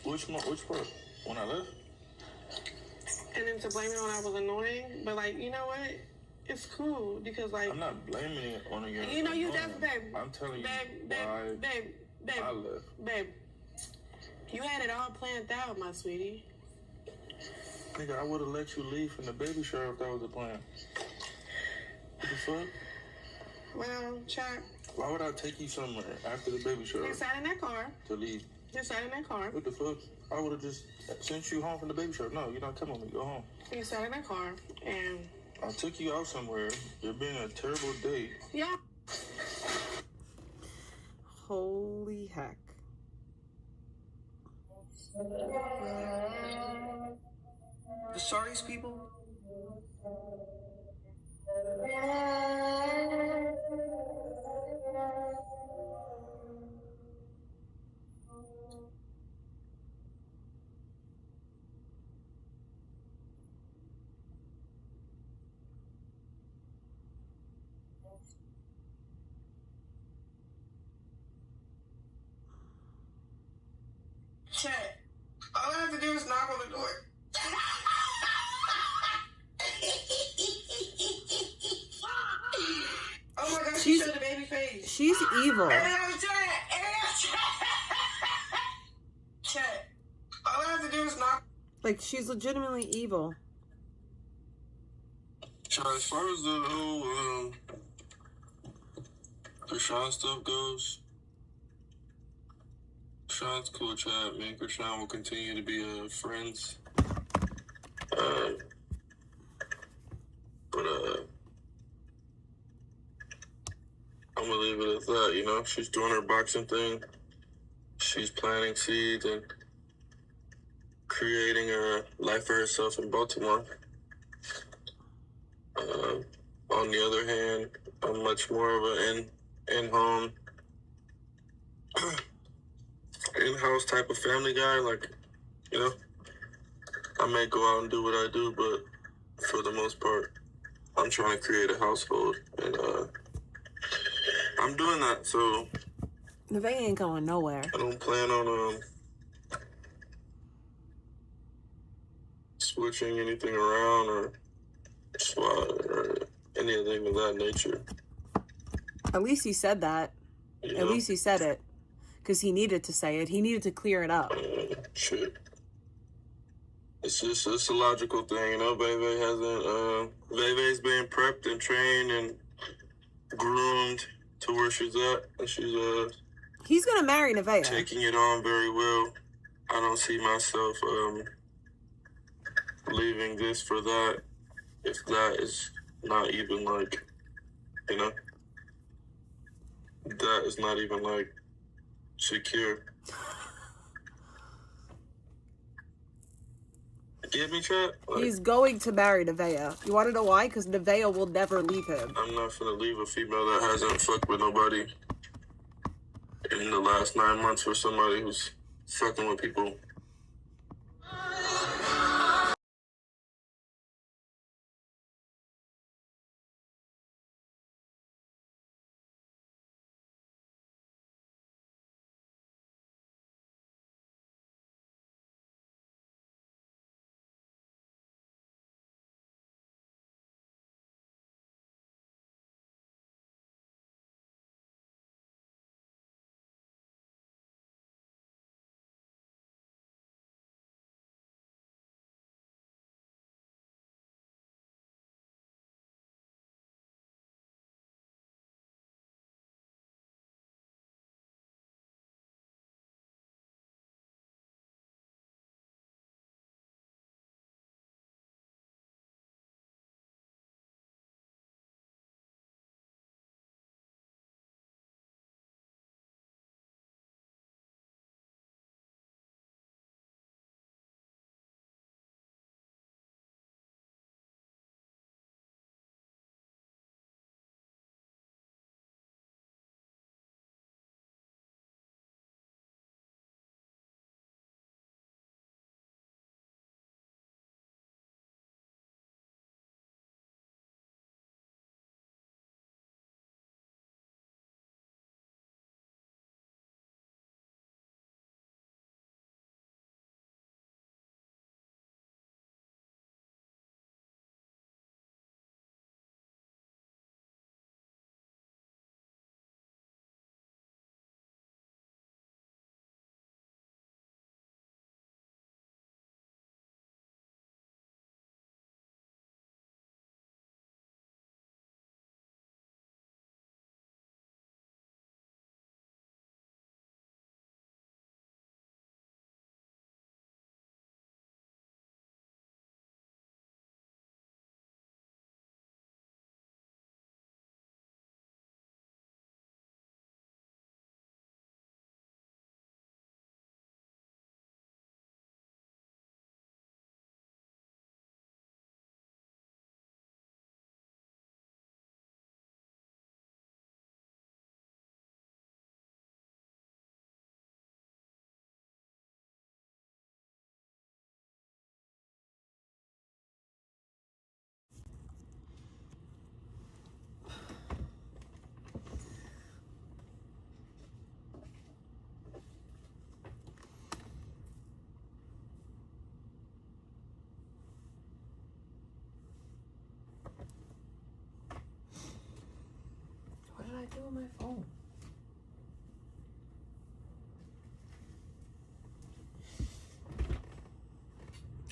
Which part? When I left?
And then to blame it when I was annoying, but like, you know what? It's cool because like...
I'm not blaming it on you.
You know, you just, babe.
I'm telling you
why
I left.
Babe, you had it all planned out, my sweetie.
Nigga, I would have let you leave from the baby shower if that was the plan. What the fuck?
Well, Chuck.
Why would I take you somewhere after the baby shower?
You sat in that car.
To leave.
You sat in that car.
What the fuck? I would have just sent you home from the baby shower. No, you're not coming with me. Go home.
You sat in that car and...
I took you out somewhere. You're being a terrible date.
Yeah.
Holy heck.
The Sardis people?
Chat. All I have to do is knock on the door. Oh my gosh, she showed the baby face.
She's evil.
Chat. All I have to do is knock.
Like, she's legitimately evil.
So as far as the whole Krishan stuff goes, Krishan's cool, chat. Me and Krishan will continue to be friends. But I'm gonna leave it at that, you know? She's doing her boxing thing. She's planting seeds and creating a life for herself in Baltimore. On the other hand, I'm much more of an in-home, in-house type of family guy. Like, you know, I may go out and do what I do, but for the most part, I'm trying to create a household, and I'm doing that. So
Nevaeh ain't going nowhere.
I don't plan on switching anything around or swat or anything of that nature.
At least he said that.
You know?
At least he said it. Because he needed to say it. He needed to clear it up.
Shit. It's a logical thing, you know. Veve's being prepped and trained and groomed to where she's at, and she's
he's gonna marry Nevaeh.
Taking it on very well. I don't see myself leaving this for that, if that is not even like, you know, that is not even like secure. Get me, chat? Like,
He's going to marry Nevaeh. You want to know why? Because Nevaeh will never leave him.
I'm not gonna leave a female that hasn't fucked with nobody in the last 9 months for somebody who's fucking with people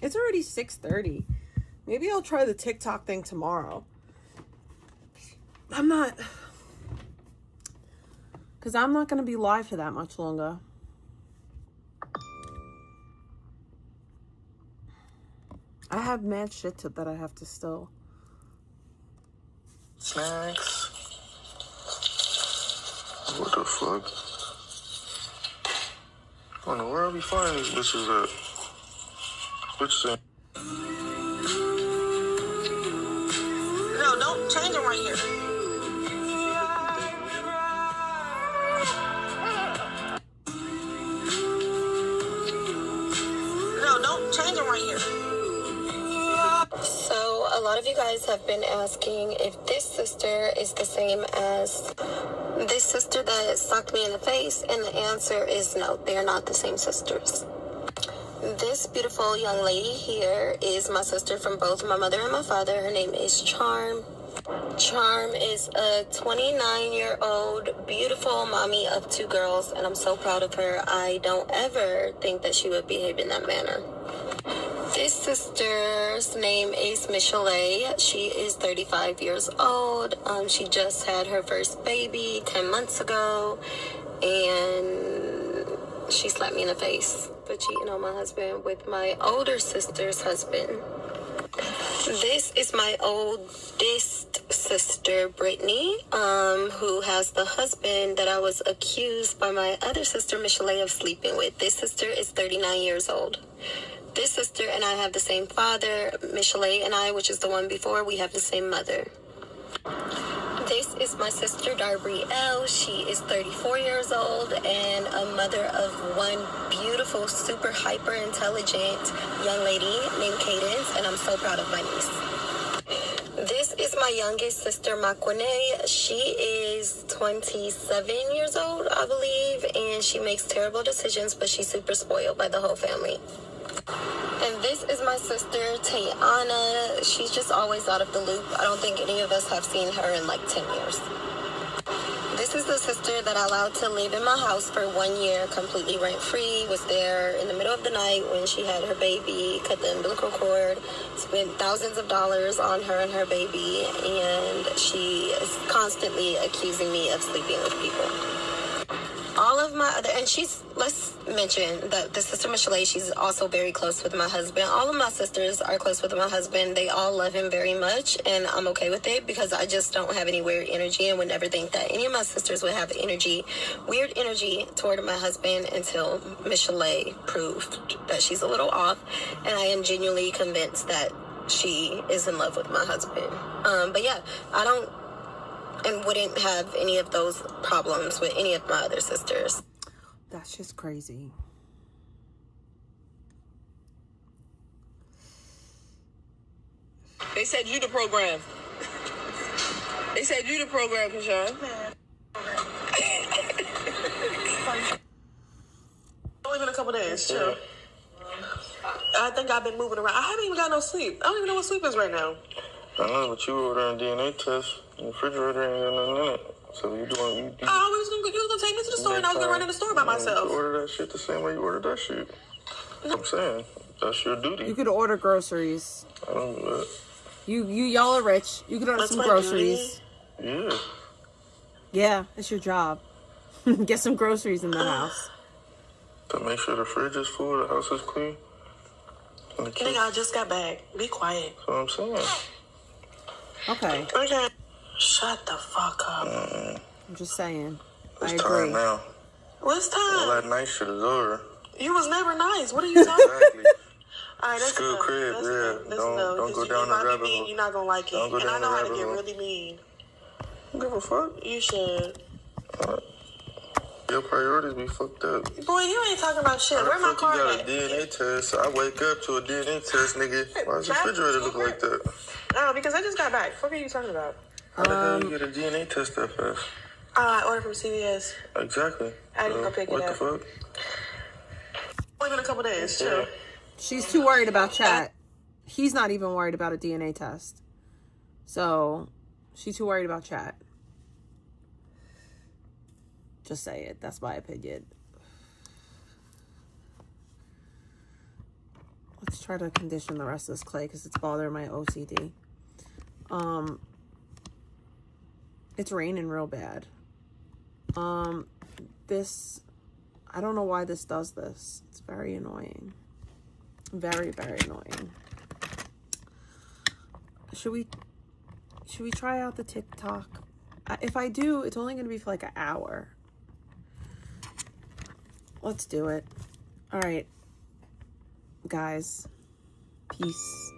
It's already 6:30. Maybe I'll try the TikTok thing tomorrow. I'm not going to be live for that much longer. I have mad shit that I have to still.
Snacks. What the fuck? I don't know where I'll be finding these bitches at. Bitches ain't.
No, don't change them right here. No, don't change them right here.
So, a lot of you guys have been asking if this sister is the same as this sister that socked me in the face, and the answer is no, they're not the same sisters. This beautiful young lady here is my sister from both my mother and my father. Her name is Charm. Charm is a 29-year-old beautiful mommy of 2 girls, and I'm so proud of her. I don't ever think that she would behave in that manner. This sister's name is Michelle. She is 35 years old. She just had her first baby 10 months ago, and she slapped me in the face for cheating on my husband with my older sister's husband. This is my oldest sister, Brittany, who has the husband that I was accused by my other sister, Michelle, of sleeping with. This sister is 39 years old. This sister and I have the same father. Michelle and I, which is the one before, we have the same mother. This is my sister, Darby L. She is 34 years old and a mother of one beautiful, super hyper intelligent young lady named Cadence, and I'm so proud of my niece. This is my youngest sister, Makwane. She is 27 years old, I believe, and she makes terrible decisions, but she's super spoiled by the whole family. And this is my sister, Tayana. She's just always out of the loop. I don't think any of us have seen her in like 10 years. This is the sister that I allowed to live in my house for 1 year, completely rent-free. Was there in the middle of the night when she had her baby, cut the umbilical cord, spent thousands of dollars on her and her baby, and she is constantly accusing me of sleeping with people. All of my other, and let's mention that the sister Michelle, she's also very close with my husband. All of my sisters are close with my husband. They all love him very much, and I'm okay with it because I just don't have any weird energy and would never think that any of my sisters would have weird energy toward my husband until Michelle proved that she's a little off, and I am genuinely convinced that she is in love with my husband. But yeah, I don't and wouldn't have any of those problems with any of my other sisters.
That's just crazy.
They said you the program. They said you the program, Kashawn. Only been a couple days, chill. I think I've been moving around. I haven't even got no sleep. I don't even know what sleep is right now.
I know, but you were ordering DNA test. The refrigerator ain't got nothing in it. So you doing... You
was going to take me to the store and I was going to run in the store by myself.
You order that shit the same way you ordered that shit. I'm saying, that's your duty.
You could order groceries.
I don't do that.
Y'all are rich. You could order some groceries.
Duty. Yeah.
Yeah, it's your job. Get some groceries in the house.
To make sure the fridge is full, the house is clean.
Nigga, I just got back. Be quiet.
That's what I'm saying.
Okay.
Okay. Shut the fuck up.
I'm just saying.
It's
I agree.
time now.
What's time?
All that nice shit is over.
You was never nice. What are you talking about?
Exactly.
All right, that's
School
enough.
crib,
That's
yeah.
enough. That's
Don't
enough.
go down the rabbit hole.
You're not gonna like it.
Don't go
And
down
I know
the
how to
rabbit
get
hole.
really mean.
Don't give a fuck.
You should.
Your priorities be fucked up.
Boy, you ain't talking about shit.
How
Where
the
my
fuck
car
you got
at?
a DNA test? I wake up to a DNA test, nigga. Why does the refrigerator look like that?
Oh, because I just got back. What are you talking about?
How the hell you get a DNA test that fast?
I ordered from CVS.
Exactly.
I didn't go pick it up.
What the fuck?
Only been a couple days. Chill.
She's too worried about chat. He's not even worried about a DNA test. So, she's too worried about chat. Just say it. That's my opinion. Let's Let's try to condition the rest of this clay because it's bothering my OCD. It's raining real bad. This, I don't know why this does this. It's very annoying. Very, very annoying. Should we try out the TikTok? If I do, it's only going to be for like an hour. Let's do it. All right, guys. Peace.